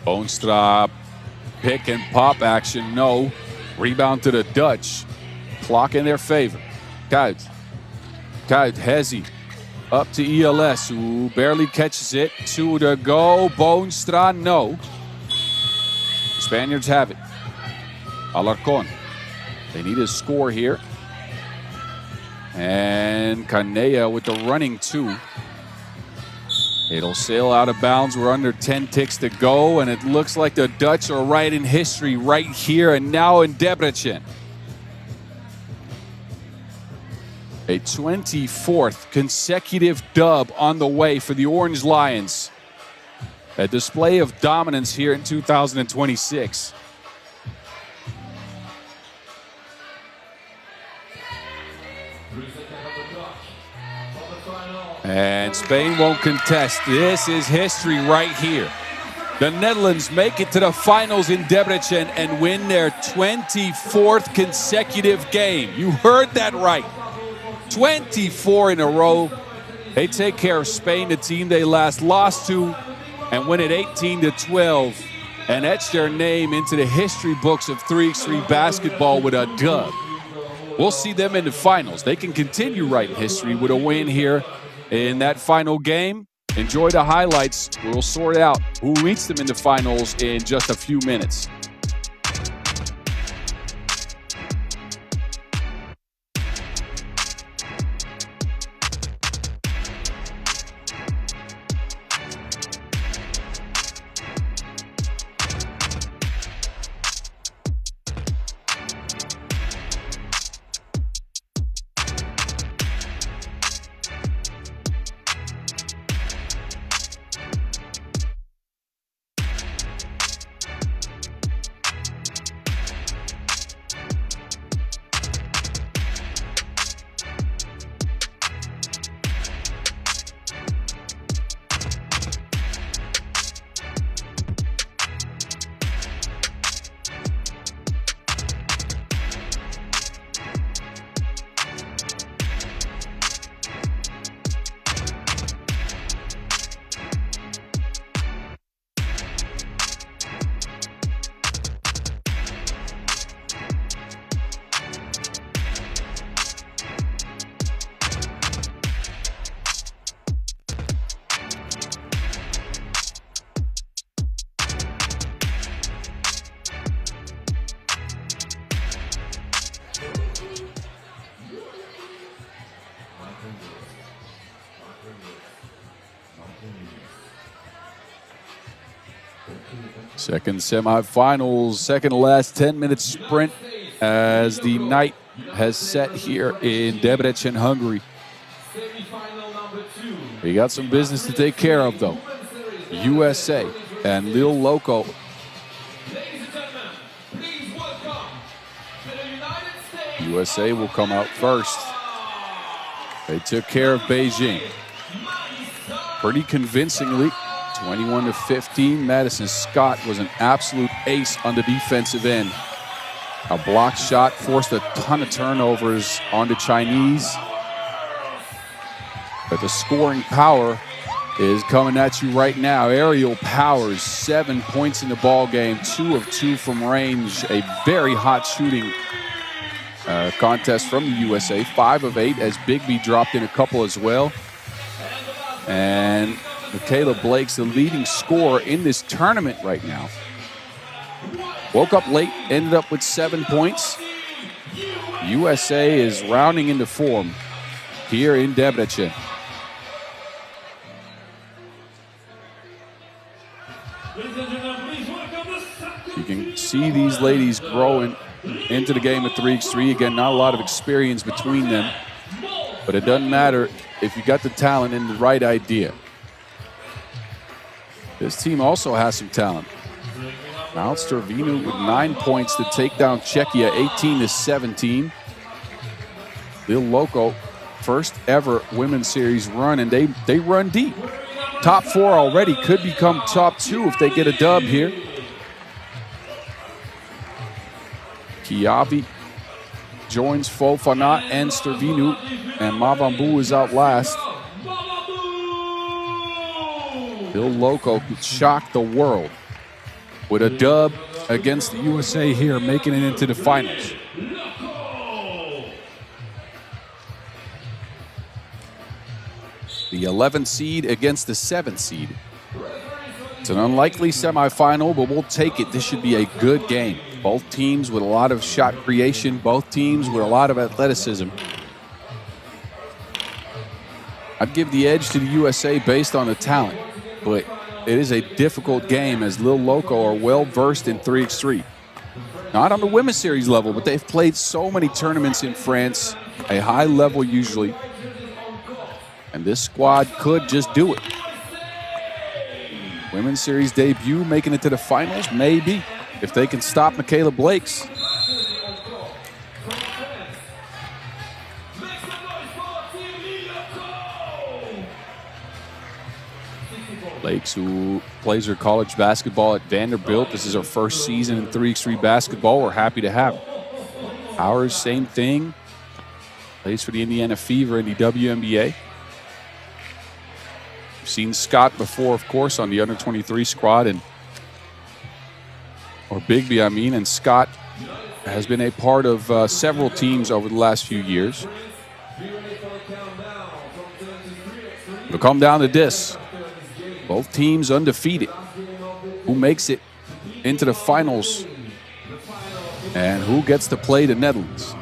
Boonstra, pick and pop action, no. Rebound to the Dutch. Clock in their favor. Kuit, Hezzy. Up to ELS, who barely catches it. 2 to go. Boonstra, no. Spaniards have it. Alarcón. They need a score here. And Kanea with the running 2. It'll sail out of bounds. We're under 10 ticks to go, and it looks like the Dutch are writing history right here and now in Debrecen. A 24th consecutive dub on the way for the Orange Lions. A display of dominance here in 2026. And Spain won't contest. This is history right here. The Netherlands make it to the finals in Debrecen and win their 24th consecutive game. You heard that right. 24 in a row. They take care of Spain, the team they last lost to, and win it 18-12 and etch their name into the history books of 3x3 basketball with a dub. We'll see them in the finals. They can continue writing history with a win here in that final game. Enjoy the highlights. We'll sort out who meets them in the finals in just a few minutes. Second semifinals, second to last 10-minute sprint as the night has set here in Debrecen, Hungary. We got some business to take care of, though. USA and Lille Loko. USA will come out first. They took care of Beijing pretty convincingly. 21-15. Madison Scott was an absolute ace on the defensive end. A block shot forced a ton of turnovers on the Chinese. But the scoring power is coming at you right now. Aerial Powers, 7 points in the ball game, 2 of 2 from range. A very hot shooting contest from the USA. 5 of 8 as Bigby dropped in a couple as well. And Michaela Blake's the leading scorer in this tournament right now. Woke up late, ended up with 7 points. USA is rounding into form here in Debrecen. You can see these ladies growing into the game of 3x3. Again, not a lot of experience between them, but it doesn't matter if you got the talent and the right idea. This team also has some talent. Now Stervinu with 9 points to take down Czechia, 18-17. Lille Loko, first ever women's series run, and they run deep. Top 4 already, could become top 2 if they get a dub here. Kiavi joins Fofana and Stervinu, and Mavambu is out last. Lille Loko could shock the world with a dub against the USA here, making it into the finals. The 11th seed against the 7th seed. It's an unlikely semifinal, but we'll take it. This should be a good game. Both teams with a lot of shot creation, both teams with a lot of athleticism. I'd give the edge to the USA based on the talent, but it is a difficult game as Lille Loko are well-versed in 3x3. Not on the women's series level, but they've played so many tournaments in France a high level usually. And this squad could just do it. Women's Series debut, making it to the finals, maybe, if they can stop Michaela Blakes. Blakes, who plays her college basketball at Vanderbilt. This is her first season in 3x3 basketball. We're happy to have her. Powers, same thing. Plays for the Indiana Fever in the WNBA. We've seen Scott before, of course, on the under-23 squad, or Bigby, I mean. And Scott has been a part of several teams over the last few years. It'll come down to this. Both teams undefeated. Who makes it into the finals and who gets to play the Netherlands?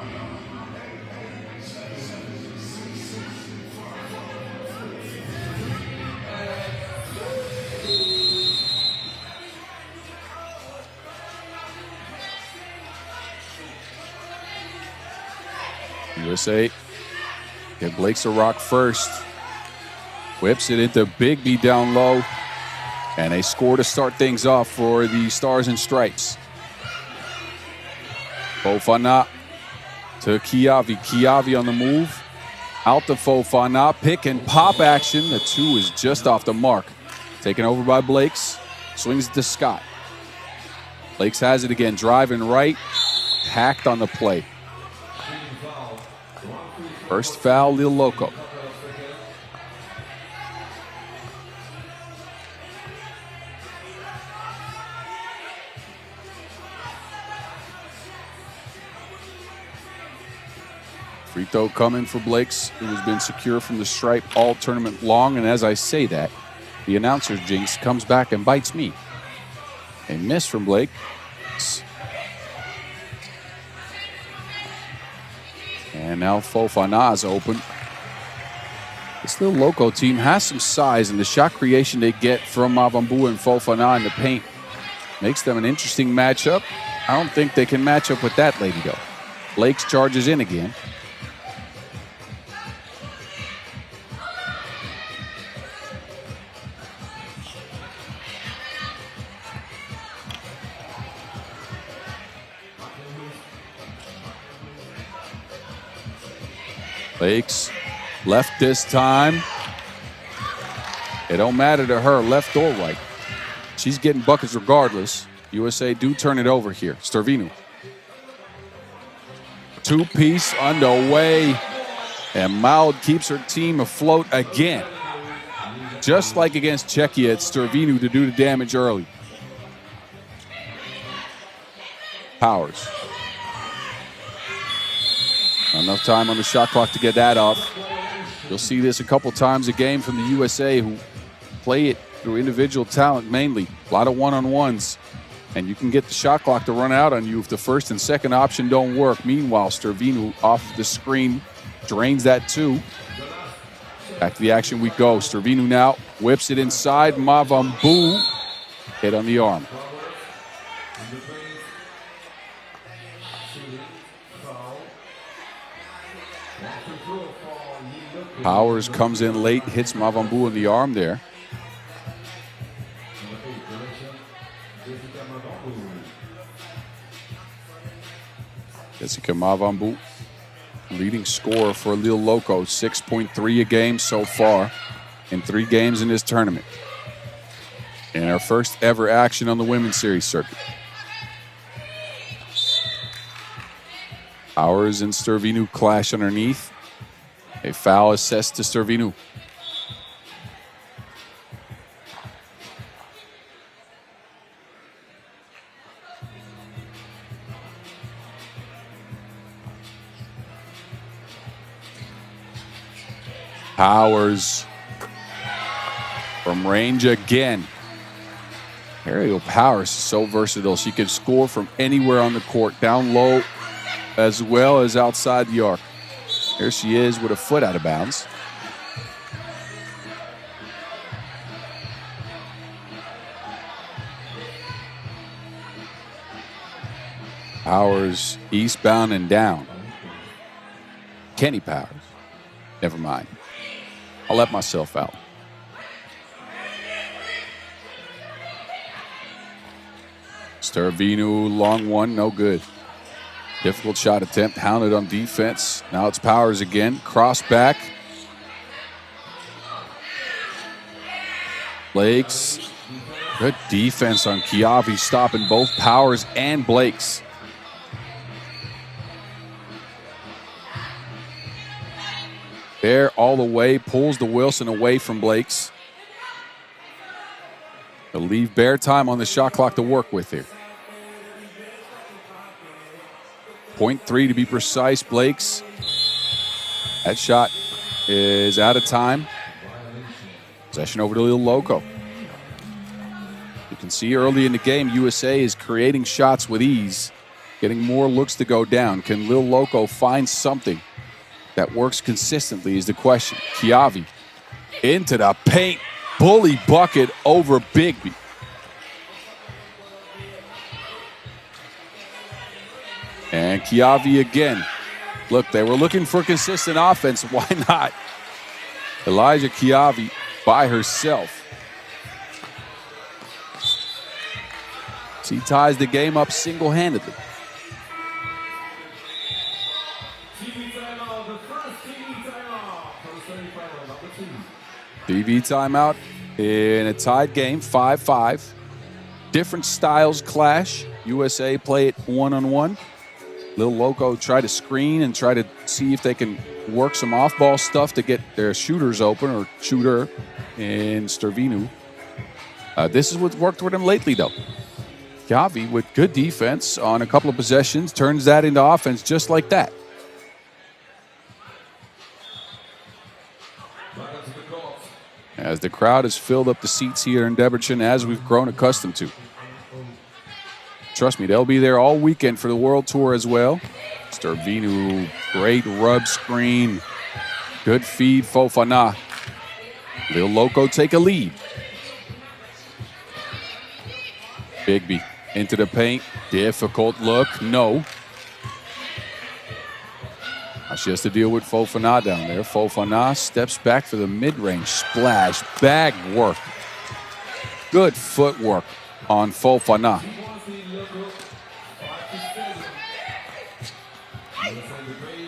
USA get Blakes a rock first. Whips it into Bigby down low. And a score to start things off for the Stars and Stripes. Fofana to Kiavi. Kiavi on the move. Out to Fofana. Pick and pop action. The two is just off the mark. Taken over by Blakes. Swings it to Scott. Blakes has it again. Driving right. Hacked on the play. First foul, Lille Loko. Free throw coming for Blakes, who has been secure from the stripe all tournament long. And as I say that, the announcer's jinx comes back and bites me. A miss from Blake. And now Fofana's open. This Lille Loko team has some size, and the shot creation they get from Mavambu and Fofana in the paint makes them an interesting matchup. I don't think they can match up with that lady, though. Blakes charges in again. Blakes left this time. It don't matter to her, left or right. She's getting buckets regardless. USA do turn it over here. Stervinu. Two-piece underway. And Maud keeps her team afloat again. Just like against Czechia, it's Stervinu to do the damage early. Powers. Not enough time on the shot clock to get that off. You'll see this a couple times a game from the USA, who play it through individual talent mainly. A lot of one-on-ones. And you can get the shot clock to run out on you if the first and second option don't work. Meanwhile, Stervinu off the screen drains that too. Back to the action we go. Stervinu now whips it inside. Mavambu hit on the arm. Powers comes in late, hits Mavambu in the arm there. Jessica Mavambu, leading scorer for Lille Loko, 6.3 a game so far in 3 games in this tournament. And our first ever action on the Women's Series circuit. Powers and Stervinu clash underneath. A foul assessed to Stervinu. Powers from range again. Ariel Powers is so versatile. She can score from anywhere on the court, down low as well as outside the arc. Here she is with a foot out of bounds. Powers eastbound and down. Kenny Powers. Never mind. I'll let myself out. Stravinu, long one, no good. Difficult shot attempt, hounded on defense. Now it's Powers again, cross back. Blakes, good defense on Chiavi, stopping both Powers and Blakes. Bear all the way, pulls the Wilson away from Blakes. They'll leave Bear time on the shot clock to work with here. 0.3 to be precise, Blakes. That shot is out of time. Possession over to Lille Loko. You can see early in the game, USA is creating shots with ease, getting more looks to go down. Can Lille Loko find something that works consistently is the question. Chiavi into the paint. Bully bucket over Bigby. And Chiavi again. Look, they were looking for consistent offense. Why not? Elijah Chiavi by herself. She ties the game up single-handedly. TV timeout in a tied game, 5-5. Different styles clash. USA play it one-on-one. Lille Loko try to screen and try to see if they can work some off-ball stuff to get their shooters open, or shooter in Stravinu. This is what's worked for them lately, though. Chiavi with good defense on a couple of possessions turns that into offense just like that. As the crowd has filled up the seats here in Debrecen, as we've grown accustomed to. Trust me, they'll be there all weekend for the World Tour as well. Stravinu, great rub screen. Good feed, Fofana. Lille Loko take a lead. Bigby into the paint. Difficult look, no. Now she has to deal with Fofana down there. Fofana steps back for the mid-range splash. Bag work. Good footwork on Fofana.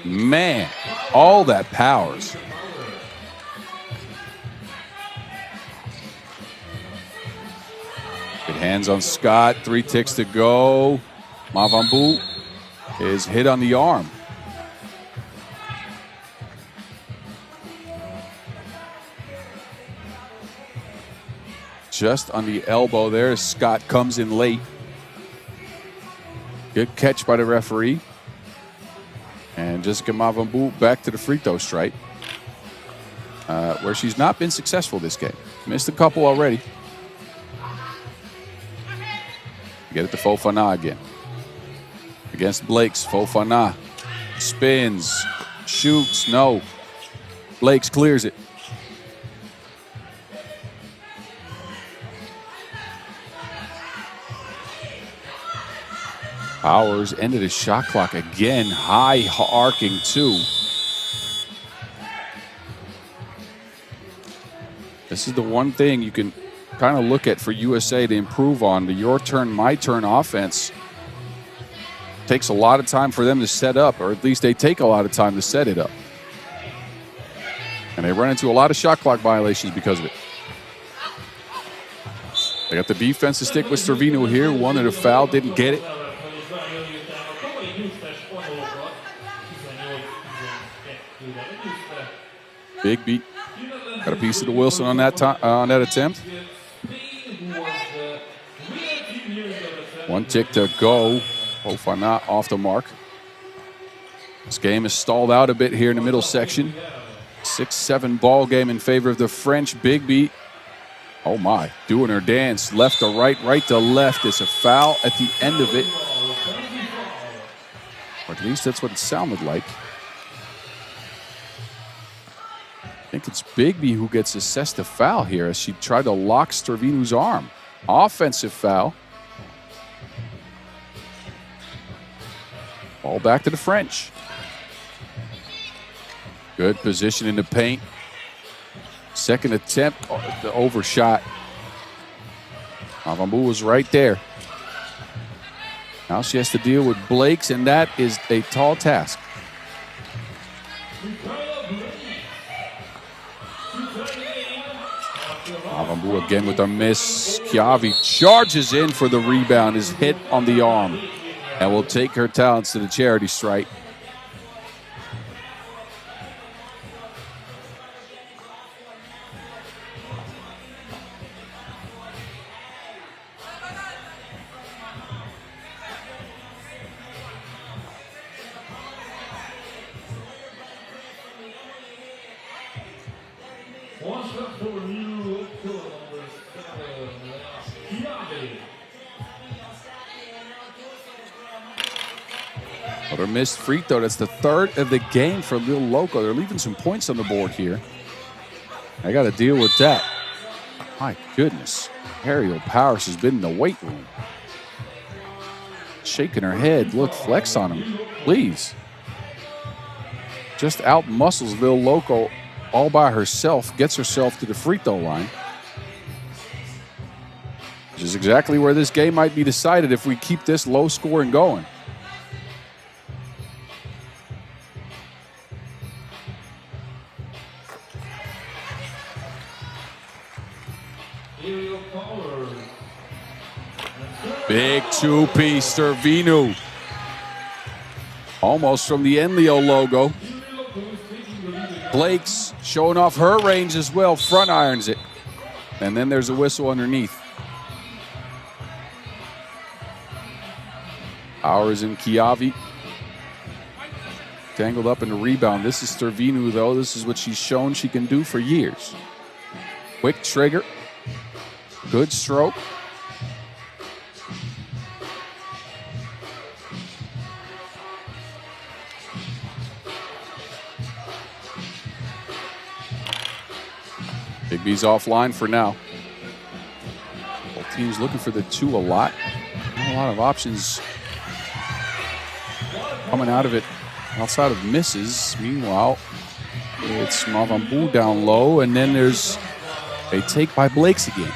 Man, all that Powers. Good hands on Scott. 3 ticks to go. Mavambu is hit on the arm. Just on the elbow there. Scott comes in late. Good catch by the referee. And Jessica Mavambu back to the free throw stripe, where she's not been successful this game. Missed a couple already. Get it to Fofana again. Against Blakes, Fofana spins, shoots, no. Blakes clears it. Powers ended his shot clock again. High arcing too. This is the one thing you can kind of look at for USA to improve on. The your turn, my turn offense takes a lot of time for them to set up, or at least they take a lot of time to set it up. And they run into a lot of shot clock violations because of it. They got the defense to stick with Stravinu here. Wanted a foul, didn't get it. Bigby got a piece of the Wilson on that attempt. 1 tick to go. Fofana off the mark. This game is stalled out a bit here in the middle section. 6-7 ball game in favor of the French. Bigby, oh my, doing her dance. Left to right, right to left. It's a foul at the end of it. Or at least that's what it sounded like. I think it's Bigby who gets assessed a foul here as she tried to lock Stravinu's arm. Offensive foul. Ball back to the French. Good position in the paint. Second attempt, the overshot. Mavambu was right there. Now she has to deal with Blakes, and that is a tall task. Mavambu again with a miss. Chiavi charges in for the rebound, is hit on the arm, and will take her talents to the charity stripe. Another missed free throw. That's the third of the game for Lille Loko. They're leaving some points on the board here. I got to deal with that. My goodness. Ariel Powers has been in the weight room. Shaking her head. Look, flex on him, please. Just out muscles Lille Loko all by herself. Gets herself to the free throw line. Which is exactly where this game might be decided if we keep this low scoring going. Big two-piece, Stervinu. Almost from the Enlio logo. Blake's showing off her range as well. Front irons it. And then there's a whistle underneath. Powers and Chiavi. Tangled up in the rebound. This is Stervinu, though. This is what she's shown she can do for years. Quick trigger. Good stroke. Big B's offline for now. Both teams looking for the two a lot. Not a lot of options coming out of it outside of misses. Meanwhile, it's Mavambu down low, and then there's a take by Blakes again.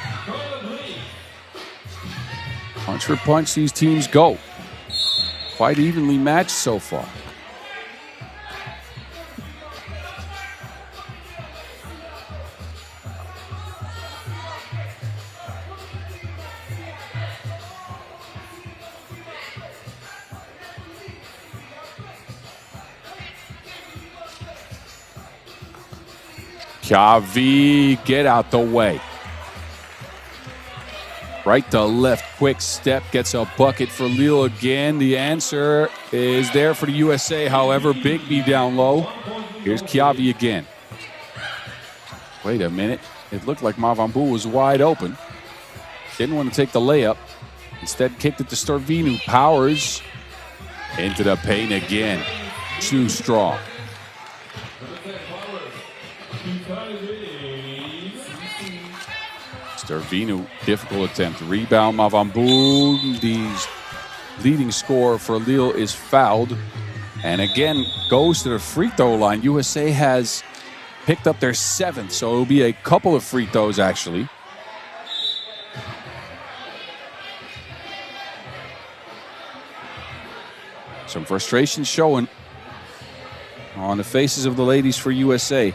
Punch for punch, these teams go. Quite evenly matched so far. Chiavi, get out the way. Right to left, quick step, gets a bucket for Lille again. The answer is there for the USA, however. Big B down low. Here's Chiavi again. Wait a minute. It looked like Mavambu was wide open. Didn't want to take the layup. Instead, kicked it to Stervinu. Powers into the paint again. Too strong. Stervinu, difficult attempt. Rebound, Mavambu. The leading scorer for Lille is fouled. And again, goes to the free throw line. USA has picked up their 7th, so it'll be a couple of free throws, actually. Some frustration showing on the faces of the ladies for USA.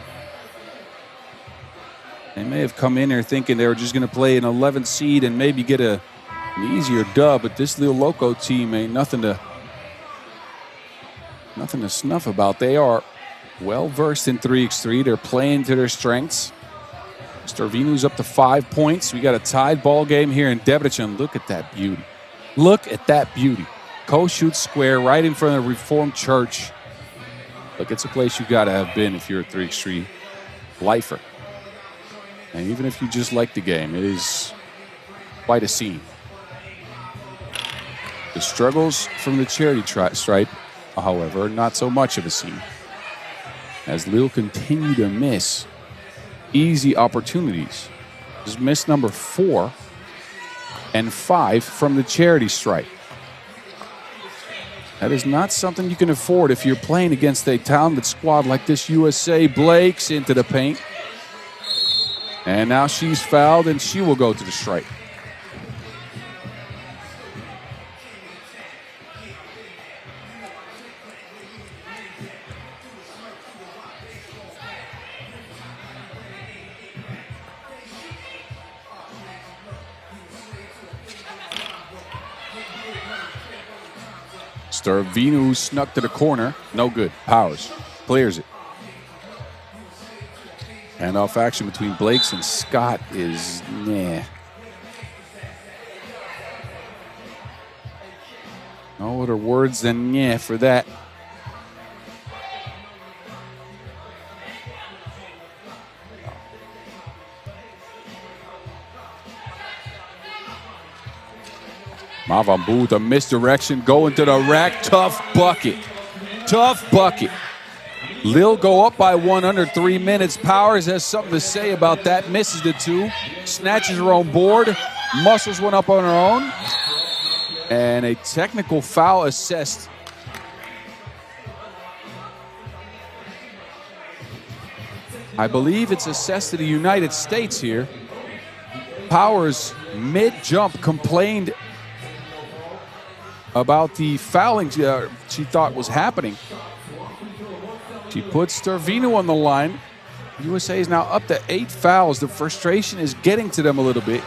They may have come in there thinking they were just going to play an 11th seed and maybe get an easier dub, but this Lille Loko team ain't nothing to snuff about. They are well versed in 3x3. They're playing to their strengths. Stervinu's up to 5 points. We got a tied ball game here in Debrecen. Look at that beauty. Look at that beauty. Co-shoot square right in front of the Reformed Church. Look, it's a place you got to have been if you're a 3x3 lifer. And even if you just like the game, it is quite a scene. The struggles from the charity stripe, however, not so much of a scene. As Lille continue to miss easy opportunities. Just missed number 4 and 5 from the charity stripe. That is not something you can afford if you're playing against a talented squad like this USA. Blake's into the paint. And now she's fouled, and she will go to the strike. Starvinu snuck to the corner. No good. Powers clears it. Handoff action between Blakes and Scott is nah. No other words than yeah for that. Mavambu, the misdirection, going to the rack. Tough bucket. Tough bucket. Lille go up by one under 3 minutes. Powers has something to say about that. Misses the two. Snatches her own board. Muscles one up on her own. And a technical foul assessed. I believe it's assessed to the United States here. Powers, mid-jump, complained about the fouling she thought was happening. She puts Starvino on the line. USA is now up to 8 fouls. The frustration is getting to them a little bit.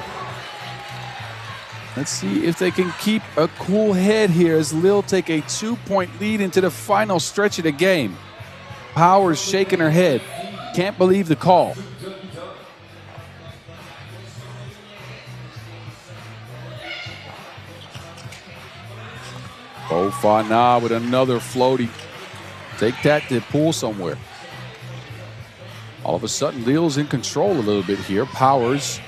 Let's see if they can keep a cool head here as Lille take a 2-point lead into the final stretch of the game. Powers shaking her head. Can't believe the call. Fofana with another floaty. Take that to pull somewhere. All of a sudden, Lille's in control a little bit here. Powers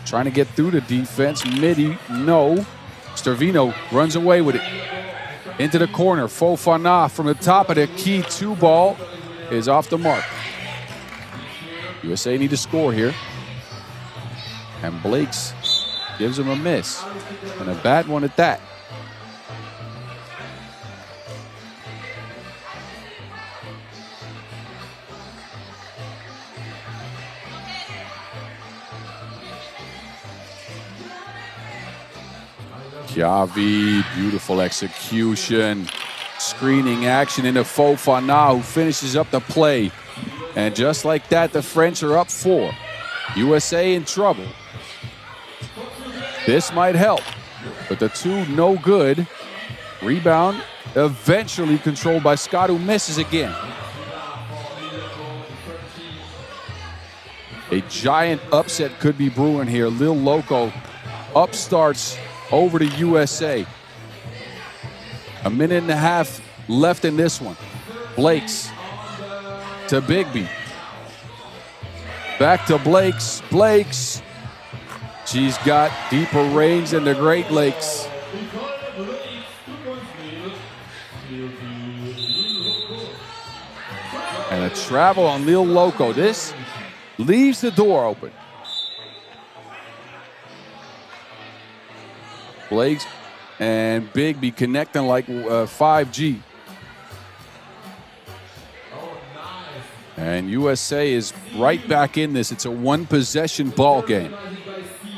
trying to get through the defense. Midi, no. Starvino runs away with it. Into the corner. Fofana from the top of the key 2 ball is off the mark. USA need to score here. And Blake's gives him a miss. And a bad one at that. Javi, beautiful execution. Screening action into Fofana, who finishes up the play. And just like that, the French are up 4. USA in trouble. This might help, but the 2 no good. Rebound eventually controlled by Scott, who misses again. A giant upset could be brewing here. Lil Loko upstarts over to USA. A minute and a half left in this one. Blake's to Bigby. Back to Blake's. Blake's. She's got deeper range than the Great Lakes. And a travel on Lil Loko. This leaves the door open. Blake's and Bigby connecting like 5G. And USA is right back in this. It's a 1-possession ball game.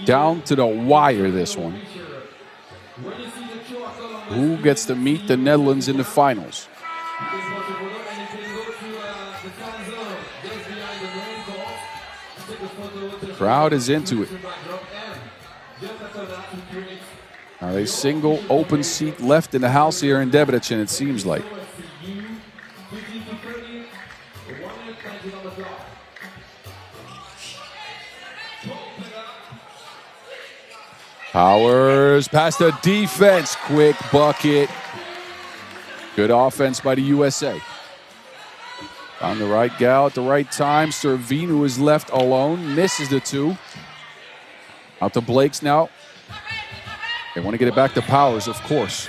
Down to the wire, this one. Who gets to meet the Netherlands in the finals? The crowd is into it. Now a single open seat left in the house here in Debrecen, it seems like. Powers past the defense. Quick bucket. Good offense by the USA. On the right gal at the right time. Starvino is left alone. Misses the 2. Out to Blake's now. They want to get it back to Powers, of course.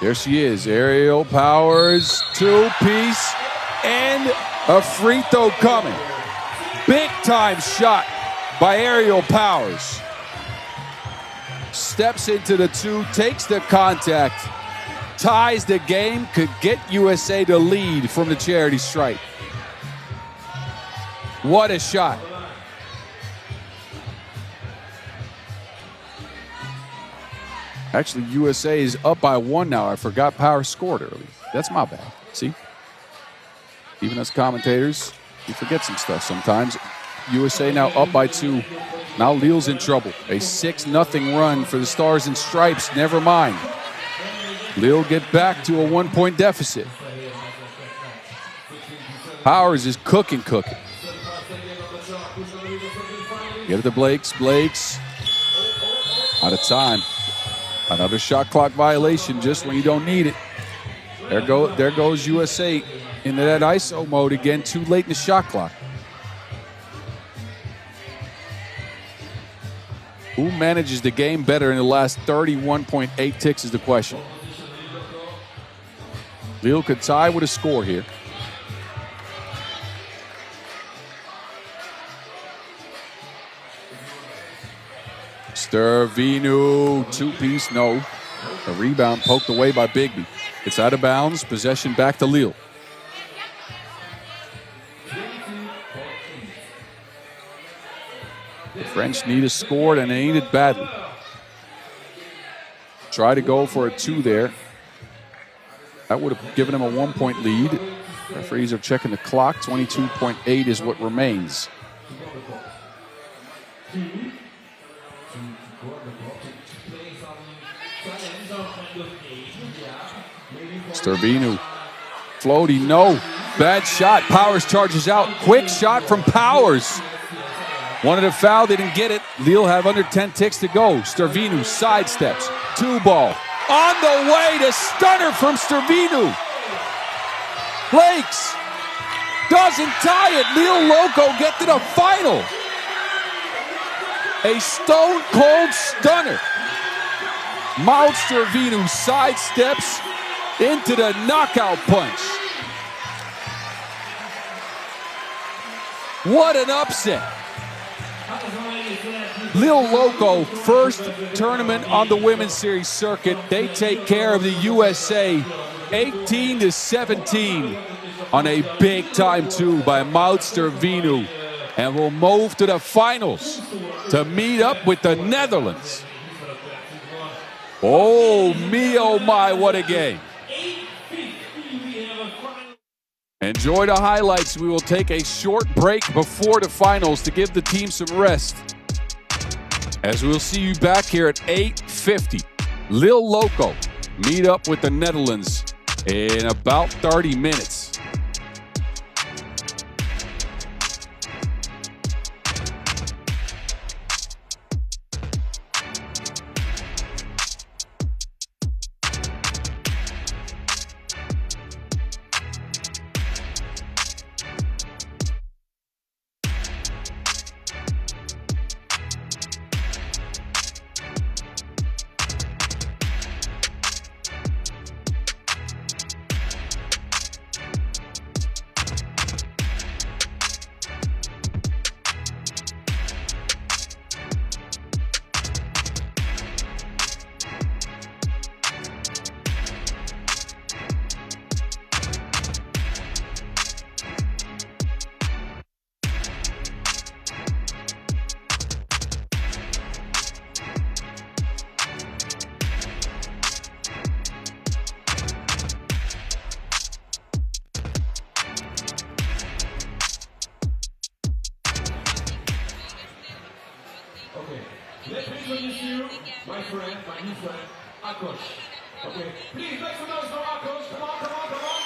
There she is. Aerial Powers. 2-piece. And a free throw coming. Big time shot by Aerial Powers. Steps into the 2, takes the contact, ties the game, could get USA to lead from the charity stripe. What a shot. Actually, USA is up by 1 now. I forgot Power scored early. That's my bad. See? Even as commentators, you forget some stuff sometimes. USA now up by 2. Now Lille's in trouble. A 6-0 run for the Stars and Stripes. Never mind. Lille get back to a 1-point deficit. Powers is cooking. Get it to Blakes. Blakes. Out of time. Another shot clock violation just when you don't need it. There goes USA into that ISO mode again, too late in the shot clock. Who manages the game better in the last 31.8 ticks is the question. Lille could tie with a score here. Stervinu, 2-piece, no. A rebound poked away by Bigby. It's out of bounds, possession back to Lille. The French need a score, and they need it badly. Try to go for a 2 there. That would have given them a 1-point lead. Referees are checking the clock. 22.8 is what remains. Stervinu. Floaty, no. Bad shot. Powers charges out. Quick shot from Powers. Wanted a foul, they didn't get it. Lille have under 10 ticks to go. Stervinu sidesteps. 2-ball. On the way to stunner from Stervinu. Blakes doesn't tie it. Lille Loko get to the final. A stone-cold stunner. Miles Stervinu sidesteps into the knockout punch. What an upset. Lille Loko, first tournament on the Women's Series circuit. They take care of the USA 18-17 on a big-time 2 by Maud Stervinu, and will move to the finals to meet up with the Netherlands. Oh, me, oh my, what a game. Enjoy the highlights. We will take a short break before the finals to give the team some rest. As we'll see you back here at 8:50. Lille Loko meet up with the Netherlands in about 30 minutes. Let me introduce you, my friend, my new friend, Akos. Okay, please make some noise for Akos. Come on, come on, come on.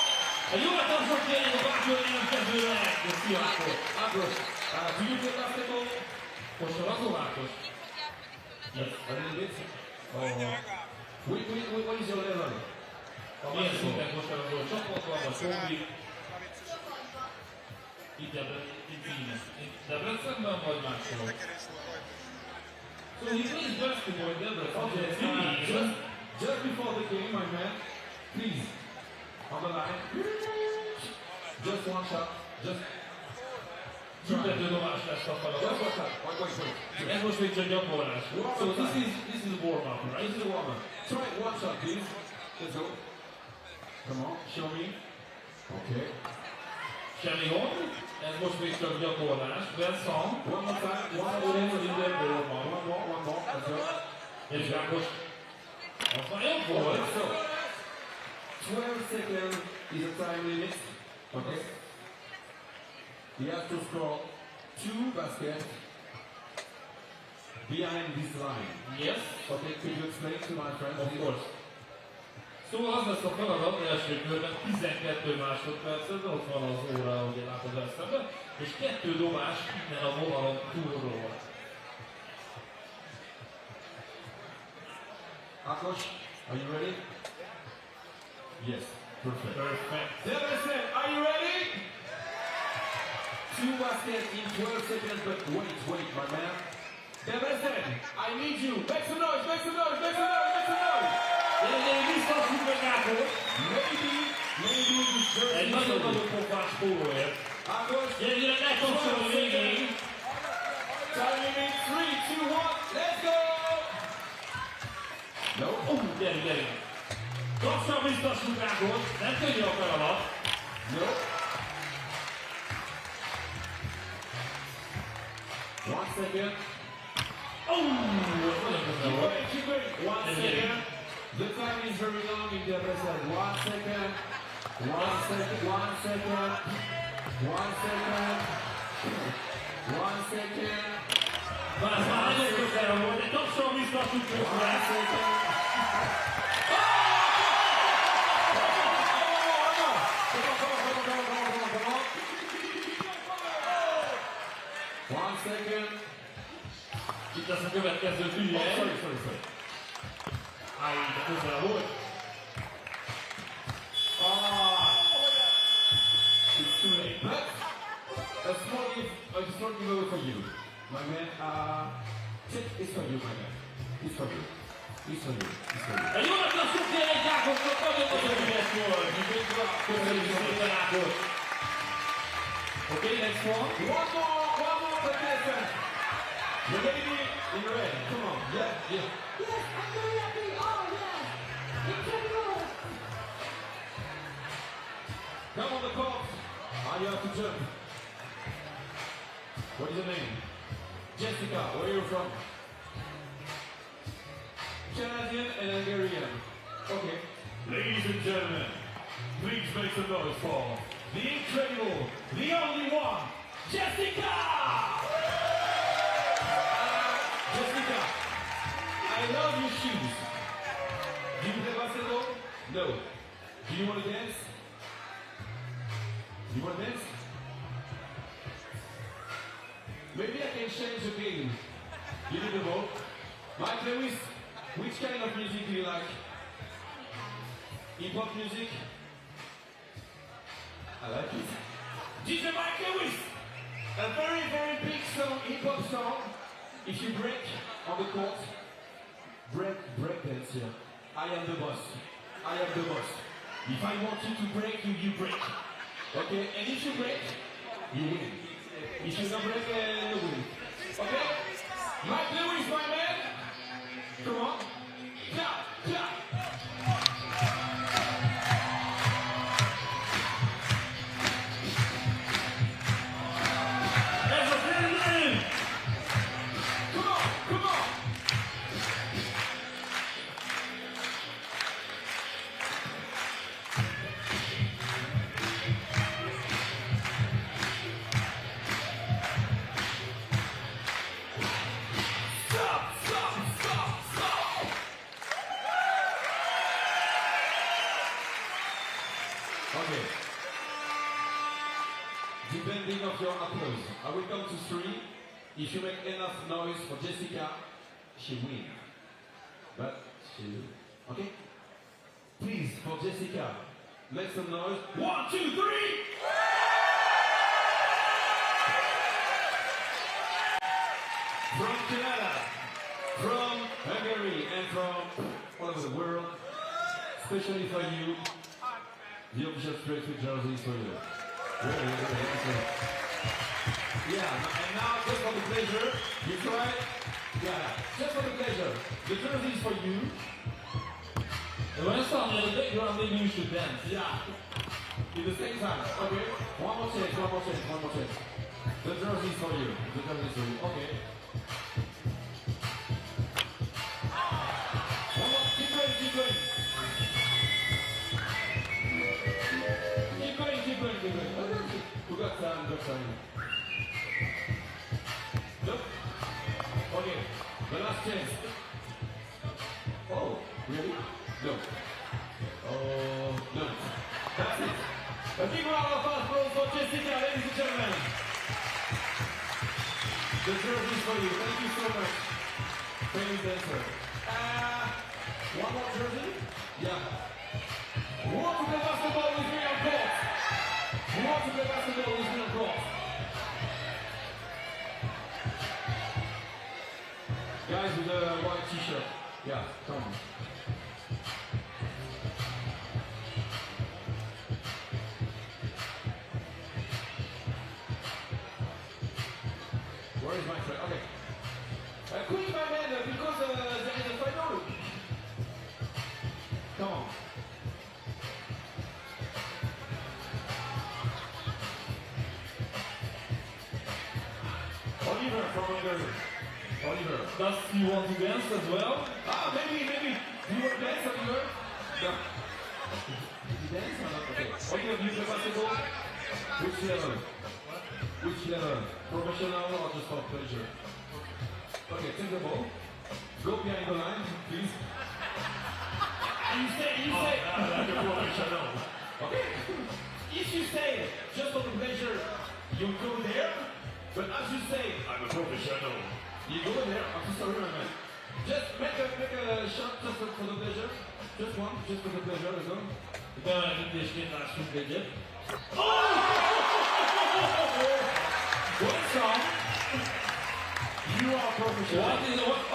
A jó tapsot kérjük a bátyol jelentkezőnek. Szia, Akos. Do you play basketball? Kosarazó Ákos? Yes, a little bit. What is your level? Milyen szinten kosarazó? Csapatban, vagy kombi? Itt Debrecenben, vagy máshol? So he plays basketball in Debrecen. Just before the game, my man, please, on the line, just one shot, just Büntetődobás lesz a feladat. just one shot. Ez most még csak gyakorlás. So this is warm-up, right? This is a warm-up. Try one shot, please. Let's go. Come on, show me. Okay. Semmi gond, ez most még csak gyakorlás. Vincent, One more time. one more időből van. One more. Let's go. És Gábor, az már jobb volt. So, 12 seconds is a time limit. Okay. He has to score 2 baskets behind this line. Yes, Okay, could you explain to my friends? of course. Szóval az lesz a feladat első körben 12 másodpercet, ott van az óra, ahogy látod eszembe, és 2 dobás innen a vonalon túlról. Akos, are you ready? Yes, perfect. Perfect. Debrecen, are you ready? 2 baskets in 12 seconds, but wait, my man. Debrecen, I need you. Make some noise, make some noise, make some noise, make some noise. Én visszassuk meg Gábor. Maybe this Egy nagyon-nagyon pofás pólóért. Akos, Gyere, ne kapcsolj végig. time limit 3, 2, 1, let's go! No, Gyere. Lassan visszassuk Gábor. Nem könnyű a feladat. no. 1 second. Ez nagyon közel volt. Keep going. 1 second. The time is very long in Debrecen. 1 second. 1 second. 1 second. 1 second. 1 second. Már nagyon közel volt, de kapcsolj visszassuk 1 közben. second. One second. Itt lesz a következő Oh, hülye. sorry. Áj, de közel volt. It's too late. But a small giveaway for you, my man. It's for you, my man. It's for you. Egy óvatlan suknél egy Gábornak nagyon-nagyon ügyes volt. Köszönjük szépen, Gábor. Okay, next one. One more for Debrecen. You ready? You ready? Come on. Yeah. Yes, I'm very happy. Oh, yes. It's a goal. Come on the court. You have to jump. What is your name? Jessica. Where are you from? Canadian and Hungarian. Okay. Ladies and gentlemen, please make some noise for the incredible, the only one, Jessica! Jessica, I love your shoes. Do you play basketball? No. Do you want to dance? You want to dance? Maybe I can change the game. You need the ball. Mike Lewis, which kind of music do you like? Hip-hop music? I like it. DJ Mike Lewis! A very, very big song, hip-hop song. If you break on the court, break dance here. I am the boss. If I want you to break, you break. Okay? And if you break, you win. If you don't break, you win. Okay? Mike Lewis, my man! Come on. Clap. Ez a félő! Come on. Okay. Depending of your applause, I will count to 3. If you make enough noise for Jessica, she wins. But she lose. Okay? Please, for Jessica, make some noise. 1, 2, 3! From Canada, from Hungary, and from all over the world, especially for you, the official straight with jersey is for you. Yeah, and now just for the pleasure, you try. Yeah, just for the pleasure. The jersey is for you. When it's on the background, maybe you should dance. Yeah. In the same time. Okay. One more change. The jersey's for you. Okay. One more. Keep going. Keep going. We got time. Look. Okay. The last chance. Oh, really? No. Oh, no. That's it. A big round of applause for Jessica, ladies and gentlemen. The jersey is for you. Thank you so much. Famous dancer. One more jersey? Yeah. Who wants to play basketball with me on court? Guys with the white t-shirt. Yeah, come on. Where is my friend? Okay. Quick, my man, because there is a final. Come on. Oliver from Hungary. Oliver. Does he want to dance as well? Maybe. You want to dance, Oliver? No. Did you dance or not? Okay. Oliver, you play basketball? Which level? Professional or just for pleasure? Okay, take the ball. Go behind the line, please. You say. Like a professional. Okay. If you say just for the pleasure, you go there. But as you say, I'm a professional. you go there. I'm so sorry, my man. Just make a shot just for the pleasure. Just one, just for the pleasure. Let's go. One song. You are professional.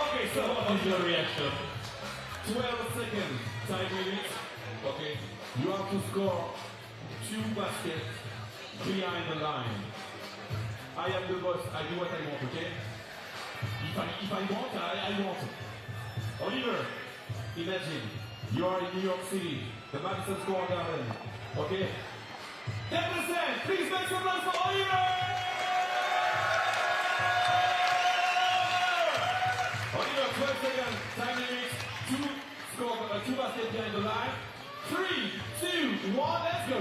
Okay, so What is your reaction? 12 seconds. Time limit. Okay. You have to score 2 baskets behind the line. I am the boss. I do what I want, okay? If I want, I want. Oliver, imagine you are in New York City, the Madison Square Garden, okay? 10%. Please make some noise for Oliver! Oliver, 12 seconds. Time limit. 2 baskets behind the line. 3, 2, 1, let's go!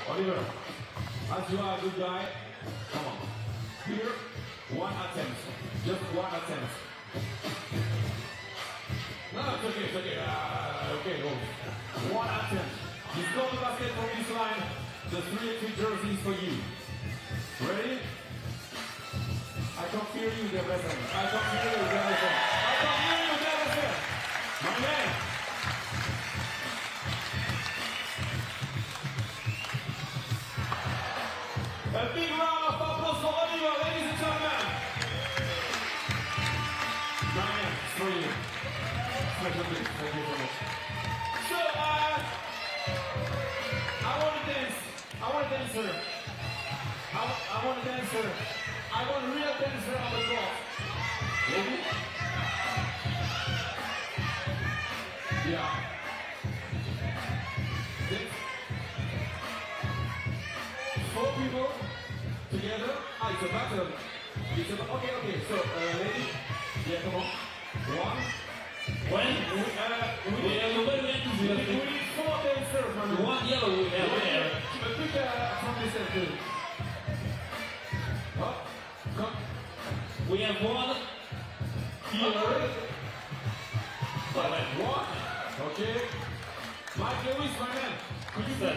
Oliver, as you are a good guy, come on. Here, 1 attempt. Just 1 attempt. No, it's okay. Okay, go. 1 attempt. You score the basket from this line. The 3x3 jersey is for you. Ready? I can't hear you, Debrecen. My man. A big round of applause for Oliver, ladies and gentlemen. Brian, it's for you. Thank you so much. So, I want to dance. I want a dancer. I want a real dancer on the court. Ready? Yeah. This. 4 people together. It's a battle. Okay. So, lady. Yeah, come on. 1. When? We need 4 dancers, man. One yellow we have there. A quick from this end, too. Up. Come. We have one here. One. Okay. Mike Lewis, my man. Could you play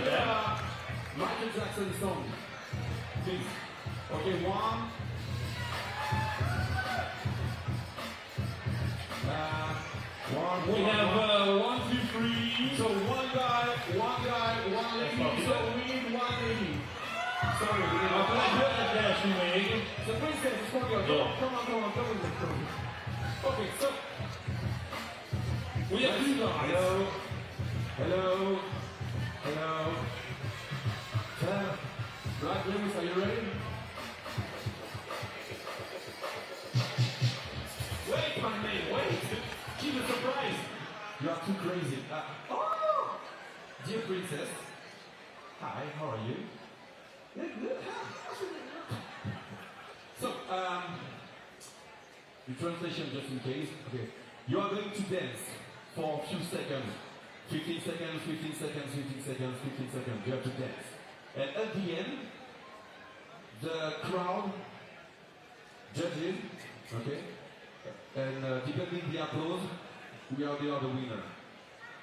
Michael Jackson song? Please. Okay, 1. We have 1, 2, 3. So one guy, one lady. So we need 1 lady. Sorry, we need It's the princess is for you. Come on. Okay, so We have two guys. Hello. Hello. Hello. Right, Lewis, are you ready? Wait, my man, wait. Keep it surprise. You are too crazy. Oh! Dear princess. Hi, how are you? Good. So, the translation just in case. Okay. You are going to dance for a few seconds. 15 seconds, 15 seconds, 15 seconds, 15 seconds. You have to dance. And at the end, the crowd judges, okay? And depending the applause, we are the winner.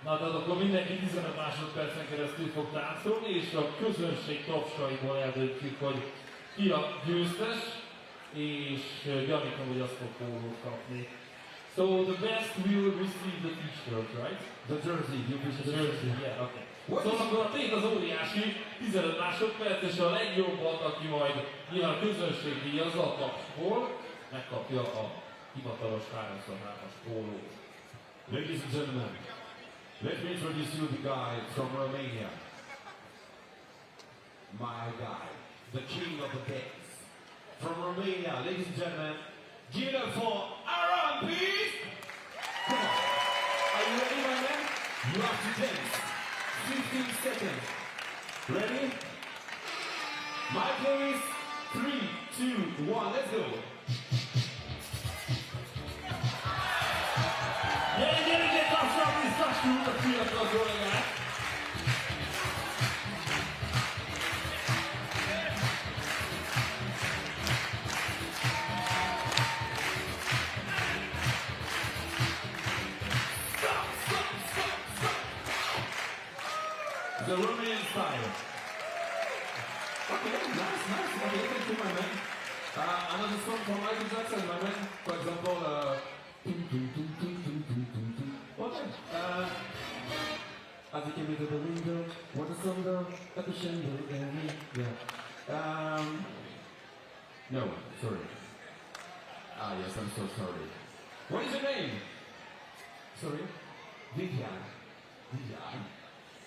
Na, tehát akkor mindenki 15 másodpercen keresztül fog táncolni, és a közönség tapsaiból eldöntjük, hogy ki a győztes, és gyanítom, hogy azt fog pólót kapni. So the best will receive the t-shirt, right? The jersey, you wish The jersey, yeah, okay. What Szóval is- akkor a tét az óriási, 15 másodperc, és a legjobbat, aki majd nyilván közönség díjazza a tapsból, megkapja a hivatalos 3x3-as pólót. Ladies and gentlemen, let me introduce you the guy from Romania. My guy, the king of the dance. From Romania, ladies and gentlemen, give it up for Aaron, please! Come on. Are you ready, my man? You have to dance. 15 seconds. Ready? My place, 3, 2, 1, let's go. Gyere, tapsolni, tapsolni a fiatal kollégát! The Romanian style. Okay, nice. Okay, thank you, my man. Another song from Michael Jackson, my man. For example, okay. As you came into the window, what a thunder at the chandelier. Yeah. No, sorry. Yes, I'm so sorry. What is your name? Sorry? Vivian.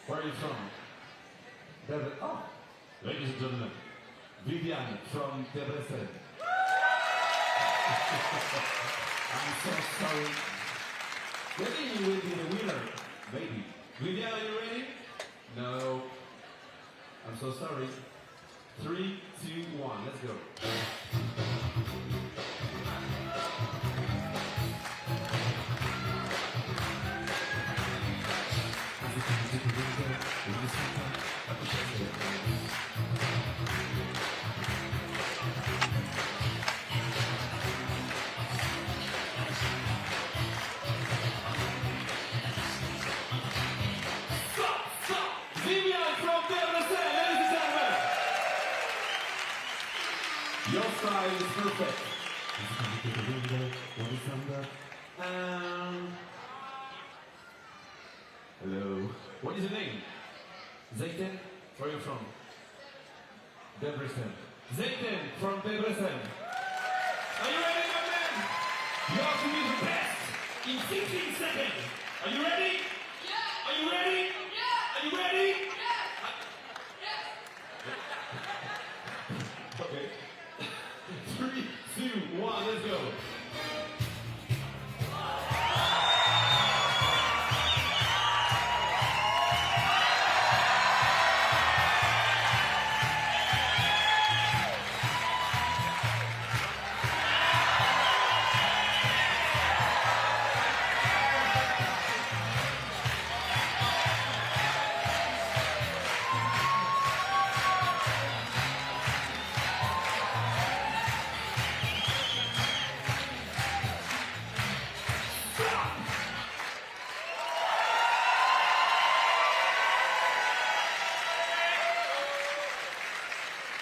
Where are you from? Oh, ladies and gentlemen, Vivian from Debrecen. I'm so sorry. Maybe you will be the winner. Maybe. Vivian, are you ready? No. I'm so sorry. 3, 2, 1, let's go. Vivian from Debrecen, ladies and gentlemen. Your style is perfect. Hello. What is your name? Zayten? Where are you from? Debrecen. Zayten from Debrecen. Are you ready, my man? You have to be the best in 15 seconds. Are you ready? Yeah. Are you ready? Yeah. Are you ready? Yeah. Okay. 3, 2, 1, let's go.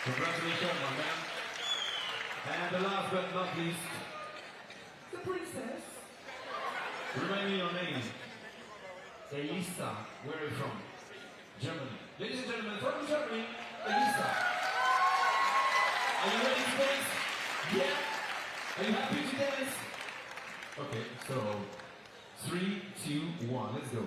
Congratulations, my man. And the last but not least, the princess. Remind me your name. Elisa. Where are you from? Germany. Ladies and gentlemen, from Germany, Elisa. Are you ready to dance? Yeah? Are you happy to dance? Okay, so 3, 2, 1. Let's go.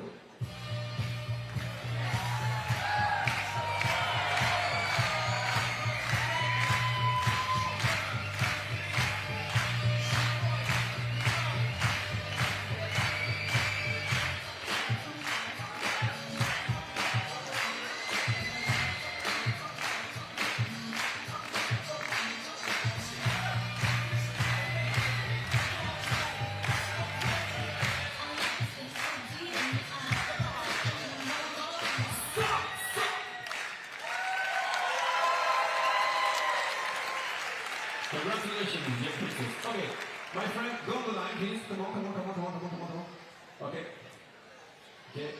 Congratulations, dear princess. Okay, my friend, go on the line, please. Come on, come on, come on, come on, come on, come on, come on. Okay. Okay.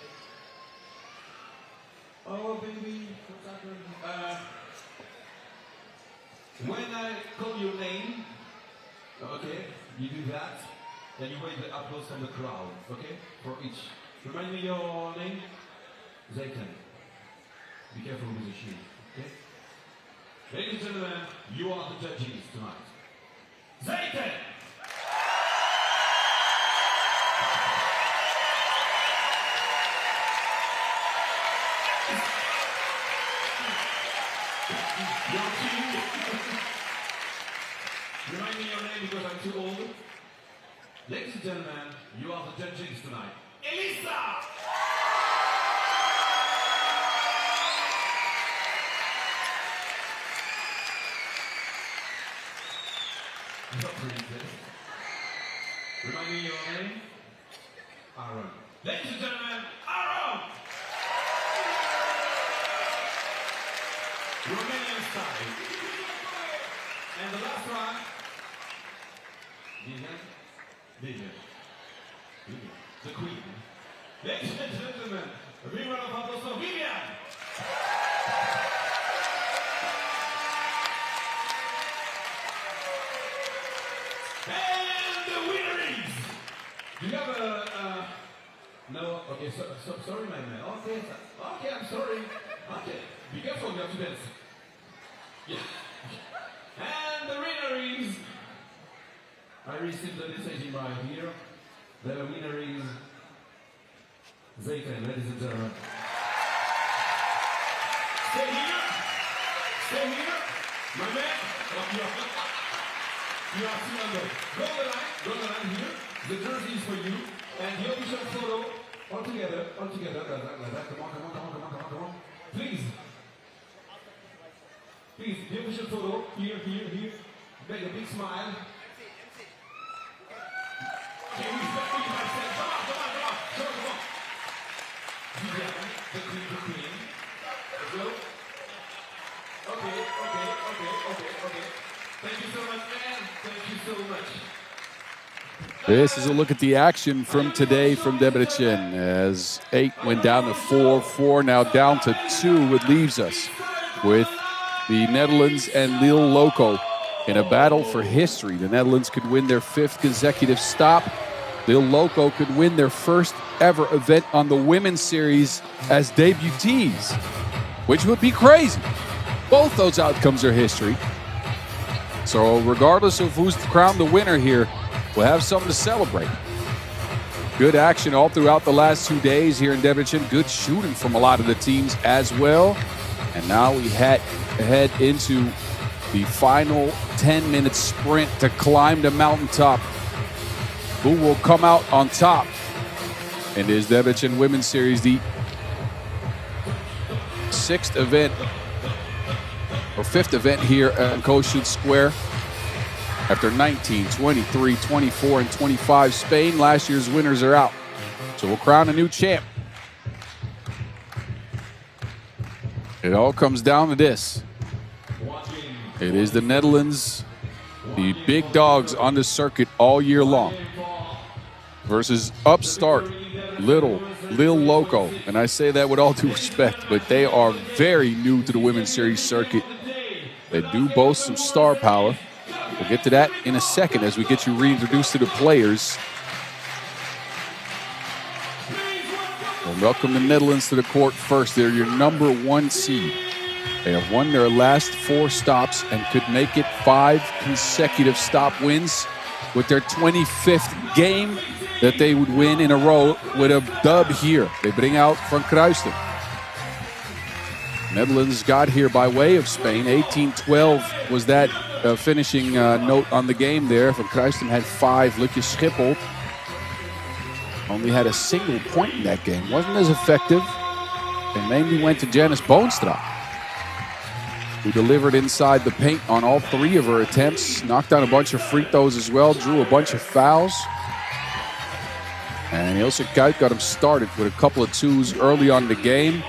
Oh, baby, what's happening? When I call your name, okay, you do that, then you wait the applause from the crowd, okay? For each. Remind me your name? Zayton. Be careful with the shoe, okay? Ladies and gentlemen, you are the judges tonight. Zayton! Remind me your name because I'm too old. Ladies and gentlemen, you are the judges tonight. Elisa! Remind me your name? Aaron. Ladies and gentlemen, Aaron! Romanian style. And the last one, Vivian. Vivian. Vivian. The queen. Ladies and gentlemen, a big round of applause for Vivian! And the winner is... Do you have a... No? Okay, sorry, my man. Okay, I'm sorry. Okay, be careful, you have to dance. Yeah. And the winner is... I received the message right here. The winner is... Zayton, ladies and gentlemen. Stay here. Stay here. My man. You are still under. Go on the line here. The jersey is for you. And the official photo. All together, like that. Come on. Please. Please, the official photo. Here. Make a big smile. Can we start with myself? Come on. Vivian, the queen. Let's go. Okay. Thank you so much, man. Thank you so much. This is a look at the action from today from Debrecen as 8 went down to 4, 4 now down to 2. It leaves us with the Netherlands and Lille Loko in a battle for history. The Netherlands could win their 5th consecutive stop. Lille Loko could win their first ever event on the women's series as debutees, which would be crazy. Both those outcomes are history. So regardless of who's crowned the winner here, we'll have something to celebrate. Good action all throughout the last 2 days here in Debrecen. Good shooting from a lot of the teams as well. And now we head into the final 10-minute sprint to climb the mountaintop. Who will come out on top in this Debrecen Women's Series, the 6th event or 5th event here at Kossuth Square. After 19, 23, 24, and 25, Spain, last year's winners are out. So we'll crown a new champ. It all comes down to this. It is the Netherlands, the big dogs on the circuit all year long, versus upstart Lille Loko. And I say that with all due respect, but they are very new to the Women's Series circuit. They do boast some star power. We'll get to that in a second as we get you reintroduced to the players. We'll welcome the Netherlands to the court first. They're your #1 seed. They have won their last 4 stops and could make it 5 consecutive stop wins. with their 25th game that they would win in a row with a dub here. They bring out Van Kruisten. Netherlands got here by way of Spain. 18-12 was that finishing note on the game there. Van Kruisten had 5. Lutje Schiphol only had a single point in that game. Wasn't as effective. They mainly went to Janice Boonstra, who delivered inside the paint on all 3 of her attempts. Knocked down a bunch of free throws as well. Drew a bunch of fouls. And Ilse Kuyt got him started with a couple of 2s early on in the game.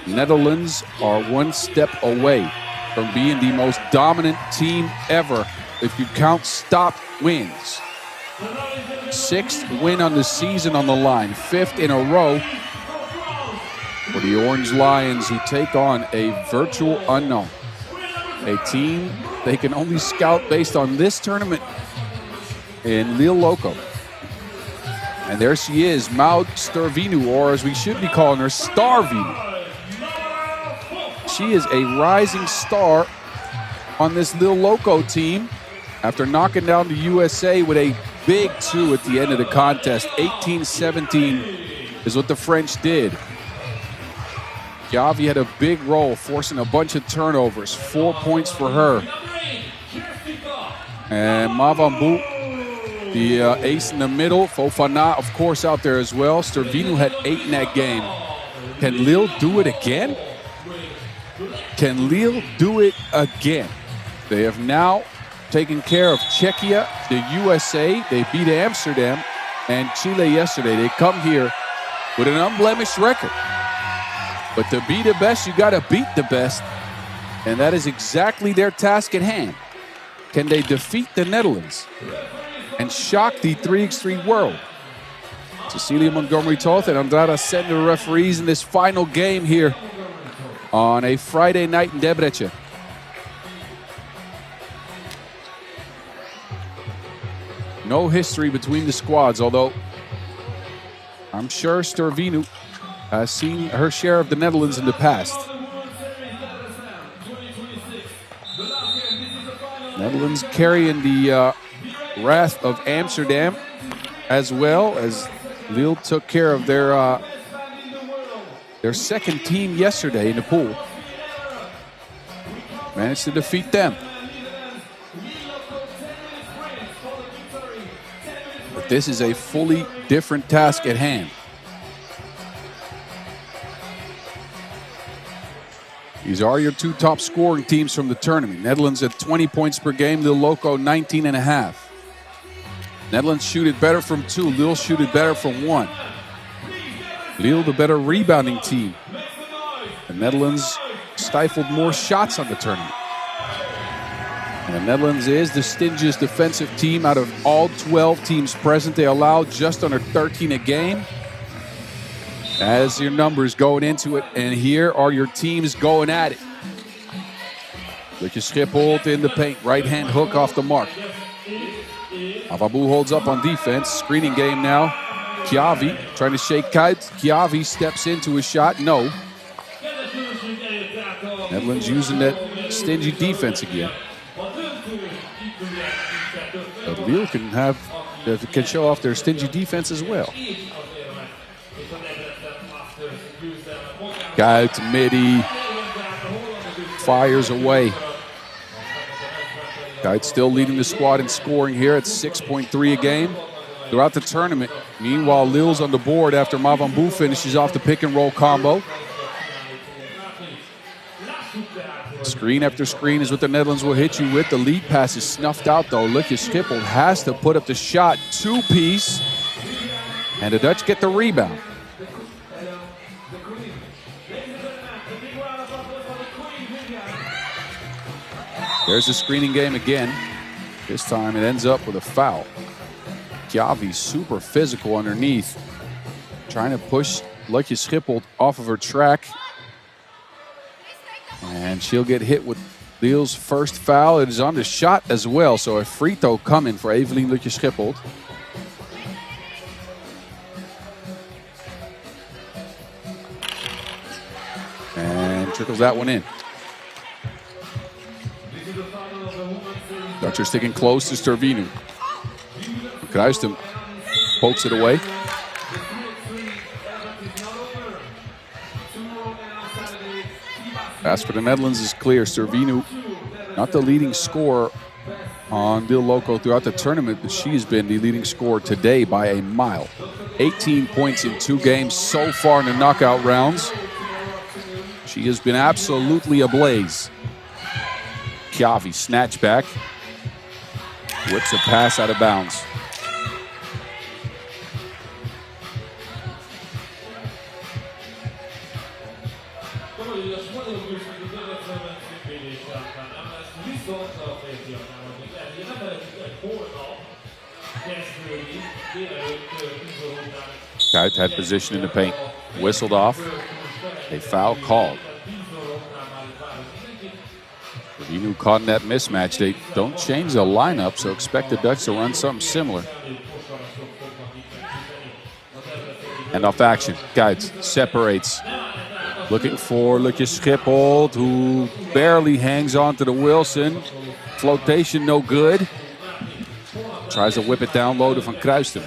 Netherlands are 1 step away from being the most dominant team ever if you count stop wins. 6th win on the season on the line. 5th in a row for the Orange Lions, who take on a virtual unknown. A team they can only scout based on this tournament in Lille Loko. And there she is, Maud Stervinu, or as we should be calling her, Starvinu. She is a rising star on this Lille Loko team after knocking down the USA with a big 2 at the end of the contest. 18-17 is what the French did. Yavi had a big role, forcing a bunch of turnovers. 4 points for her. And Mavambu, the ace in the middle. Fofana, of course, out there as well. Stervinu had 8 in that game. Can Lille do it again? Can Lille do it again? They have now taken care of Czechia, the USA. They beat Amsterdam and Chile yesterday. They come here with an unblemished record. But to be the best, you got to beat the best. And that is exactly their task at hand. Can they defeat the Netherlands and shock the 3x3 world? Cecilia Montgomery-Toth and Andrada Sen, the referees in this final game here on a Friday night in Debrecen. No history between the squads, although I'm sure Stervinu has seen her share of the Netherlands in the past. Netherlands carrying the wrath of Amsterdam, as well as Lille took care of their second team yesterday in the pool. Managed to defeat them. But this is a fully different task at hand. These are your 2 top scoring teams from the tournament. Netherlands at 20 points per game, Lille Loko 19.5. Netherlands shoot it better from 2, Lille shoot it better from 1. Lille the better rebounding team. The Netherlands stifled more shots on the tournament. And the Netherlands is the stingiest defensive team out of all 12 teams present. They allow just under 13 a game. As your numbers going into it, and here are your teams going at it. Lutje Schiphol in the paint, right-hand hook off the mark. Avabu holds up on defense, screening game now. Chiavi trying to shake Kuyt. Chiavi steps into his shot, no. Netherlands using that stingy defense again. But Lille can show off their stingy defense as well. Kuyt, midi, fires away. Kuyt still leading the squad in scoring here at 6.3 a game throughout the tournament. Meanwhile, Lille's on the board after Mavambu finishes off the pick and roll combo. Screen after screen is what the Netherlands will hit you with. The lead pass is snuffed out though. Lutje Schiphol has to put up the shot, 2-piece, and the Dutch get the rebound. There's the screening game again. This time it ends up with a foul. Chiavi super physical underneath, trying to push Lutje Schiphol off of her track. And she'll get hit with Lille's first foul. It is on the shot as well, so a free throw coming for Evelien Lutje Schiphol. And trickles that one in. Dutch are sticking close to Stervinu. Kruistum pokes it away. Pass for the Netherlands is clear. Servinu, not the leading scorer on Lille Loko throughout the tournament, but she has been the leading scorer today by a mile. 18 points in 2 games so far in the knockout rounds. She has been absolutely ablaze. Chiavi snatch back. Whips a pass out of bounds. Kuyt had position in the paint. Whistled off. A foul called. Servinu caught in that mismatch. They don't change the lineup, so expect the Dutch to run something similar. And off action. Kuyt separates. Looking for Lutje Schiphol, who barely hangs on to the Wilson. Flotation no good. Tries to whip it down low to Van Kruistum.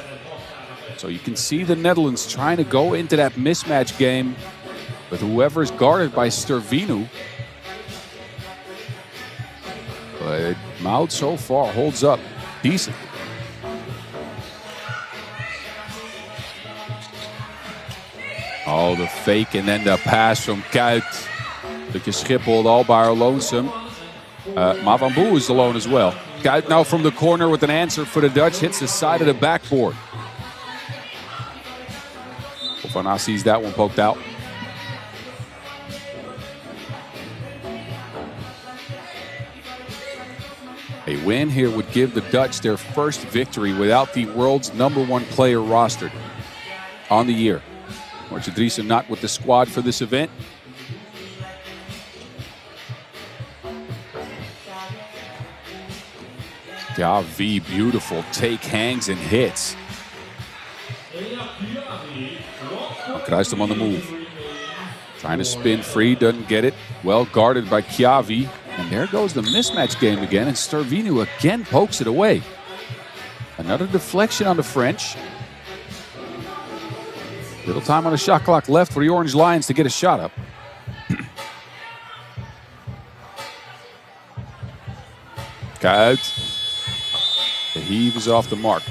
So you can see the Netherlands trying to go into that mismatch game with whoever is guarded by Servinu. But Maud so far holds up decent. Oh, the fake and then the pass from Kuyt. Lutje Schiphol all by her lonesome. Ma van Boel is alone as well. Kuyt now from the corner with an answer for the Dutch. Hits the side of the backboard. Fofana sees that one poked out. A win here would give the Dutch their first victory without the world's #1 player rostered on the year. Marcia Driessen not with the squad for this event. Chiavi, beautiful take, hangs and hits. Kruistum on the move. Trying to spin free, doesn't get it. Well guarded by Chiavi. And there goes the mismatch game again, and Servinu again pokes it away. Another deflection on the French. Little time on the shot clock left for the Orange Lions to get a shot up. Kuyt. The heave is off the mark.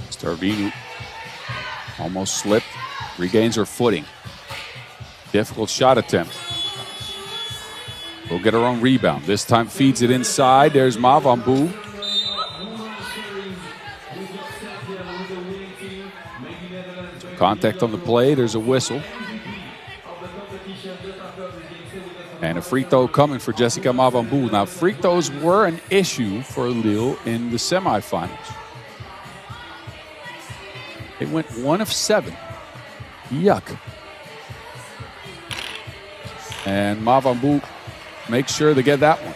Servinu almost slipped, regains her footing. Difficult shot attempt. We'll get her own rebound. This time feeds it inside. There's Ma van Boel. Contact on the play. There's a whistle. And a free throw coming for Jessica Ma van Boel. Now, free throws were an issue for Lille in the semifinals. They went 1 of 7. Yuck. And Ma van Boel makes sure to get that one.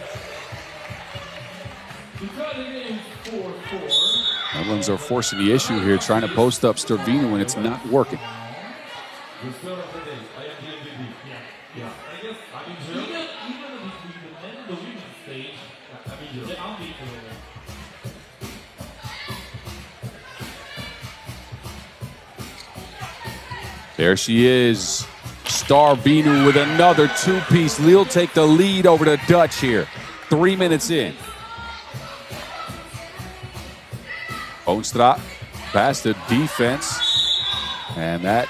Netherlands are forcing the issue here, trying to post up Servinu when it's not working. There she is. Servinu with another two-piece. Lille take the lead over the Dutch here. 3 minutes in. Oonstra past the defense. And that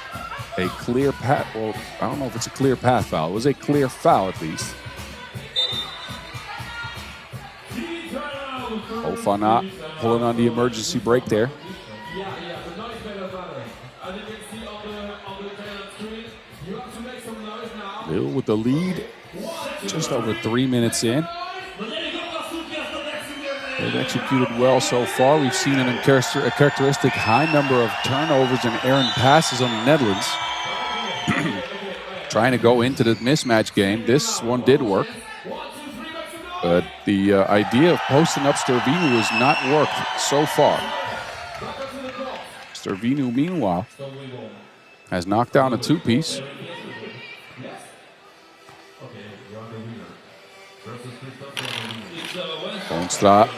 a clear path. Well, I don't know if it's a clear path foul. It was a clear foul at least. Fofana pulling on the emergency brake there. Lille with the lead, just over 3 minutes in. They've executed well so far. We've seen a characteristic high number of turnovers and errant passes on the Netherlands. Trying to go into the mismatch game. This one did work. But the idea of posting up Servinu has not worked so far. Stervinu, meanwhile, So we go. has knocked down a two-piece. Yes. Okay, you're the winner. Versus Christoph. Boonstra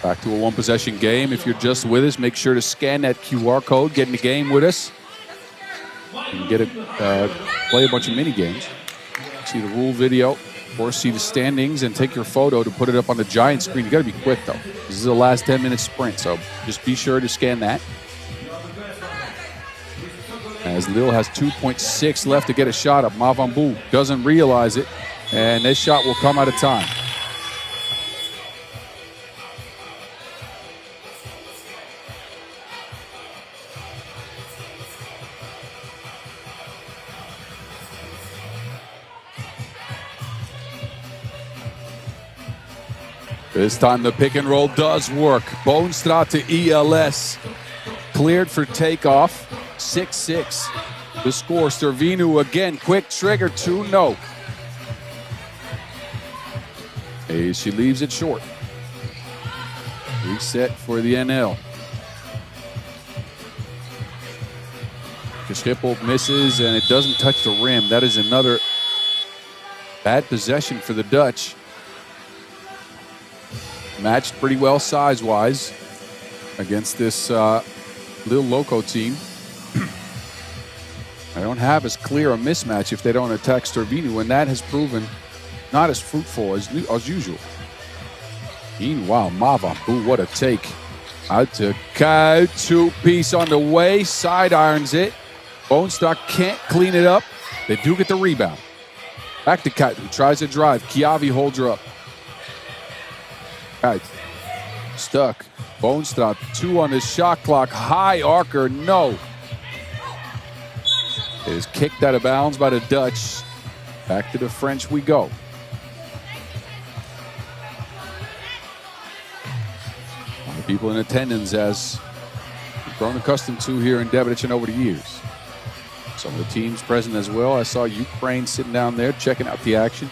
back to a one-possession game. If you're just with us, make sure to scan that QR code. Get in the game with us. You can play a bunch of mini games. See the rule video, or see the standings, and take your photo to put it up on the giant screen. You got to be quick though. This is the last 10-minute sprint, so just be sure to scan that. As Lille has 2.6 left to get a shot up. Mavambu doesn't realize it, and this shot will come out of time. This time the pick and roll does work. Boonstra to ELS. Cleared for takeoff. 6-6. The score. Stervinu again. Quick trigger. 2 no. Hey, she leaves it short. Reset for the NL. Schiphol misses and it doesn't touch the rim. That is another bad possession for the Dutch. Matched pretty well size-wise against this Lille Loko team. I don't have as clear a mismatch if they don't attack Stervinu, and that has proven not as fruitful as usual. Meanwhile, Mavambu, what a take. Out to Kau, two-piece on the way, side irons it. Boonstra can't clean it up. They do get the rebound. Back to Kau, who tries to drive. Chiavi holds her up. Right. Stuck. Boonstra, 2 on the shot clock. High arcer, no. It is kicked out of bounds by the Dutch. Back to the French we go. A lot of people in attendance, as we've grown accustomed to here in Debrecen over the years. Some of the teams present as well. I saw Ukraine sitting down there checking out the action.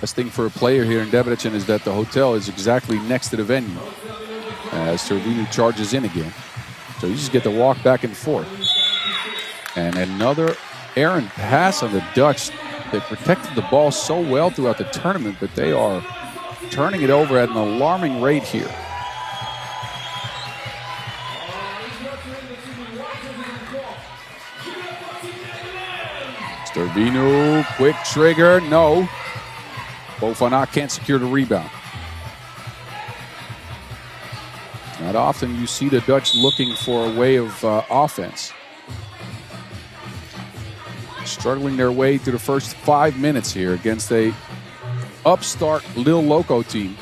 Best thing for a player here in Debrecen is that the hotel is exactly next to the venue as Stervinu charges in again. So you just get to walk back and forth. And another errant pass on the Dutch. They protected the ball so well throughout the tournament, but they are turning it over at an alarming rate here. Stervinu, quick trigger, no. Bofana can't secure the rebound. Not often you see the Dutch looking for a way of offense. Struggling their way through the first 5 minutes here against a upstart Lille Loko team.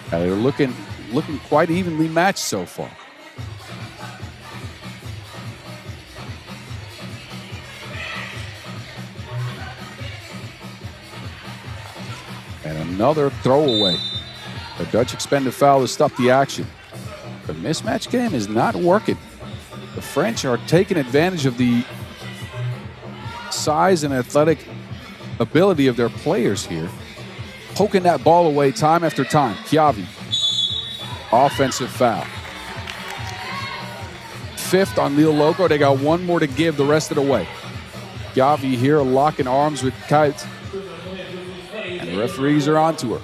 They're looking quite evenly matched so far. And another throwaway. The Dutch expend a foul to stop the action. The mismatch game is not working. The French are taking advantage of the size and athletic ability of their players here. Poking that ball away time after time. Chiavi. Offensive foul. 5th on Lille Loko. They got 1 more to give the rest of the way. Chiavi here locking arms with Kuyt. And the referees are onto her.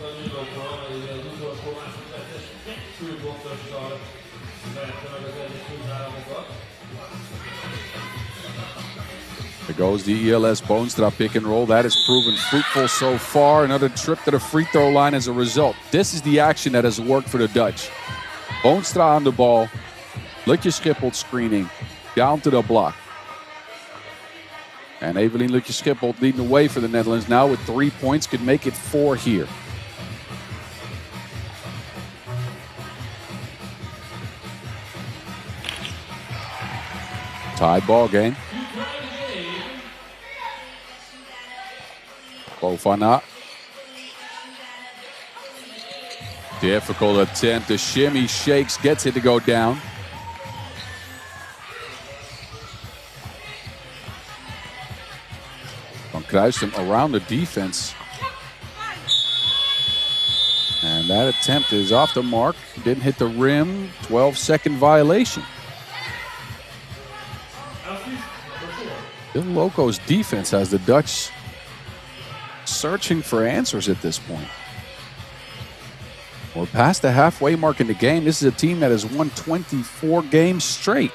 There goes the ELS Boonstra pick and roll. That has proven fruitful so far. Another trip to the free throw line as a result. This is the action that has worked for the Dutch. Boonstra on the ball. Lutje Schiphol screening. Down to the block. And Evelien Lutje Schiphol leading the way for the Netherlands now with 3 points. Could make it 4 here. Tied ball game. Bofana. Difficult attempt. The shimmy shakes, gets it to go down. Van Kruijsum around the defense. And That attempt is off the mark. Didn't hit the rim. 12-second violation. Bill Loko's defense has the Dutch searching for answers at this point. We're past the halfway mark in the game. This is a team that has won 24 games straight.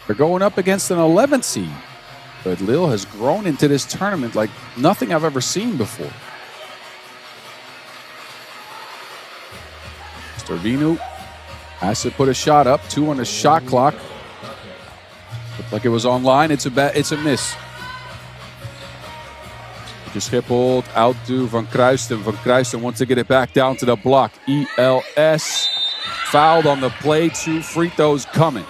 They're going up against an 11th seed. But Lille has grown into this tournament like nothing I've ever seen before. Stervinu has to put a shot up. 2 on the shot clock. Looked like it was online. It's a miss. Geschippeld out to Van Kruisten. Van Kruisten wants to get it back down to the block. ELS fouled on the play. 2 free throws coming.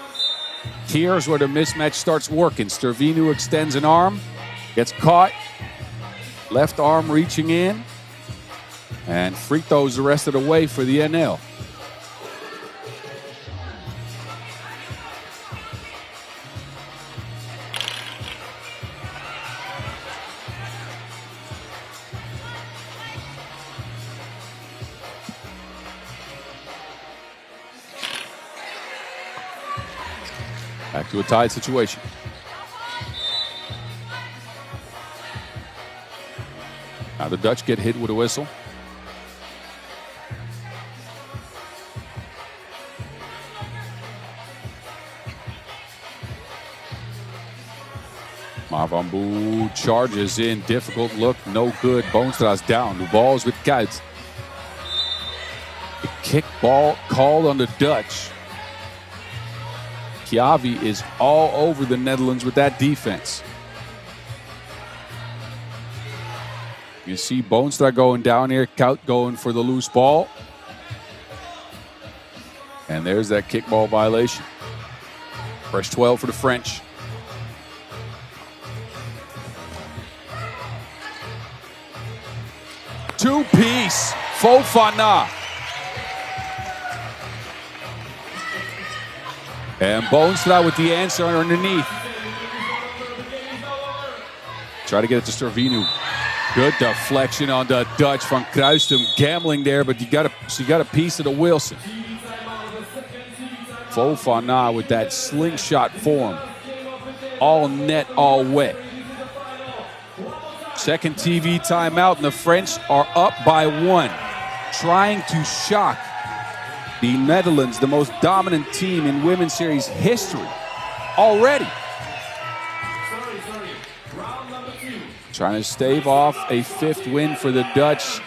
Here's where the mismatch starts working. Stervinu extends an arm, gets caught. Left arm reaching in. And free throws the rest of the way for the NL. Back to a tied situation. Now the Dutch get hit with a whistle. Mavambu charges in. Difficult look. No good. Boonstra's down. The ball's with Kuit. The kick ball called on the Dutch. Chiavi is all over the Netherlands with that defense. You see Boonstra going down here, Kuit going for the loose ball. And there's that kickball violation. Fresh 12 for the French. Two-piece, Fofana. And Boonstra with the answer underneath. Try to get it to Stervinu. Good deflection on the Dutch. Van Kruisten gambling there, but you got a piece of the Wilson. Fofana with that slingshot form. All net, all wet. Second TV timeout, and the French are up by 1. Trying to shock the Netherlands, the most dominant team in Women's Series history already. Trying to stave off a 5th win for the Dutch,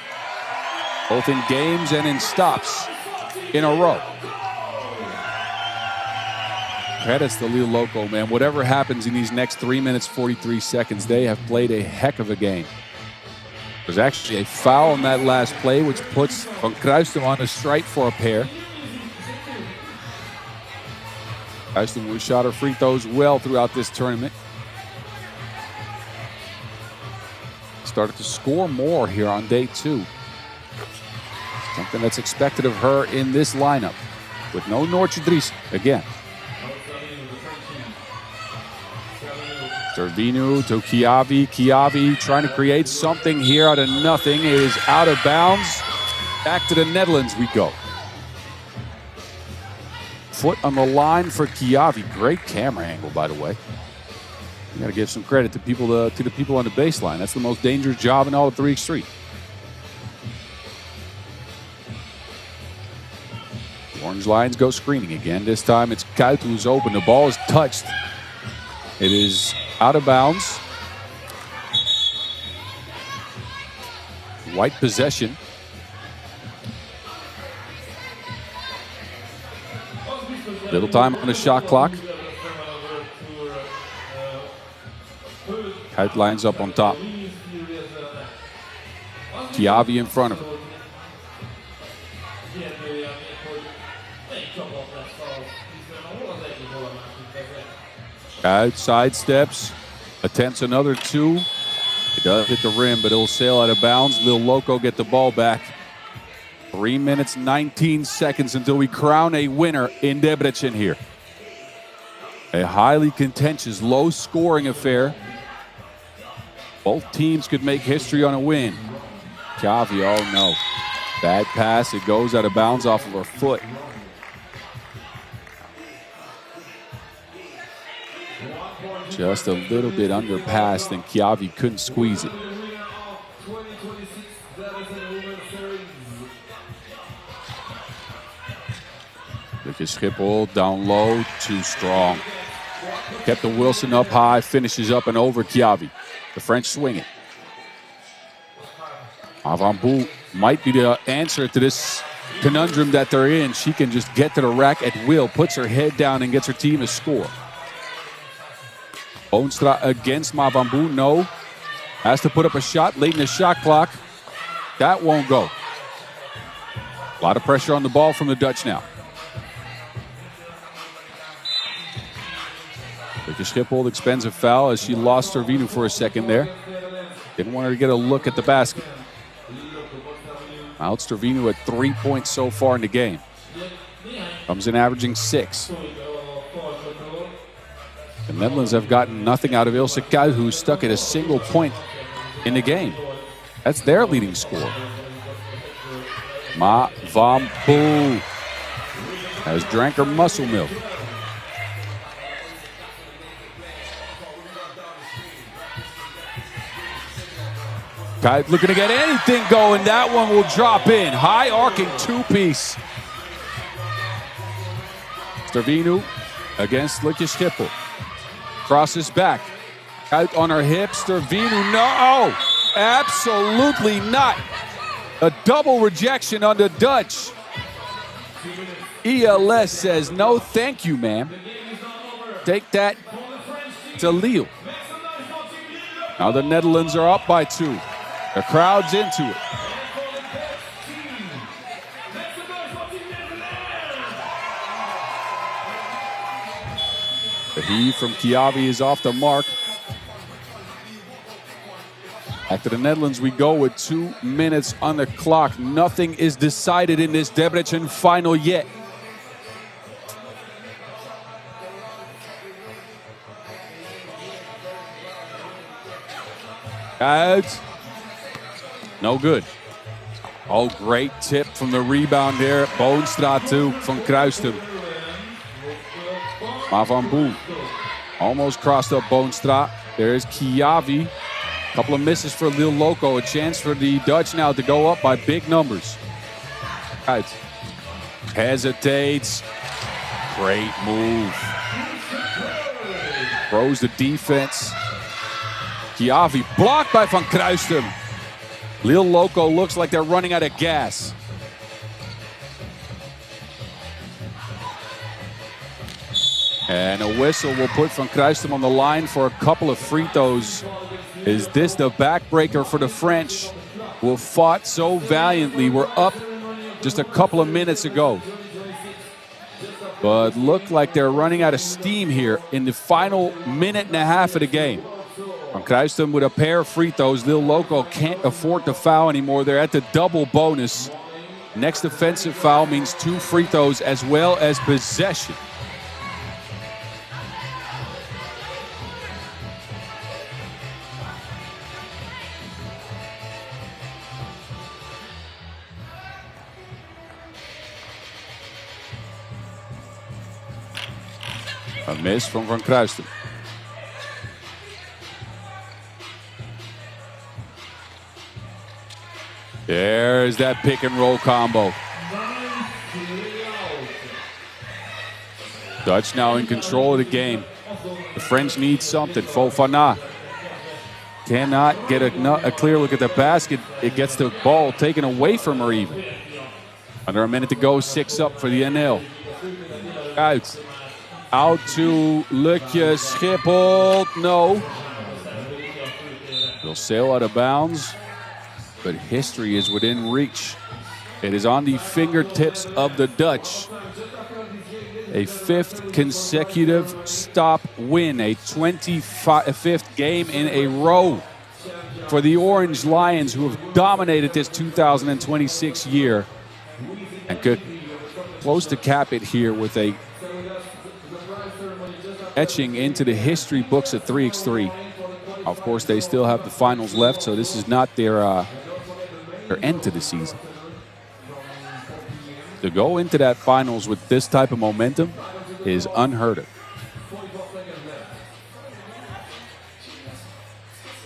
both in games and in stops in a row. Credits to Lille Loko, man. Whatever happens in these next 3 minutes, 43 seconds, they have played a heck of a game. There's actually a foul on that last play, which puts Van Kruisten on the strike for a pair. Kruisten shot her free throws well throughout this tournament. Started to score more here on day 2. Something that's expected of her in this lineup. With no Noortje Dries again. Stervinu to Chiavi. Chiavi trying to create something here out of nothing. It is out of bounds. Back to the Netherlands we go. Foot on the line for Chiavi. Great camera angle, by the way. You got to give some credit to the people on the baseline. That's the most dangerous job in all of 3x3. The orange lines go screening again. This time it's Kuit who's open. The ball is touched. It is out of bounds. White possession. Little time on the shot clock. Kuit lines up on top. Chiavi in front of her. Kuit sidesteps, attempts another 2. It does hit the rim, but it'll sail out of bounds. Lille Loko get the ball back. 3 minutes, 19 seconds until we crown a winner in Debrecen here. A highly contentious, low-scoring affair. Both teams could make history on a win. Chiavi, oh no. Bad pass. It goes out of bounds off of her foot. Just a little bit underpassed, and Chiavi couldn't squeeze it. Lucas Schiphol down low, too strong. Kept the Wilson up high, finishes up and over Chiavi. The French swing it. Avambu might be the answer to this conundrum that they're in. She can just get to the rack at will, puts her head down and gets her team a score. Boonstra against Mavambu, no. Has to put up a shot late in the shot clock. That won't go. A lot of pressure on the ball from the Dutch now. Lucas Schiphol expends a foul as she lost Servinu for a second there. Didn't want her to get a look at the basket. Out Servinu at 3 points so far in the game. Comes in averaging 6. The Netherlands have gotten nothing out of Ilse Kuit, who's stuck at a single point in the game. That's their leading scorer. Mavambu has drank her muscle milk. Kuit looking to get anything going. That one will drop in. High arcing two-piece. Servinu against Lucas Schiphol. Crosses back. Kuit on her hips. Servinu, no! Absolutely not. A double rejection on the Dutch. ELS says, no thank you, ma'am. Take that to Lille. Now the Netherlands are up by 2. The crowd's into it. The heave from Chiavi is off the mark. After the Netherlands, we go with 2 minutes on the clock. Nothing is decided in this Debrecen final yet. Out. No good. Oh, great tip from the rebound there. Boonstra to Van Kruistum. Mavambu almost crossed up Boonstra. There's Chiavi. A couple of misses for Lille Loko. A chance for the Dutch now to go up by big numbers. Right. Hesitates. Great move. Throws the defense. Chiavi blocked by Van Kruistum. Lille Loko looks like they're running out of gas. And a whistle will put Van Kruistum on the line for a couple of free throws. Is this the backbreaker for the French, who have fought so valiantly? We're up just a couple of minutes ago, but look like they're running out of steam here in the final minute and a half of the game. Van Kruistum with a pair of free throws. Lille Loko can't afford to foul anymore. They're at the double bonus. Next offensive foul means 2 free throws as well as possession. A miss from Van Kruistum. There's that pick and roll combo. Dutch now in control of the game. The French need something. Fofana cannot get a clear look at the basket. It gets the ball taken away from her even. Under a minute to go, 6 up for the NL. Out to Lucas Schiphol. No. They'll sail out of bounds, but history is within reach. It is on the fingertips of the Dutch. A 5th consecutive stop win, a 25th game in a row for the Orange Lions, who have dominated this 2026 year and could close to cap it here with a etching into the history books at 3x3. Of course, they still have the finals left, so this is not their end to the season. To go into that finals with this type of momentum is unheard of.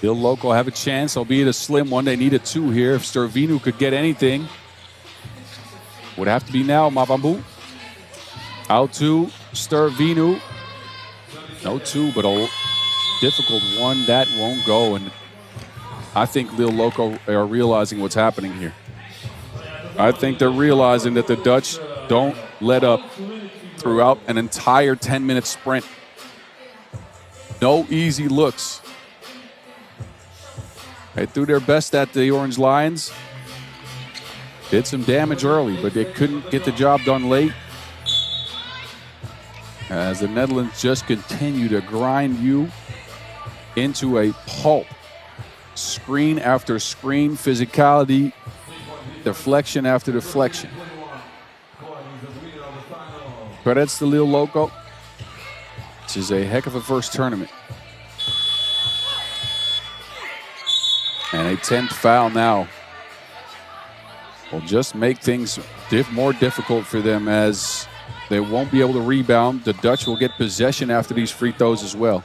Lille Loko have a chance, albeit a slim one. They need a 2 here. If Stervinu could get anything, would have to be now Mavambu. Out to Stervinu. No 2, but a difficult one. That won't go. And I think Lille Loko are realizing what's happening here. I think they're realizing that the Dutch don't let up throughout an entire 10-minute sprint. No easy looks. They threw their best at the Orange Lions. Did some damage early, but they couldn't get the job done late. As the Netherlands just continue to grind you into a pulp. Screen after screen, physicality, deflection after deflection. Credits to Lille Loko. This is a heck of a first tournament. And a 10th foul now will just make things more difficult for them, as they won't be able to rebound. The Dutch will get possession after these free throws as well.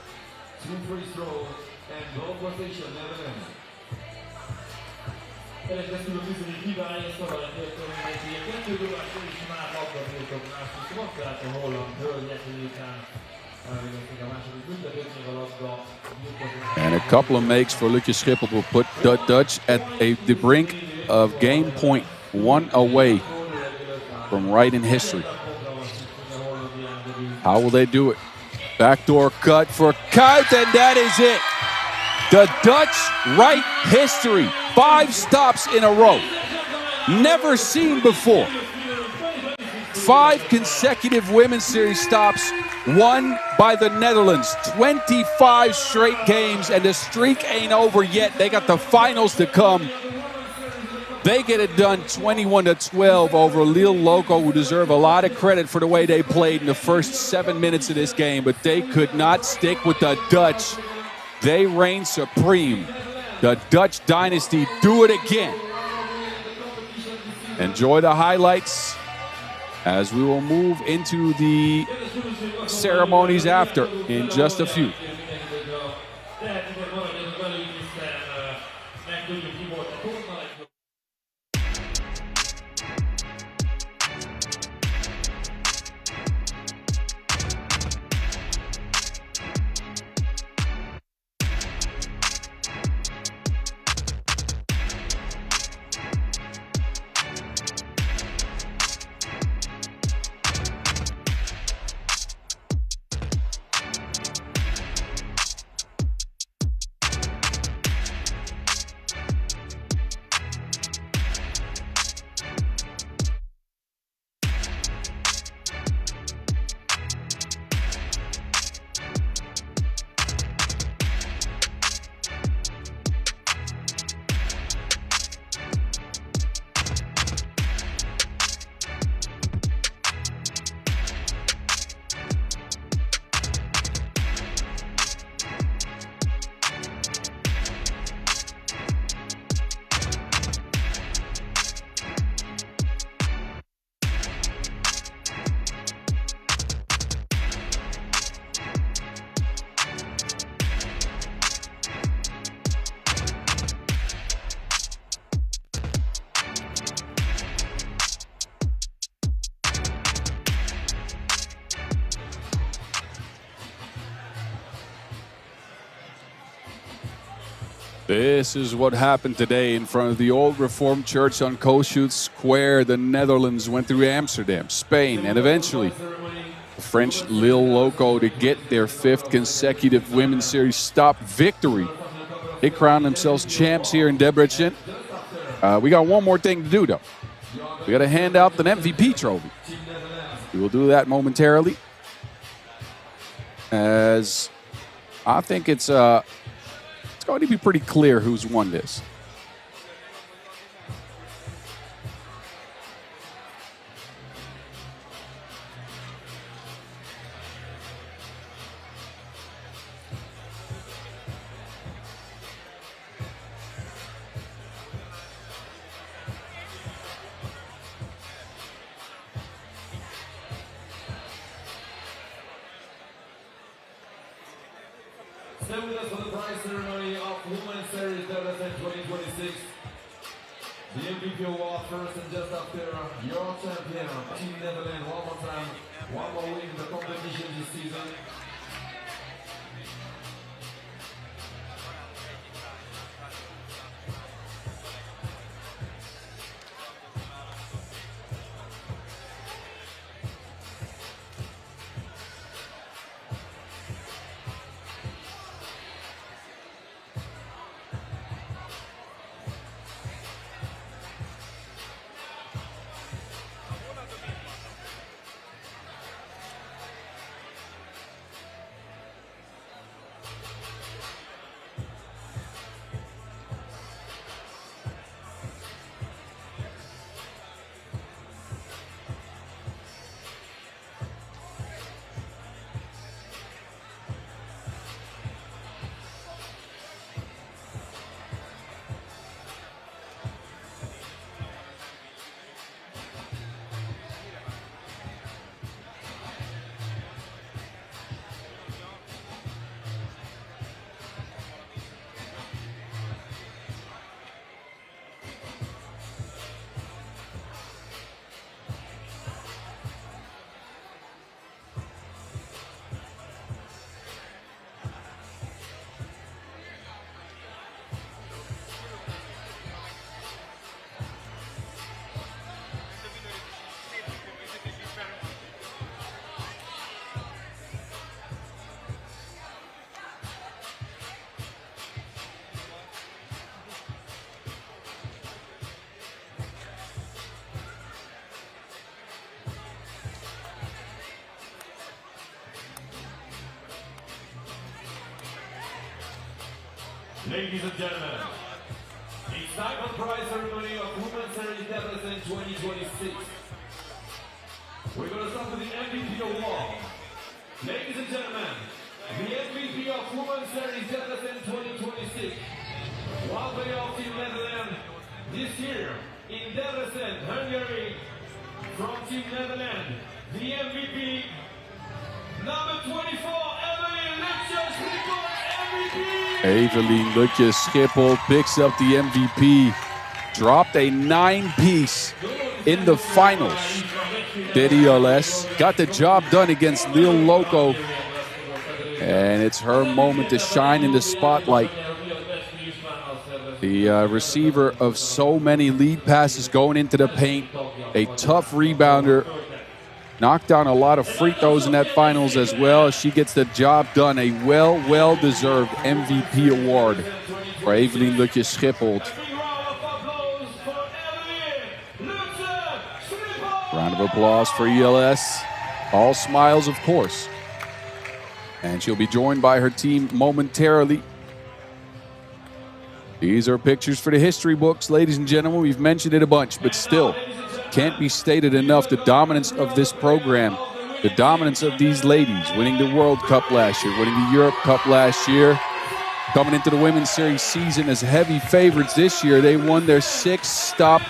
And a couple of makes for Lucas Schiphol will put the Dutch at the brink of game point, 1 away from right in history. How will they do it? Backdoor cut for Kuit, and that is it. The Dutch write history. 5 stops in a row. Never seen before. 5 consecutive Women's Series stops won by the Netherlands. 25 straight games, and the streak ain't over yet. They got the finals to come. They get it done 21-12 over Lille Loko, who deserve a lot of credit for the way they played in the first 7 minutes of this game, but they could not stick with the Dutch. They reign supreme. The Dutch dynasty do it again. Enjoy the highlights as we will move into the ceremonies after in just a few. This is what happened today in front of the old Reformed Church on Kossuth Square. The Netherlands went through Amsterdam, Spain, and eventually the French Lille Loko to get their 5th consecutive Women's Series Stop victory. They crowned themselves champs here in Debrecen. We got one more thing to do, though. We got to hand out the MVP trophy. We will do that momentarily, as I think it's going to be pretty clear who's won this. Stay with us for the prize ceremony of Women's Series Debrecen 2026. The MVP award first and just after your champion, Team Netherlands, one more time, one more win in the competition this season. Ladies and gentlemen, it's time for the prize ceremony of Women's Series Debrecen 2026. We're going to start with the MVP award. Ladies and gentlemen, the MVP of Women's Series Debrecen 2026. One player of Team Netherlands this year in Debrecen, Hungary, from Team Netherlands, the MVP, number 24, Evelyn Lutjes, MVP! Evelien Lutjes Schiphol picks up the MVP. Dropped a 9-piece in the finals. Did ELS. Got the job done against Lille Loko. And it's her moment to shine in the spotlight. The receiver of so many lead passes going into the paint. A tough rebounder. Knocked down a lot of free throws in that finals as well. She gets the job done. A well-deserved MVP award for Evelien Lutjes Schiphol. Round of applause for ELS. All smiles, of course. And she'll be joined by her team momentarily. These are pictures for the history books, ladies and gentlemen. We've mentioned it a bunch, but still, can't be stated enough the dominance of this program, the dominance of these ladies, winning the World Cup last year, winning the Europe Cup last year, coming into the Women's Series season as heavy favorites this year. They won their 6th stop,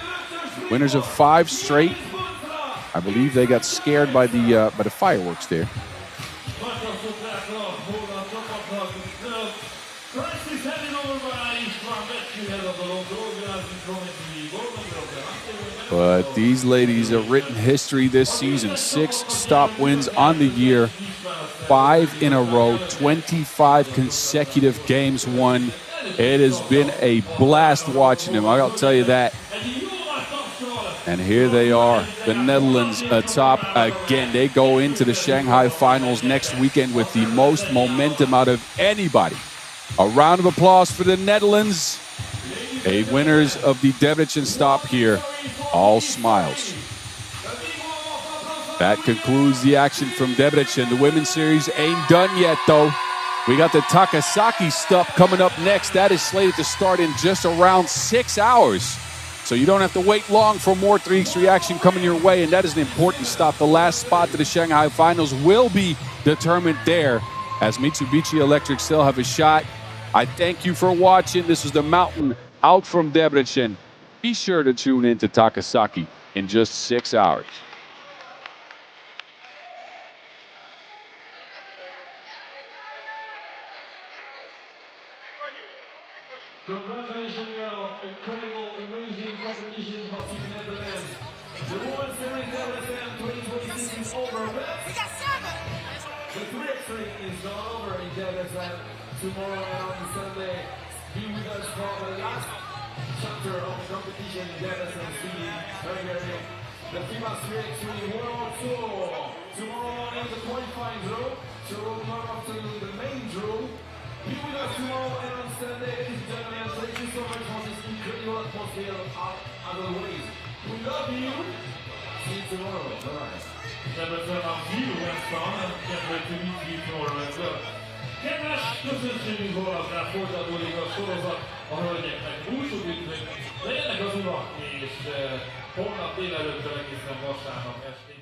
winners of 5 straight. I believe they got scared by the fireworks there. But these ladies have written history this season. 6 stop wins on the year, 5 in a row, 25 consecutive games won. It has been a blast watching them, I'll tell you that. And here they are, the Netherlands atop again. They go into the Shanghai finals next weekend with the most momentum out of anybody. A round of applause for the Netherlands. Winners of the Debrecen Stop here. All smiles. That concludes the action from Debrecen. The Women's Series ain't done yet, though. We got the Takasaki Stop coming up next. That is slated to start in just around 6 hours. So you don't have to wait long for more 3x3 action coming your way, and that is an important stop. The last spot to the Shanghai finals will be determined there, as Mitsubishi Electric still have a shot. I thank you for watching. This is the Mountain out from Debrecen. Be sure to tune in to Takasaki in just 6 hours. Congratulations, girl. Incredible, amazing competition for Team Netherlands. The Women's Series Debrecen 2026 is over. We got 7. The 3x3 is not over in Debrecen. Tomorrow and on Sunday, be with us for the last chapter of the competition in Debrecen City, Hungary. The FIBA 3x3 World Tour. Tomorrow morning, the qualifying draw. Tomorrow afternoon, the main draw. Be with us tomorrow and on Sunday, ladies and gentlemen. Thank you so much for this incredible atmosphere as always. We love you. See you tomorrow. Bye-bye. Debrecen a few went on and can't wait to meet you tomorrow as well. Kedves közönségünk holnapnál folytatódik a sorozat a hölgyeknek búcsúdítünk. Legyenek az urak és holnap délelőttől egészen vasárnap estig.